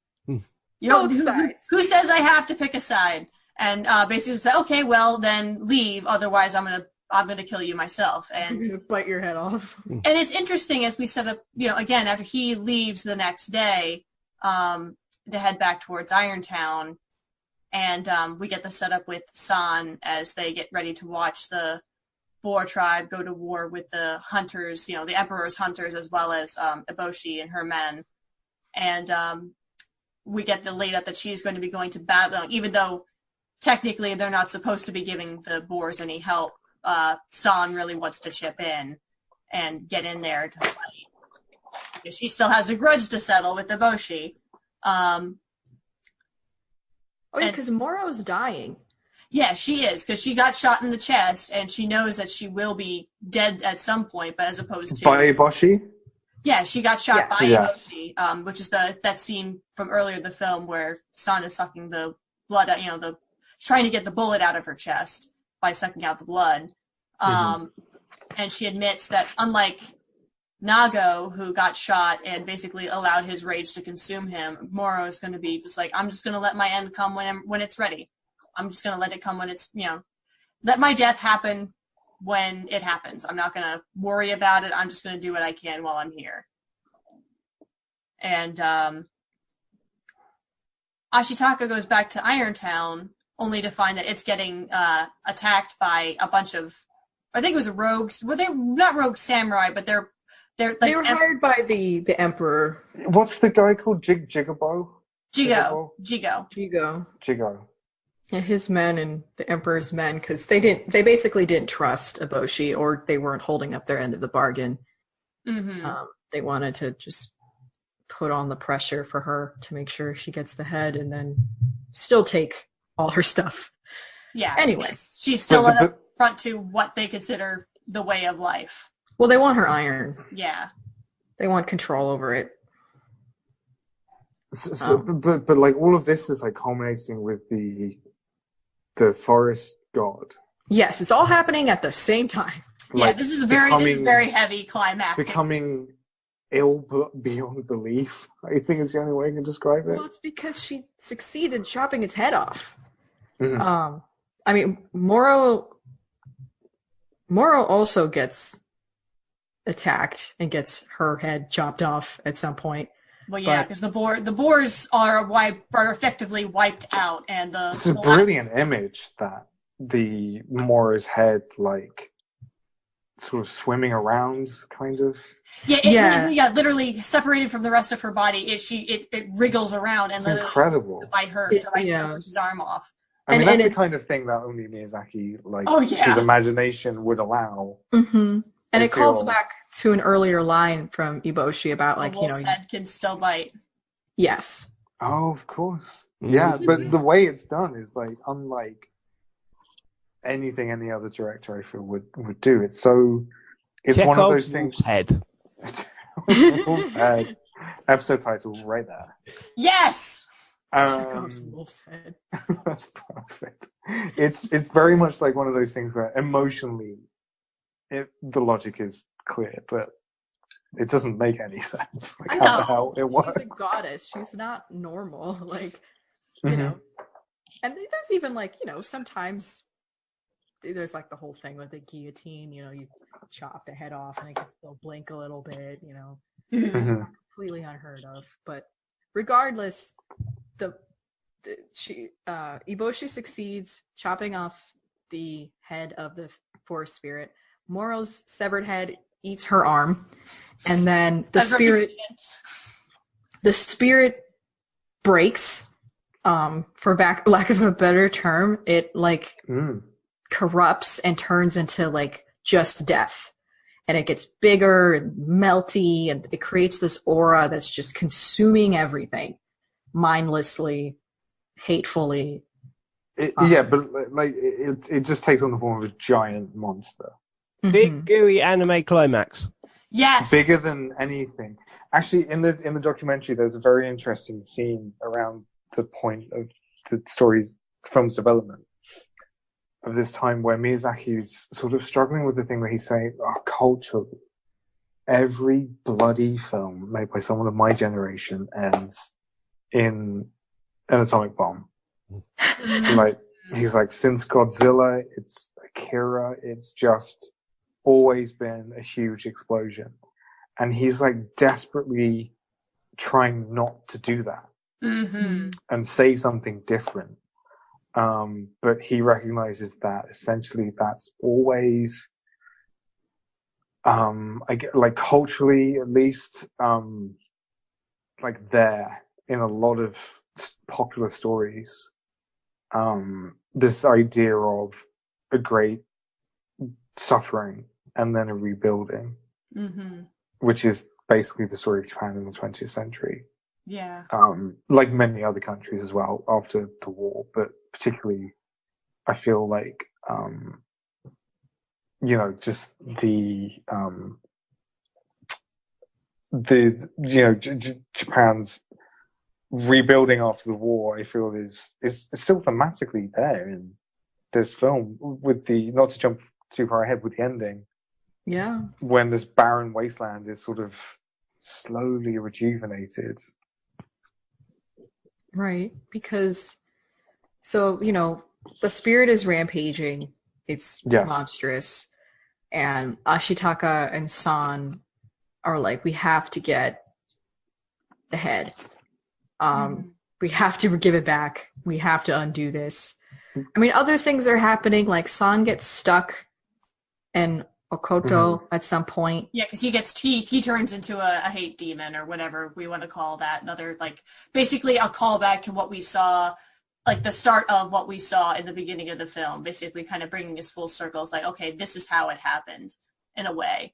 Both sides. Who says I have to pick a side? And basically say, okay, well then leave. Otherwise, I'm gonna kill you myself and bite your head off. And it's interesting as we set up, again, after he leaves the next day to head back towards Irontown, and we get the setup with San as they get ready to watch the Boar tribe go to war with the hunters, the Emperor's hunters, as well as Eboshi and her men. And we get the laid up that she's going to be going to battle, even though technically they're not supposed to be giving the Boars any help. San really wants to chip in and get in there to fight. Because she still has a grudge to settle with Eboshi. Because Moro's dying. Yeah, she is, because she got shot in the chest, and she knows that she will be dead at some point, but as opposed to... By Eboshi? Yeah, she got shot by Eboshi, which is that scene from earlier in the film where San is sucking the blood out, trying to get the bullet out of her chest by sucking out the blood. And she admits that unlike Nago, who got shot and basically allowed his rage to consume him, Moro is going to be just I'm just going to let my end come when it's ready. I'm just going to let it come when it's, let my death happen when it happens. I'm not going to worry about it. I'm just going to do what I can while I'm here. And Ashitaka goes back to Irontown only to find that it's getting attacked by a bunch of, I think it was rogues. Well, they're not rogue samurai, but they're like, they were hired by the emperor. What's the guy called? Jigobo? Jigo. Yeah, his men and the emperor's men, because they basically didn't trust Eboshi, or they weren't holding up their end of the bargain. Mm-hmm. They wanted to just put on the pressure for her to make sure she gets the head, and then still take all her stuff. Yeah. Anyway, she's still in the front to what they consider the way of life. Well, they want her iron. Yeah. They want control over it. But like all of this is like culminating with the forest god. Yes, it's all happening at the same time. Yeah, Like, this is very heavy climactic. Becoming ill beyond belief, I think is the only way I can describe it. Well, it's because she succeeded chopping its head off. Mm-hmm. I mean, Moro also gets attacked and gets her head chopped off at some point. Well, yeah, because the boars are effectively wiped out, and it's a brilliant image that the Moro's head, like, sort of swimming around, kind of. Yeah, literally separated from the rest of her body. It wriggles around and incredible to bite his arm off. I mean, that's the kind of thing that only Miyazaki, his imagination would allow. Mm-hmm. And it calls back to an earlier line from Eboshi about, like, wolf's head can still bite. Yes. Oh, of course. Yeah, but the way it's done is, like, unlike anything any other director I feel would do. It's one of those things. Head. Wolf's head. Episode title right there. Yes. Chekhov's wolf's head. That's perfect. It's very much like one of those things where emotionally, the logic is clear, but it doesn't make any sense. Like how the hell it works. She's a goddess. She's not normal. Like, you know. And there's even, like, you know, sometimes there's, like, the whole thing with the guillotine. You know, you chop the head off and it can still blink a little bit. You know, it's not completely unheard of. But regardless, Eboshi succeeds chopping off the head of the forest spirit. Moro's severed head eats her arm, and then the spirit breaks. For lack of a better term, it corrupts and turns into, like, just death, and it gets bigger and melty, and it creates this aura that's just consuming everything, mindlessly, hatefully. But like it just takes on the form of a giant monster. Big gooey anime climax. Yes. Bigger than anything. Actually, in the documentary, there's a very interesting scene around the point of the film's development of this time where Miyazaki's sort of struggling with the thing where he's saying, culturally, every bloody film made by someone of my generation ends in an atomic bomb. Like, he's like, since Godzilla, it's Akira, it's just always been a huge explosion. And he's, like, desperately trying not to do that and say something different. But he recognizes that essentially that's always, like, culturally at least, like, there in a lot of popular stories, this idea of a great suffering and then a rebuilding, which is basically the story of Japan in the 20th century. Yeah. Like many other countries as well after the war, but particularly I feel like, you know, just Japan's rebuilding after the war, I feel is still thematically there in this film, with not to jump too far ahead with the ending. Yeah. When this barren wasteland is sort of slowly rejuvenated. Right. Because, so, you know, the spirit is rampaging. It's monstrous. And Ashitaka and San are like, we have to get the head. We have to give it back. We have to undo this. I mean, other things are happening, like San gets stuck in Okoto at some point. Yeah, because he turns into a hate demon or whatever we want to call that. Another, like, basically a callback to what we saw, like the start of what we saw in the beginning of the film, basically kind of bringing us full circle. It's like, okay, this is how it happened in a way.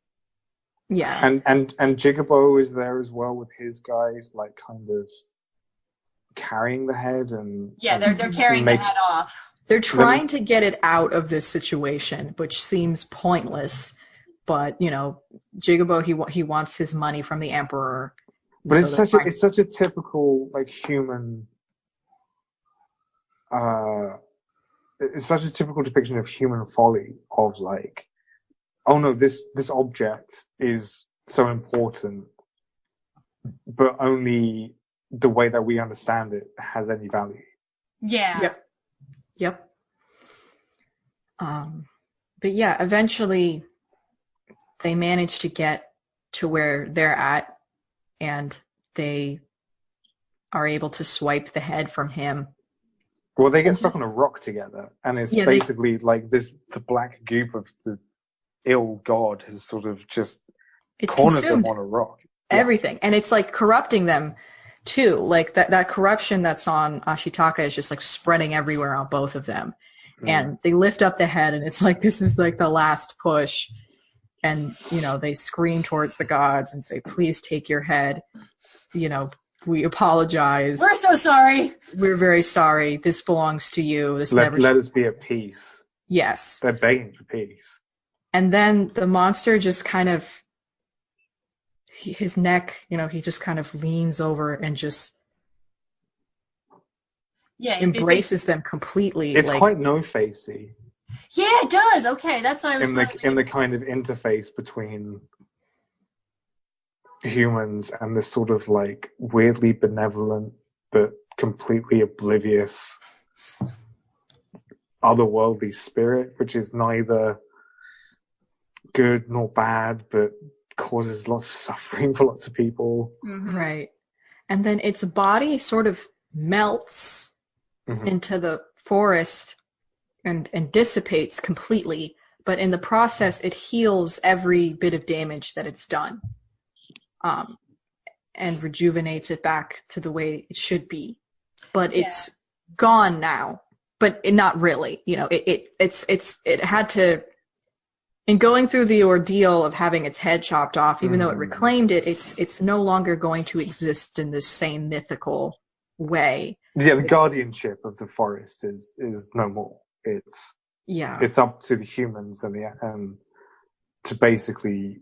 Yeah. And Jigabo is there as well with his guys, like kind of carrying the head and they're carrying the head off. They're trying to get it out of this situation, which seems pointless. But Jigabo, he wants his money from the emperor. But so it's such a typical like human. It's such a typical depiction of human folly. Of like, oh no, this object is so important, but only the way that we understand it has any value. Yeah. Yep. But yeah, eventually they manage to get to where they're at, and they are able to swipe the head from him. Well, they get stuck on a rock together, and it's basically like the black goop of the ill god has sort of just cornered them on a rock. Everything. And it's like corrupting them too. Like that corruption that's on Ashitaka is just like spreading everywhere on both of them. And they lift up the head, and it's like, this is like the last push. And, they scream towards the gods and say, please take your head. We apologize. We're so sorry. We're very sorry. This belongs to you. Let us be at peace. Yes. They're begging for peace. And then the monster just kind of, his neck, he just kind of leans over and just embraces them completely. It's like, quite no-facey. Yeah, it does. Okay, that's what I was in the kind of interface between humans and this sort of like weirdly benevolent but completely oblivious otherworldly spirit, which is neither good nor bad, but causes lots of suffering for lots of people. Right. And then its body sort of melts into the forest and dissipates completely, but in the process it heals every bit of damage that it's done, and rejuvenates it back to the way it should be. But it's gone now, but not really. It had to, in going through the ordeal of having its head chopped off, even though it reclaimed it, it's no longer going to exist in the same mythical way. Yeah, the guardianship of the forest is no more. It's up to the humans and to basically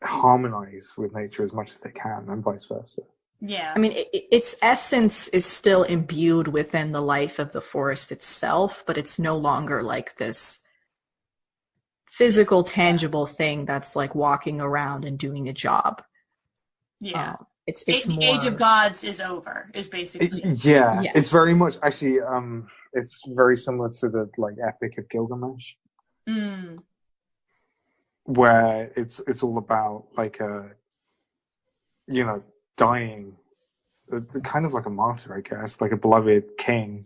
harmonize with nature as much as they can, and vice versa. Yeah. I mean, its essence is still imbued within the life of the forest itself, but it's no longer like this physical, tangible thing that's like walking around and doing a job. Yeah. It's more... Age of Gods is over, is basically. Yes. It's very much, actually, it's very similar to the like Epic of Gilgamesh. Where it's all about like dying, kind of like a martyr, I guess, like a beloved king,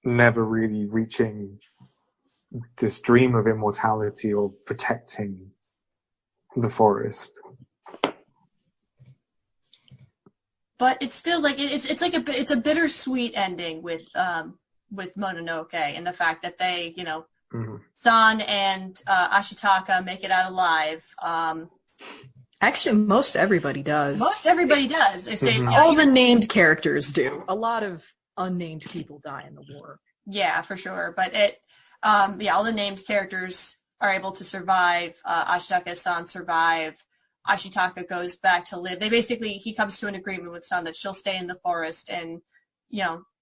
never really reaching this dream of immortality or protecting the forest. But it's still like it's a bittersweet ending with Mononoke, and the fact that they San and Ashitaka make it out alive. Actually, most everybody does. Most everybody does. They say all the named characters do. A lot of unnamed people die in the war. Yeah, for sure. But all the named characters are able to survive. Ashitaka and San survive. Ashitaka goes back to live. He comes to an agreement with San that she'll stay in the forest and,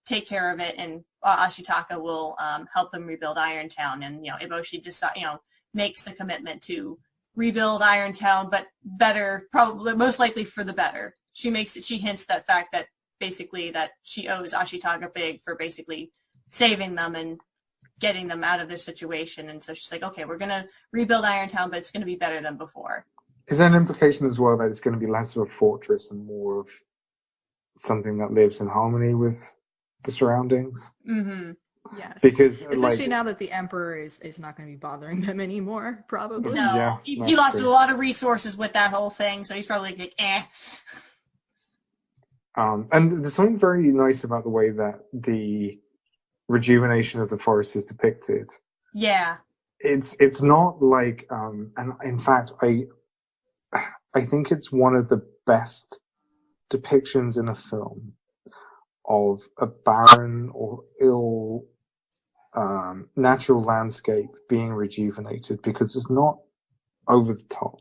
take care of it, and Ashitaka will help them rebuild Irontown. And, Eboshi makes the commitment to rebuild Irontown, but better, probably most likely for the better. She hints that fact that basically that she owes Ashitaka big for basically saving them and getting them out of their situation. And so she's like, okay, we're going to rebuild Irontown, but it's going to be better than before. Is there an implication as well that it's going to be less of a fortress and more of something that lives in harmony with the surroundings. Mm-hmm. Yes. Because especially now that the Emperor is not going to be bothering them anymore, probably. No, Yeah, he lost true. a lot of resources with that whole thing, so he's probably like, eh. And there's something very nice about the way that the rejuvenation of the forest is depicted. Yeah. It's not like, and in fact, I think it's one of the best depictions in a film of a barren or ill natural landscape being rejuvenated, because it's not over the top.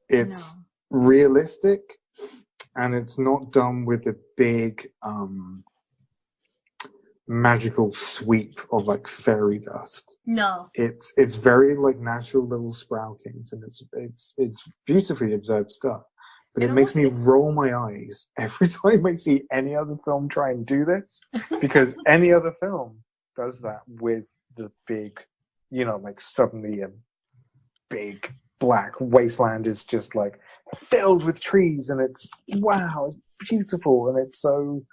It's realistic, and it's not done with a big magical sweep of like fairy dust. No. It's very like natural little sproutings, and it's beautifully observed stuff. But it makes me roll my eyes every time I see any other film try and do this, because any other film does that with the big, like suddenly a big black wasteland is just like filled with trees, and it's wow, it's beautiful, and it's so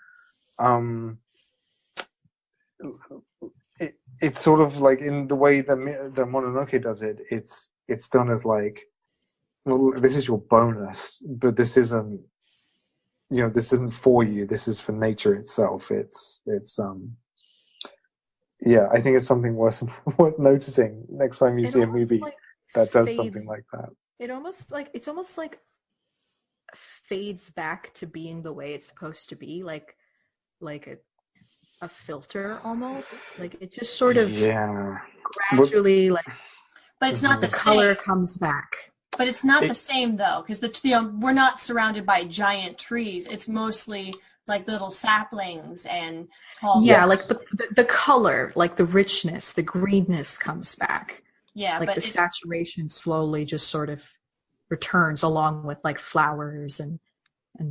it's sort of like in the way the Mononoke does it. It's done as like, well, this is your bonus, but this isn't. This isn't for you. This is for nature itself. Yeah, I think it's something worth noticing next time you see a movie that does something like that. It's almost like fades back to being the way it's supposed to be, like a filter almost. Like it just sort of gradually but it's not the color same. Comes back. But it's not the same though, because we're not surrounded by giant trees. It's mostly like little saplings and tall. Yeah, like the color, like the richness, the greenness comes back. Yeah, like but the saturation slowly just sort of returns along with like flowers and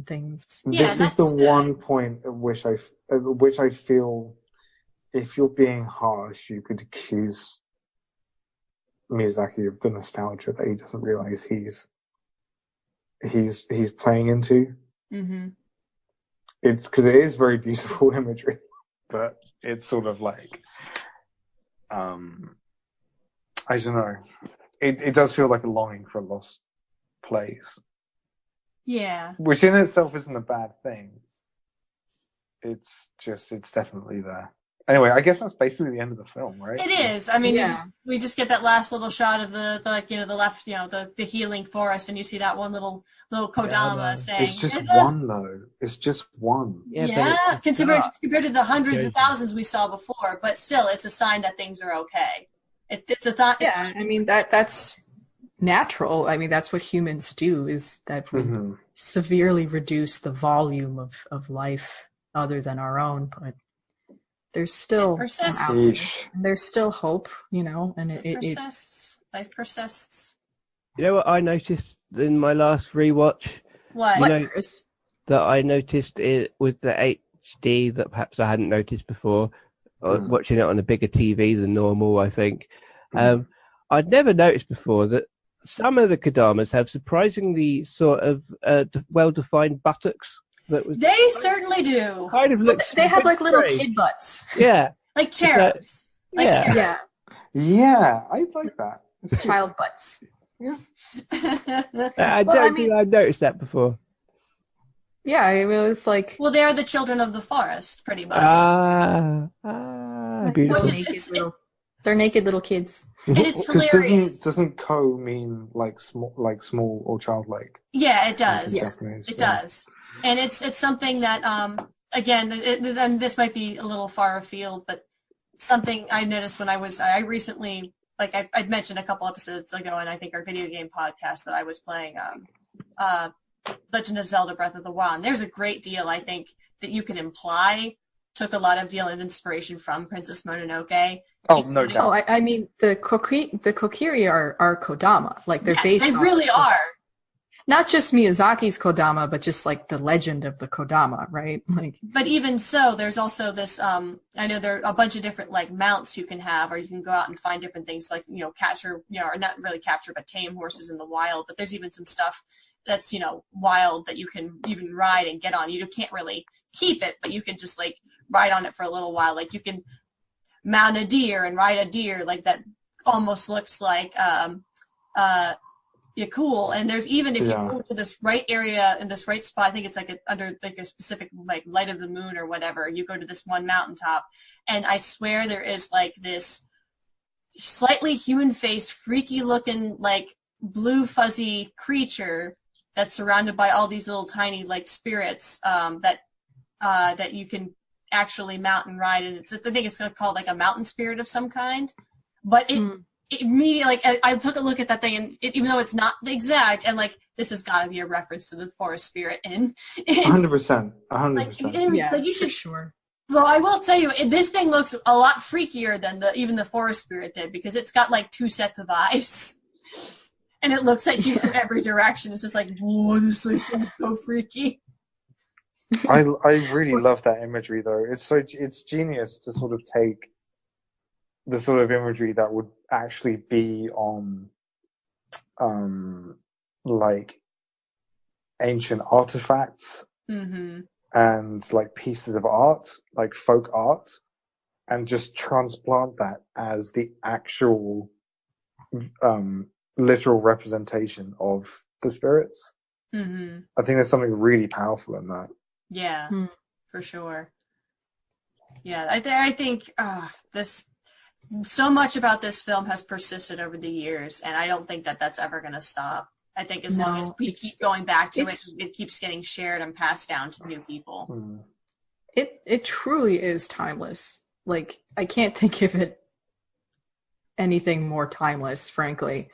things. Yeah, this is the one point at which I feel, if you're being harsh, you could accuse Miyazaki of the nostalgia that he doesn't realize he's playing into. Mm-hmm. It's because it is very beautiful imagery, but it's sort of like, I don't know. It does feel like a longing for a lost place. Yeah. Which in itself isn't a bad thing. It's definitely there. Anyway, I guess that's basically the end of the film, right? It is. I mean, we just get that last little shot of the left, the healing forest, and you see that one little Kodama saying. It's just one though. It's just one. Yeah, compared to the hundreds of thousands we saw before, but still, it's a sign that things are okay. It's a thought. Yeah, I mean that's natural. I mean that's what humans do. Is that we severely reduce the volume of life other than our own, but. There's still there's still hope, and it persists. Life persists. You know what I noticed in my last rewatch? What? That I noticed it with the HD that perhaps I hadn't noticed before, watching it on a bigger TV than normal, I think. I'd never noticed before that some of the Kodamas have surprisingly sort of well-defined buttocks. They certainly do. Kind of looks. They have like little kid butts. Yeah. Like cherubs. Yeah. Yeah, I like that. Child butts. Yeah. I don't think I've noticed that before. Yeah, I mean, it's like. Well, they are the children of the forest, pretty much. Beautiful. They're naked little kids. And it's hilarious. Doesn't ko mean like small or childlike? Yeah, it does. It does. And it's something that, again, and this might be a little far afield, but something I noticed when I recently, like I'd mentioned a couple episodes ago, and I think our video game podcast that I was playing, Legend of Zelda Breath of the Wild. There's a great deal, I think, that you could imply took a lot of deal of inspiration from Princess Mononoke. Oh, no doubt. Oh, I mean, the Kokiri are Kodama. Like, they're based on... they really are. not just Miyazaki's Kodama, but just like the legend of the Kodama, right? Like, but even so, there's also this. I know there are a bunch of different like mounts you can have, or you can go out and find different things, like capture, or not really capture, but tame horses in the wild. But there's even some stuff that's wild that you can even ride and get on. You can't really keep it, but you can just like ride on it for a little while. Like you can mount a deer and ride a deer, like that almost looks like cool. And there's even, if you go to this right area in this right spot, I think it's like under like a specific like light of the moon or whatever, you go to this one mountaintop, and I swear there is like this slightly human-faced, freaky looking like blue fuzzy creature that's surrounded by all these little tiny like spirits that you can actually mount and ride, and I think it's called like a mountain spirit of some kind. But it immediately, like, I took a look at that thing, and even though it's not the exact, and like this has got to be a reference to the forest spirit in 100%. Like you should, for sure. Well, I will tell you, this thing looks a lot freakier than even the forest spirit did, because it's got like two sets of eyes, and it looks at you from every direction. It's just like, whoa, this is so freaky. I really love that imagery though. It's genius to sort of take the sort of imagery that would actually be on like ancient artifacts and like pieces of art, like folk art, and just transplant that as the actual literal representation of the spirits. I think there's something really powerful in that. Yeah, for sure. Yeah, I think this, so much about this film has persisted over the years, and I don't think that that's ever going to stop. I think as long as we keep going back to it, it keeps getting shared and passed down to new people. It truly is timeless. Like, I can't think of it anything more timeless, frankly.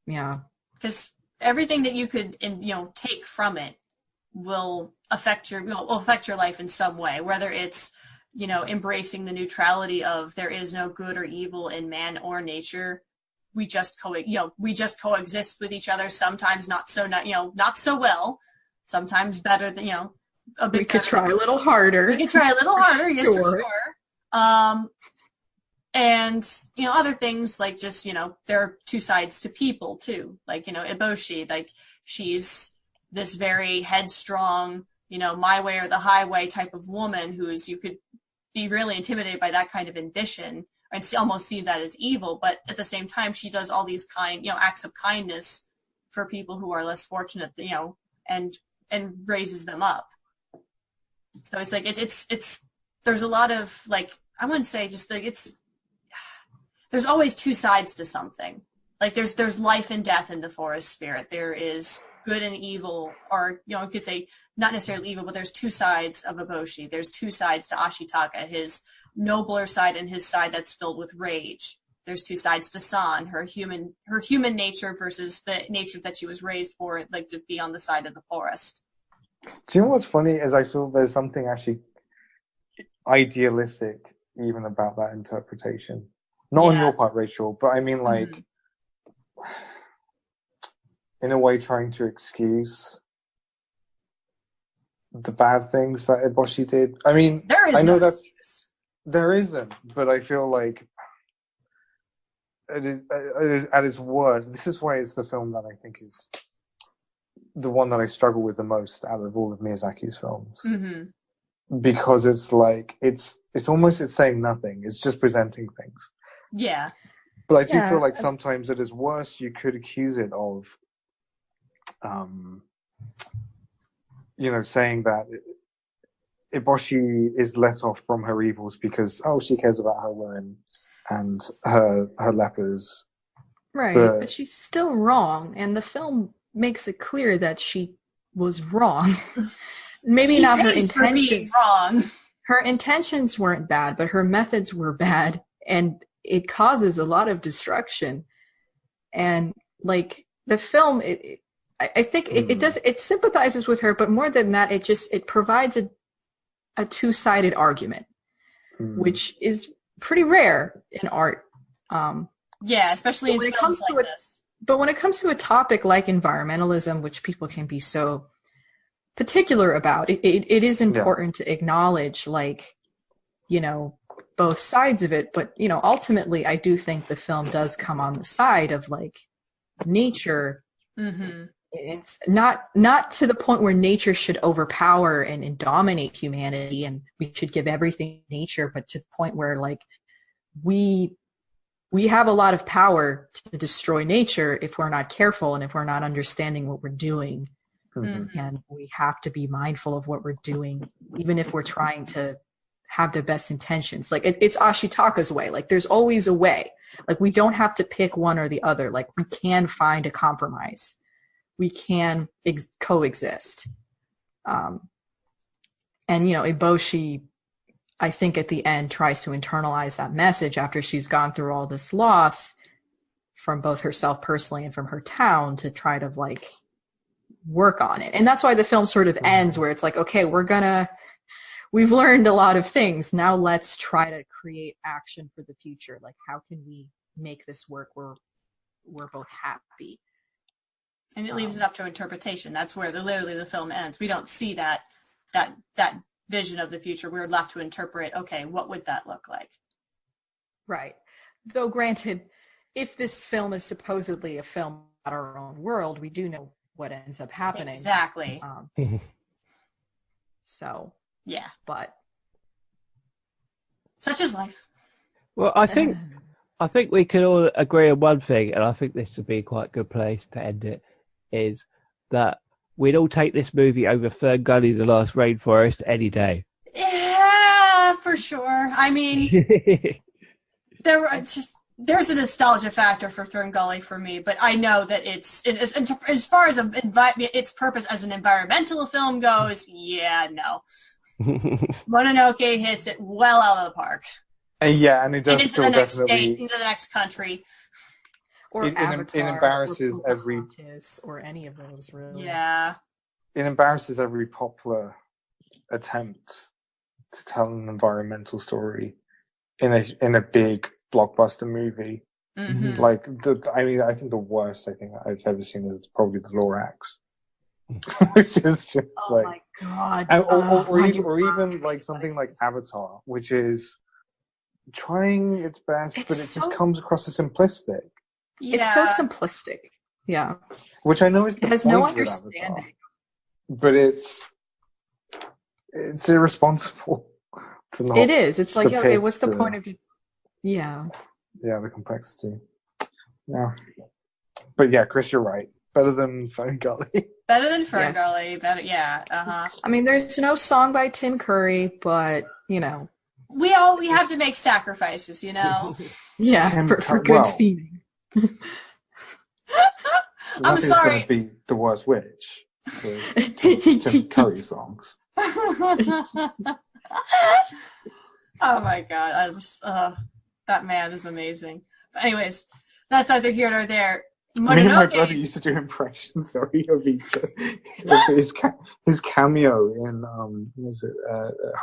Yeah. Because everything that you could, take from it will affect your life in some way, whether it's embracing the neutrality of there is no good or evil in man or nature. We just coexist with each other. Sometimes not so well. Sometimes better than a bit. We could try a little harder. We could try a little harder, yes, for sure. And other things like just there are two sides to people too. Like Eboshi, like she's this very headstrong, my way or the highway type of woman who's, you could be really intimidated by that kind of ambition and almost see that as evil. But at the same time, she does all these acts of kindness for people who are less fortunate, and raises them up. So it's like, it's there's a lot of like, I wouldn't say just like there's always two sides to something. Like there's life and death in the forest spirit. There is good and evil, or you could say not necessarily evil, but there's two sides of Eboshi. There's two sides to Ashitaka, his nobler side and his side that's filled with rage. There's two sides to San, her human nature versus the nature that she was raised for, like to be on the side of the forest. Do you know what's funny is I feel there's something actually idealistic even about that interpretation. Not on your part, Rachel, but I mean like in a way trying to excuse the bad things that Eboshi did. I mean, I know that there isn't, but I feel like it is at its worst. This is why it's the film that I think is the one that I struggle with the most out of all of Miyazaki's films. Because it's like, it's saying nothing. It's just presenting things. Yeah. But I do feel like sometimes at its worst, you could accuse it of, saying that Eboshi is let off from her evils because, she cares about her women and her lepers. Right, but she's still wrong, and the film makes it clear that she was wrong. Maybe not her intentions. For being wrong. Her intentions weren't bad, but her methods were bad, and it causes a lot of destruction. And like the film, I think it sympathizes with her, but more than that, it provides a two-sided argument, which is pretty rare in art. Yeah, especially in when films like this. But when it comes to a topic like environmentalism, which people can be so particular about, it is important to acknowledge, like, you know, both sides of it. But, you know, ultimately, I do think the film does come on the side of, like, nature. Mm-hmm. It's not to the point where nature should overpower and dominate humanity, and we should give everything to nature, but to the point where, like, we have a lot of power to destroy nature if we're not careful and if we're not understanding what we're doing. Mm-hmm. And we have to be mindful of what we're doing, even if we're trying to have the best intentions. Like, it's Ashitaka's way. Like, there's always a way. Like, we don't have to pick one or the other. Like, we can find a compromise. We can coexist. And, you know, Eboshi, I think at the end, tries to internalize that message after she's gone through all this loss from both herself personally and from her town, to try to, like, work on it. And that's why the film sort of ends where it's like, okay, we've learned a lot of things. Now let's try to create action for the future. Like, how can we make this work where we're both happy? And it leaves it up to interpretation. That's where literally the film ends. We don't see that vision of the future. We're left to interpret, okay, what would that look like? Right. Though granted, if this film is supposedly a film about our own world, we do know what ends up happening. Exactly. So, yeah. But such is life. Well, I think we can all agree on one thing, and I think this would be quite a good place to end it, is that we'd all take this movie over Fern Gully, The Last Rainforest any day. Yeah, for sure. I mean, there's a nostalgia factor for Fern Gully for me, but I know that as far as its purpose as an environmental film goes, yeah, no. Mononoke hits it well out of the park. And it does into still the next definitely state, into the next country. Or Avatar, it embarrasses or every Pocahontas, or any of those, really. Yeah. It embarrasses every popular attempt to tell an environmental story in a big blockbuster movie. Mm-hmm. Like, I think the worst I've ever seen is probably The Lorax, which is just my god, or even like something like Avatar, which is trying its best, but it just comes across as simplistic. Yeah. It's so simplistic. Yeah. Which I know is the it has point no with understanding. Avatar, but it's irresponsible to not. It is. It's like, okay, what's the point of? Yeah. Yeah, the complexity. Yeah. But yeah, Chris, you're right. Better than Fern Gully. Better than Fern Gully. Better, yeah. I mean, there's no song by Tim Curry, but you know, we have to make sacrifices, you know. Yeah, for good theming. I'm sorry. Going to be the worst witch. Tim Curry songs. Oh my god! That man is amazing. But anyways, that's neither here nor there. Me and my brother used to do impressions. Sorry, of his cameo in Home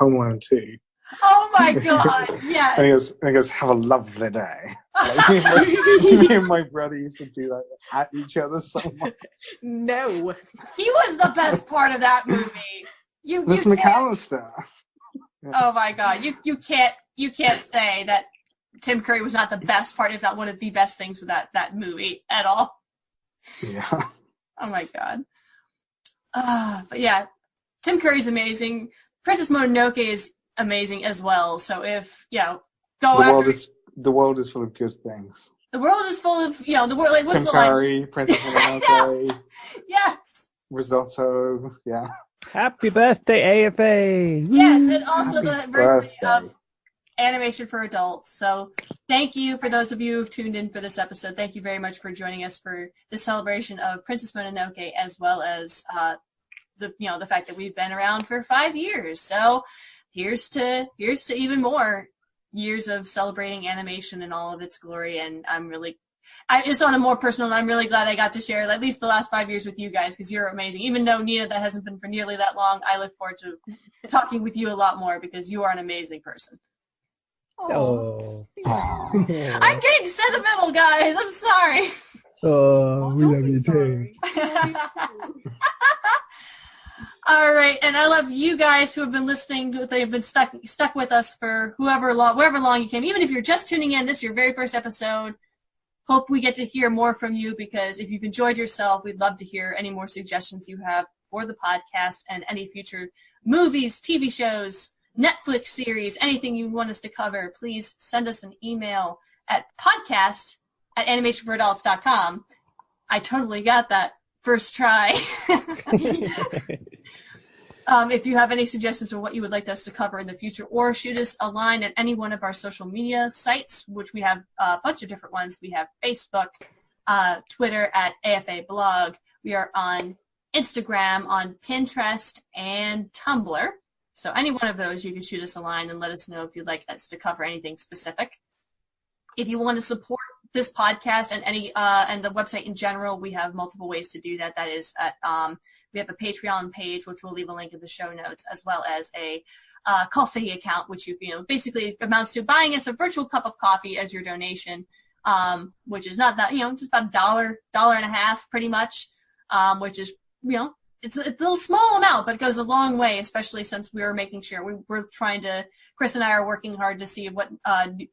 Alone 2. Oh my god! Yes. And he goes, "Have a lovely day." Like, me and my brother used to do that at each other so much. No, he was the best part of that movie. Miss McAllister. Oh my god! You can't say that Tim Curry was not the best part, if not one of the best things of that movie at all. Yeah. Oh my god. But yeah, Tim Curry's amazing. Princess Mononoke is amazing as well. So the world is full of good things. The world is full of the world. Like, what's Tim the Curry, Princess Mononoke. Yes. Risotto. Yeah. Happy birthday, AFA! Yes, and also the birthday of animation for adults. So thank you for those of you who've tuned in for this episode. Thank you very much for joining us for the celebration of Princess Mononoke, as well as the fact that we've been around for 5 years. So here's to even more years of celebrating animation in all of its glory. And I just on a more personal, I'm really glad I got to share at least the last 5 years with you guys, because you're amazing. Even though, Nina, that hasn't been for nearly that long, I look forward to talking with you a lot more, because you are an amazing person. Oh. I'm getting sentimental, guys. I'm sorry. Oh, we love you too. All right, and I love you guys who have been listening. They've been stuck with us for whoever long you came. Even if you're just tuning in, this is your very first episode. Hope we get to hear more from you, because if you've enjoyed yourself, we'd love to hear any more suggestions you have for the podcast and any future movies, TV shows, Netflix series, anything you want us to cover. Please send us an email at podcast@animationforadults.com. I totally got that first try. If you have any suggestions for what you would like us to cover in the future, or shoot us a line at any one of our social media sites, which we have a bunch of different ones. We have Facebook, Twitter at AFA Blog. We are on Instagram, on Pinterest, and Tumblr. So any one of those, you can shoot us a line and let us know if you'd like us to cover anything specific. If you want to support this podcast and and the website in general, we have multiple ways to do that. That is at we have a Patreon page, which we'll leave a link in the show notes, as well as a coffee account, which basically amounts to buying us a virtual cup of coffee as your donation, which is not that, just about $1.50, pretty much, which is, it's a little small amount, but it goes a long way, especially since we're making sure Chris and I are working hard to see what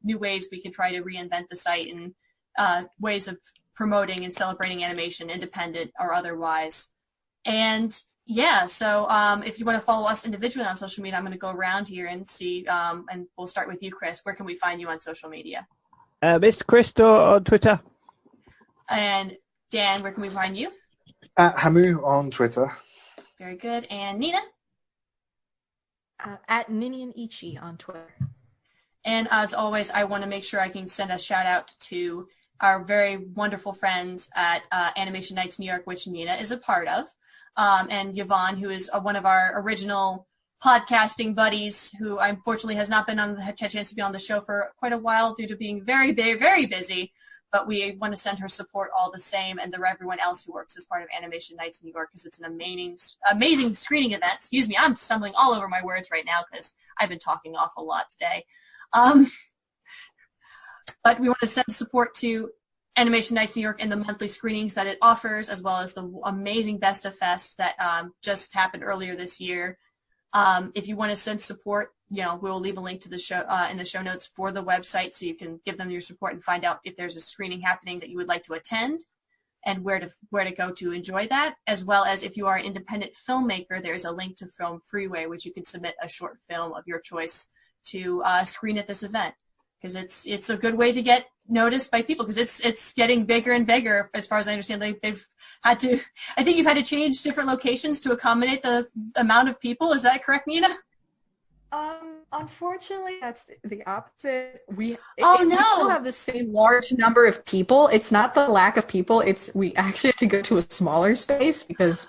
new ways we can try to reinvent the site and ways of promoting and celebrating animation, independent or otherwise. And yeah, so if you want to follow us individually on social media, I'm going to go around here and see, and we'll start with you, Chris. Where can we find you on social media? Mr. Christo on Twitter. And Dan, where can we find you? At Hamu on Twitter. Very good. And Nina? At Ninian Ichi on Twitter. And as always, I want to make sure I can send a shout out to our very wonderful friends at Animation Nights New York, which Nina is a part of, and Yvonne, who is one of our original podcasting buddies, who unfortunately has not had a chance to be on the show for quite a while due to being very, very, very busy. But we want to send her support all the same, and everyone else who works as part of Animation Nights New York, because it's an amazing screening event. Excuse me, I'm stumbling all over my words right now because I've been talking awful lot today. But we want to send support to Animation Nights New York and the monthly screenings that it offers, as well as the amazing Best of Fest that just happened earlier this year. If you want to send support, we'll leave a link to the show in the show notes for the website, so you can give them your support and find out if there's a screening happening that you would like to attend and where to go to enjoy that. As well as if you are an independent filmmaker, there's a link to Film Freeway, which you can submit a short film of your choice to screen at this event, because it's a good way to get noticed by people, because it's getting bigger and bigger. As far as I understand, I think you've had to change different locations to accommodate the amount of people. Is that correct, Nina? Unfortunately, that's the opposite. We no. still have the same large number of people. It's not the lack of people. We actually have to go to a smaller space because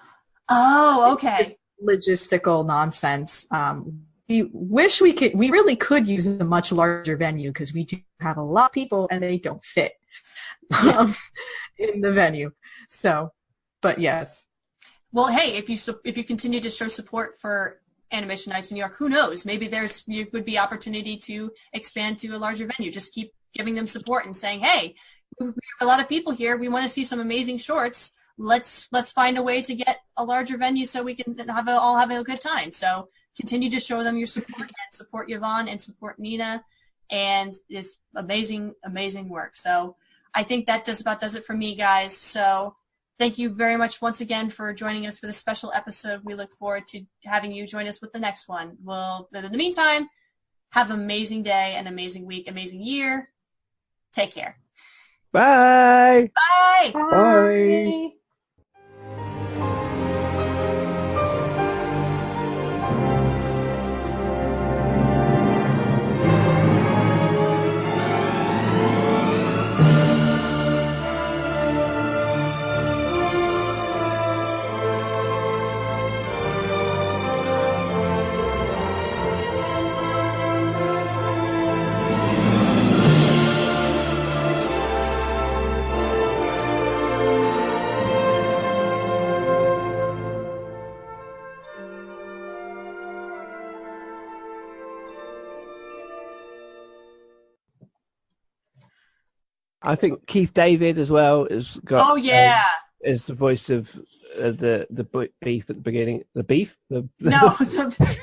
okay, it's logistical nonsense. We wish we really could use a much larger venue, because we do have a lot of people and they don't fit in the venue. So, but yes. Well, hey, if you continue to show support for Animation Nights in New York, who knows? Maybe you would be opportunity to expand to a larger venue. Just keep giving them support and saying, hey, we have a lot of people here. We want to see some amazing shorts. Let's find a way to get a larger venue so we can all have a good time. So continue to show them your support and support Yvonne and support Nina and this amazing, amazing work. So I think that just about does it for me, guys. So thank you very much once again for joining us for this special episode. We look forward to having you join us with the next one. Well, in the meantime, have an amazing day, an amazing week, amazing year. Take care. Bye. Bye. Bye. Bye. I think Keith David as well has got. Oh yeah. Is the voice of the beef at the beginning? The beef? No,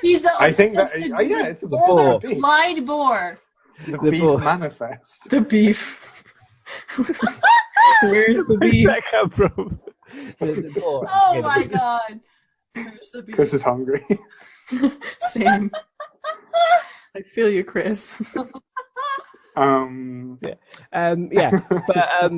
he's the. I think that the it's the older beef. blind boar. The beef manifest. The beef. Where's the beef? Where's that come from? The boar. Oh my god. Where's the beef? Chris is hungry. Same. I feel you, Chris. Yeah. But